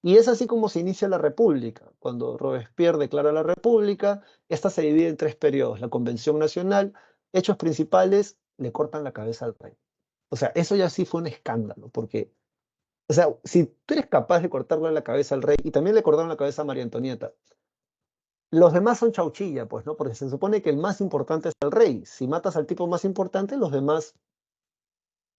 Y es así como se inicia la República. Cuando Robespierre declara la República, esta se divide en tres periodos. La Convención Nacional, hechos principales, le cortan la cabeza al rey. O sea, eso ya sí fue un escándalo, porque, o sea, si tú eres capaz de cortarle la cabeza al rey, y también le cortaron la cabeza a María Antonieta, los demás son chauchilla, pues, ¿no? Porque se supone que el más importante es el rey. Si matas al tipo más importante, los demás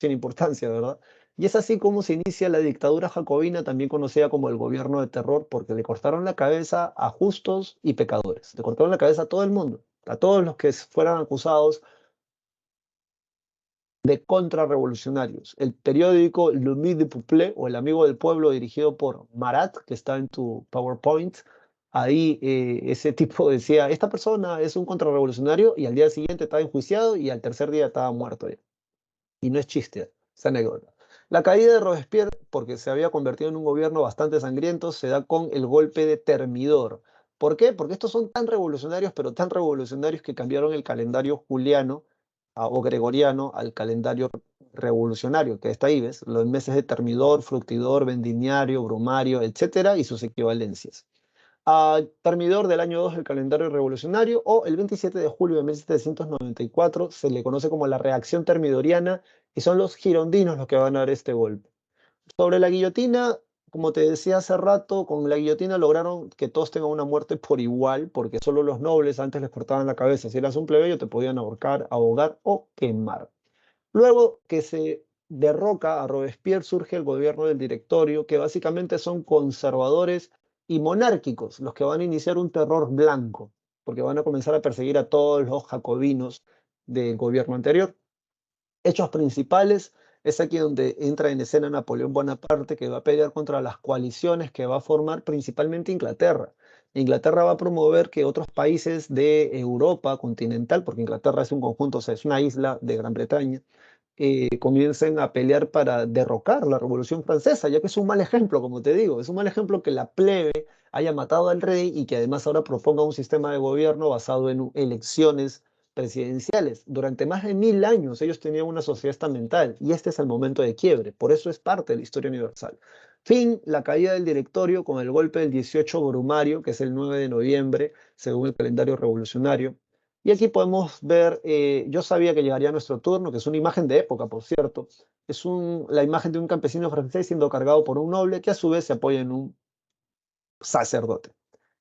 sin importancia, ¿verdad? Y es así como se inicia la dictadura jacobina, también conocida como el gobierno de terror, porque le cortaron la cabeza a justos y pecadores. Le cortaron la cabeza a todo el mundo, a todos los que fueran acusados de contrarrevolucionarios. El periódico Le du Peuple, o El Amigo del Pueblo, dirigido por Marat, que está en tu PowerPoint, ahí ese tipo decía, esta persona es un contrarrevolucionario, y al día siguiente estaba enjuiciado y al tercer día estaba muerto ya. Y no es chiste, es anécdota. La caída de Robespierre, porque se había convertido en un gobierno bastante sangriento, se da con el golpe de Termidor. ¿Por qué? Porque estos son tan revolucionarios, pero tan revolucionarios que cambiaron el calendario juliano o gregoriano al calendario revolucionario, que está ahí, ¿ves? Los meses de Termidor, Fructidor, Vendimiario, Brumario, etcétera, y sus equivalencias a termidor del año 2 del calendario revolucionario, o el 27 de julio de 1794 se le conoce como la reacción termidoriana, y son los girondinos los que van a dar este golpe. Sobre la guillotina, como te decía hace rato, con la guillotina lograron que todos tengan una muerte por igual, porque solo los nobles antes les cortaban la cabeza. Si eras un plebeyo te podían ahorcar, ahogar o quemar. Luego que se derroca a Robespierre, surge el gobierno del directorio, que básicamente son conservadores y monárquicos, los que van a iniciar un terror blanco, porque van a comenzar a perseguir a todos los jacobinos del gobierno anterior. Hechos principales es aquí donde entra en escena Napoleón Bonaparte, que va a pelear contra las coaliciones que va a formar principalmente Inglaterra. Inglaterra va a promover que otros países de Europa continental, porque Inglaterra es un conjunto, o sea, es una isla de Gran Bretaña, comiencen a pelear para derrocar la Revolución Francesa, ya que es un mal ejemplo, como te digo, es un mal ejemplo que la plebe haya matado al rey y que además ahora proponga un sistema de gobierno basado en elecciones presidenciales. Durante más de 1000 años ellos tenían una sociedad estamental y este es el momento de quiebre, por eso es parte de la historia universal. Fin, la caída del directorio con el golpe del 18 Brumario, que es el 9 de noviembre, según el calendario revolucionario. Y aquí podemos ver, yo sabía que llegaría nuestro turno, que es una imagen de época, por cierto. Es la imagen de un campesino francés siendo cargado por un noble que a su vez se apoya en un sacerdote.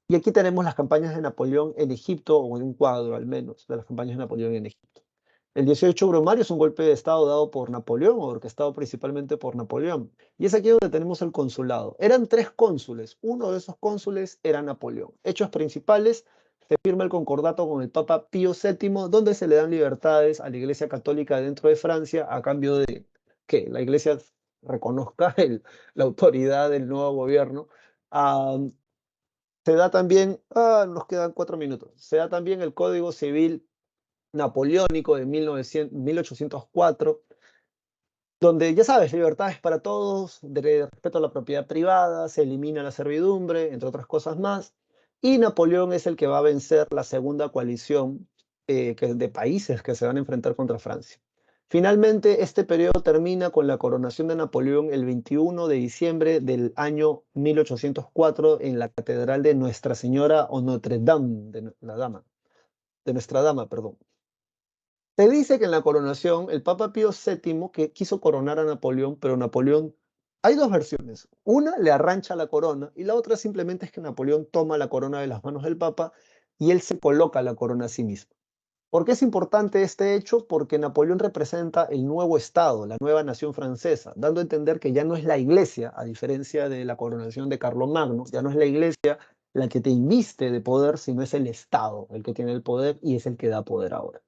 Y aquí tenemos las campañas de Napoleón en Egipto, o en un cuadro al menos, de las campañas de Napoleón en Egipto. El 18 Brumario es un golpe de Estado dado por Napoleón, o orquestado principalmente por Napoleón. Y es aquí donde tenemos el consulado. Eran tres cónsules. Uno de esos cónsules era Napoleón. Hechos principales, se firma el concordato con el Papa Pío VII, donde se le dan libertades a la Iglesia Católica dentro de Francia a cambio de que la Iglesia reconozca la autoridad del nuevo gobierno. Ah, Se da también, nos quedan 4 minutos, se da también el Código Civil Napoleónico de 1804, donde ya sabes, libertades para todos, respeto a la propiedad privada, se elimina la servidumbre, entre otras cosas más, y Napoleón es el que va a vencer la segunda coalición de países que se van a enfrentar contra Francia. Finalmente, este periodo termina con la coronación de Napoleón el 21 de diciembre del año 1804 en la Catedral de Nuestra Señora o Notre Dame, de Nuestra Dama, perdón. Se dice que en la coronación el Papa Pío VII que quiso coronar a Napoleón, pero Napoleón, hay dos versiones. Una le arrancha la corona y la otra simplemente es que Napoleón toma la corona de las manos del Papa y él se coloca la corona a sí mismo. ¿Por qué es importante este hecho? Porque Napoleón representa el nuevo Estado, la nueva nación francesa, dando a entender que ya no es la Iglesia, a diferencia de la coronación de Carlomagno, ya no es la Iglesia la que te inviste de poder, sino es el Estado el que tiene el poder y es el que da poder ahora.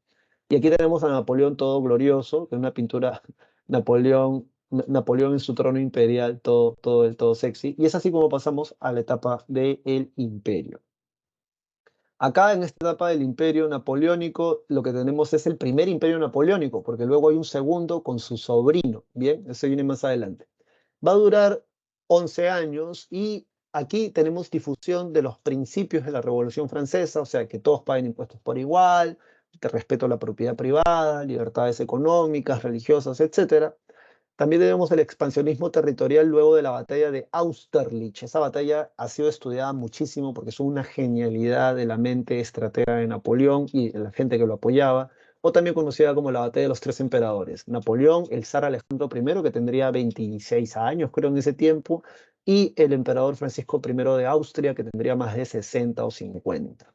Y aquí tenemos a Napoleón todo glorioso, que es una pintura Napoleón en su trono imperial, todo sexy. Y es así como pasamos a la etapa del imperio. Acá en esta etapa del imperio napoleónico, lo que tenemos es el primer imperio napoleónico, porque luego hay un segundo con su sobrino. Bien, eso viene más adelante. Va a durar 11 años y aquí tenemos difusión de los principios de la Revolución Francesa, o sea, que todos paguen impuestos por igual, de respeto a la propiedad privada, libertades económicas, religiosas, etcétera. También tenemos el expansionismo territorial luego de la batalla de Austerlitz. Esa batalla ha sido estudiada muchísimo porque es una genialidad de la mente estratega de Napoleón y de la gente que lo apoyaba, o también conocida como la batalla de los tres emperadores. Napoleón, el zar Alejandro I, que tendría 26 años, creo, en ese tiempo, y el emperador Francisco I de Austria, que tendría más de 60 o 50.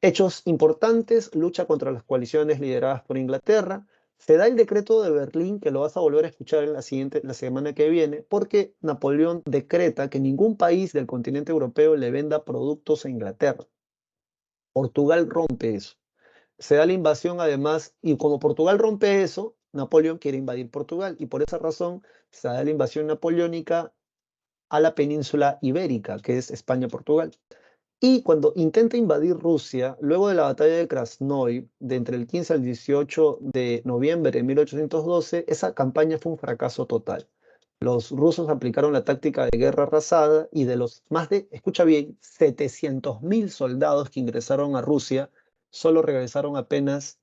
Hechos importantes, lucha contra las coaliciones lideradas por Inglaterra. Se da el decreto de Berlín, que lo vas a volver a escuchar en la semana que viene, porque Napoleón decreta que ningún país del continente europeo le venda productos a Inglaterra. Portugal rompe eso. Se da la invasión además, y como Portugal rompe eso, Napoleón quiere invadir Portugal, y por esa razón se da la invasión napoleónica a la península ibérica, que es España-Portugal. Y cuando intenta invadir Rusia, luego de la batalla de Krasnoi, de entre el 15 al 18 de noviembre de 1812, esa campaña fue un fracaso total. Los rusos aplicaron la táctica de guerra arrasada y de los más de, escucha bien, 700.000 soldados que ingresaron a Rusia, solo regresaron apenas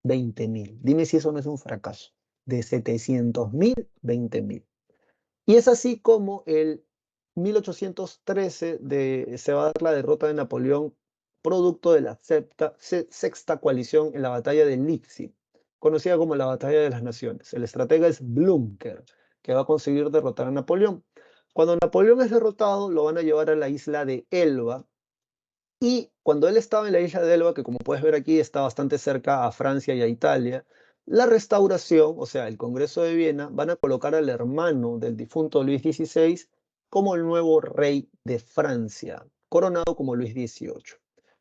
20.000. Dime si eso no es un fracaso. De 700.000, 20.000. Y es así como el 1813 se va a dar la derrota de Napoleón, producto de la sexta coalición en la batalla de Leipzig, conocida como la Batalla de las Naciones. El estratega es Blücher, que va a conseguir derrotar a Napoleón. Cuando Napoleón es derrotado, lo van a llevar a la isla de Elba, y cuando él estaba en la isla de Elba, que como puedes ver aquí está bastante cerca a Francia y a Italia, la restauración, o sea, el Congreso de Viena, van a colocar al hermano del difunto Luis XVI como el nuevo rey de Francia, coronado como Luis XVIII.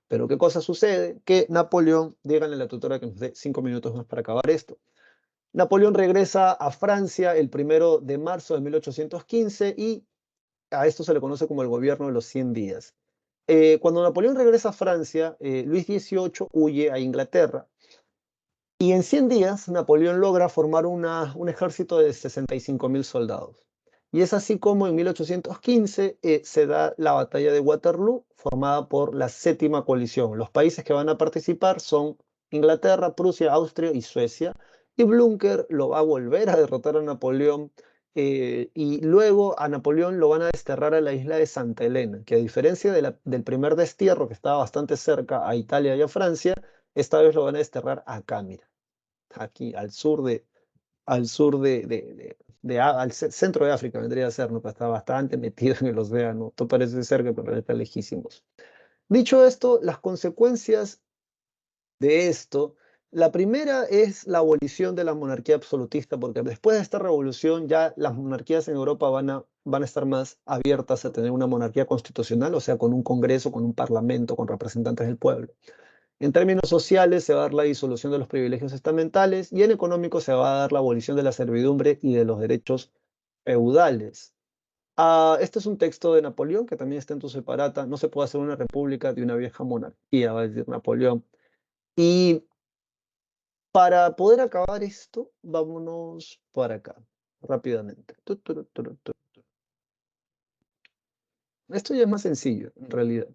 Pero ¿qué cosa sucede? Que Napoleón, díganle a la tutora que nos dé 5 minutos más para acabar esto. Napoleón regresa a Francia el 1 de marzo de 1815 y a esto se le conoce como el gobierno de los 100 días. Cuando Napoleón regresa a Francia, Luis XVIII huye a Inglaterra y en 100 días Napoleón logra formar un ejército de 65.000 soldados. Y es así como en 1815 se da la batalla de Waterloo, formada por la séptima coalición. Los países que van a participar son Inglaterra, Prusia, Austria y Suecia. Y Blücher lo va a volver a derrotar a Napoleón y luego a Napoleón lo van a desterrar a la isla de Santa Elena, que a diferencia del primer destierro que estaba bastante cerca a Italia y a Francia, esta vez lo van a desterrar acá, mira, aquí al centro de África vendría a ser, ¿no? Que está bastante metido en el océano. Esto parece cerca, pero está lejísimos. Dicho esto, las consecuencias de esto, la primera es la abolición de la monarquía absolutista, porque después de esta revolución ya las monarquías en Europa van a estar más abiertas a tener una monarquía constitucional, o sea, con un congreso, con un parlamento, con representantes del pueblo. En términos sociales se va a dar la disolución de los privilegios estamentales y en económico se va a dar la abolición de la servidumbre y de los derechos feudales. Este es un texto de Napoleón que también está en tu separata. No se puede hacer una república de una vieja monarquía, va a decir Napoleón. Y para poder acabar esto, vámonos para acá, rápidamente. Esto ya es más sencillo, en realidad.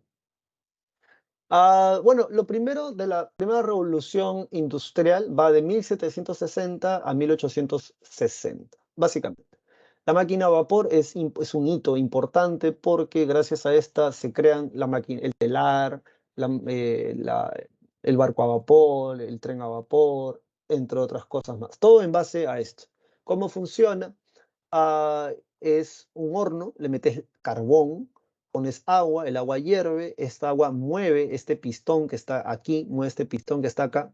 Bueno, lo primero de la primera revolución industrial va de 1760 a 1860, básicamente. La máquina a vapor es un hito importante porque gracias a esta se crean el telar, el barco a vapor, el tren a vapor, entre otras cosas más. Todo en base a esto. ¿Cómo funciona? Es un horno, le metes carbón, pones agua, el agua hierve, esta agua mueve este pistón que está aquí, mueve este pistón que está acá,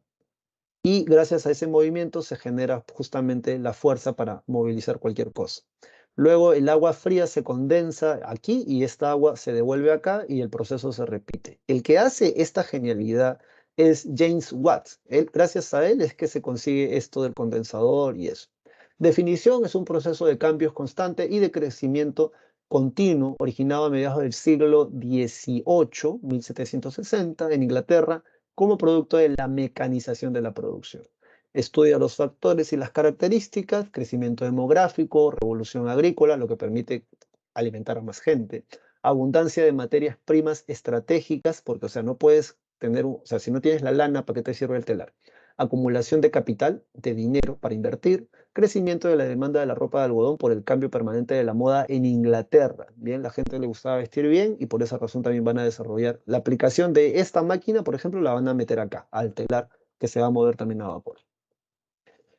y gracias a ese movimiento se genera justamente la fuerza para movilizar cualquier cosa. Luego el agua fría se condensa aquí y esta agua se devuelve acá y el proceso se repite. El que hace esta genialidad es James Watt. Gracias a él es que se consigue esto del condensador y eso. Definición es un proceso de cambios constante y de crecimiento continuo originado a mediados del siglo XVIII, 1760, en Inglaterra, como producto de la mecanización de la producción. Estudia los factores y las características, crecimiento demográfico, revolución agrícola, lo que permite alimentar a más gente, abundancia de materias primas estratégicas, porque, o sea, no puedes tener, o sea, si no tienes la lana, ¿para qué te sirve el telar? Acumulación de capital, de dinero para invertir, crecimiento de la demanda de la ropa de algodón por el cambio permanente de la moda en Inglaterra. Bien, la gente le gustaba vestir bien y por esa razón también van a desarrollar la aplicación de esta máquina, por ejemplo, la van a meter acá, al telar, que se va a mover también a vapor.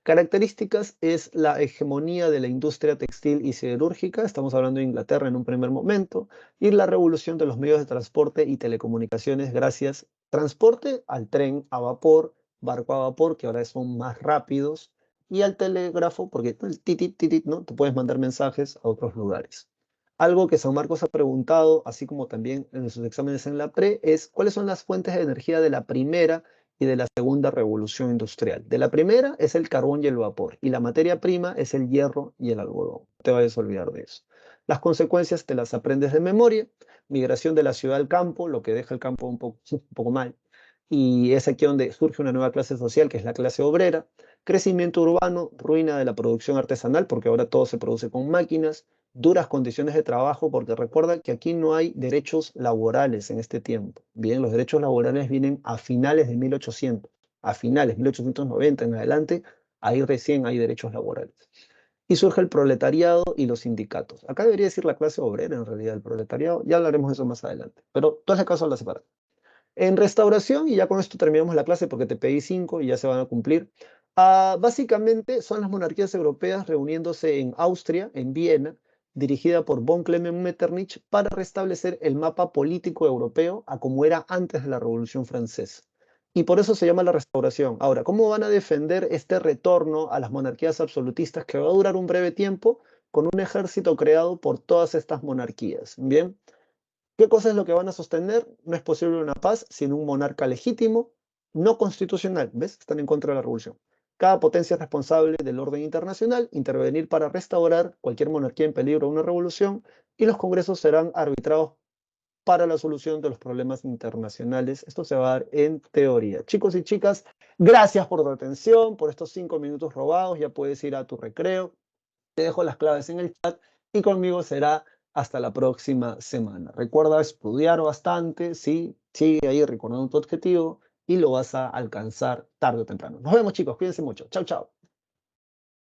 Características es la hegemonía de la industria textil y siderúrgica, estamos hablando de Inglaterra en un primer momento, y la revolución de los medios de transporte y telecomunicaciones gracias transporte al tren a vapor, barco a vapor, que ahora son más rápidos, y al telégrafo, porque el titit, titit, ¿no? Tú puedes mandar mensajes a otros lugares. Algo que San Marcos ha preguntado, así como también en sus exámenes en la pre, es cuáles son las fuentes de energía de la primera y de la segunda revolución industrial. De la primera es el carbón y el vapor, y la materia prima es el hierro y el algodón. No te vayas a olvidar de eso. Las consecuencias te las aprendes de memoria. Migración de la ciudad al campo, lo que deja el campo un poco mal. Y es aquí donde surge una nueva clase social, que es la clase obrera. Crecimiento urbano, ruina de la producción artesanal, porque ahora todo se produce con máquinas. Duras condiciones de trabajo, porque recuerda que aquí no hay derechos laborales en este tiempo. Bien, los derechos laborales vienen a finales de 1800, a finales, 1890 en adelante, ahí recién hay derechos laborales. Y surge el proletariado y los sindicatos. Acá debería decir la clase obrera, en realidad, el proletariado, ya hablaremos de eso más adelante, pero tú hazle caso a la separada. En restauración, y ya con esto terminamos la clase porque te pedí 5 y ya se van a cumplir, básicamente son las monarquías europeas reuniéndose en Austria, en Viena, dirigida por von Clement Metternich, para restablecer el mapa político europeo a como era antes de la Revolución Francesa. Y por eso se llama la restauración. Ahora, ¿cómo van a defender este retorno a las monarquías absolutistas que va a durar un breve tiempo con un ejército creado por todas estas monarquías? Bien. ¿Qué cosa es lo que van a sostener? No es posible una paz sin un monarca legítimo, no constitucional. ¿Ves? Están en contra de la revolución. Cada potencia es responsable del orden internacional, intervenir para restaurar cualquier monarquía en peligro de una revolución, y los congresos serán arbitrados para la solución de los problemas internacionales. Esto se va a dar en teoría. Chicos y chicas, gracias por tu atención, por estos 5 minutos robados. Ya puedes ir a tu recreo. Te dejo las claves en el chat y conmigo será hasta la próxima semana. Recuerda estudiar bastante, ¿sí? Sigue ahí recordando tu objetivo y lo vas a alcanzar tarde o temprano. Nos vemos, chicos. Cuídense mucho. Chao, chao.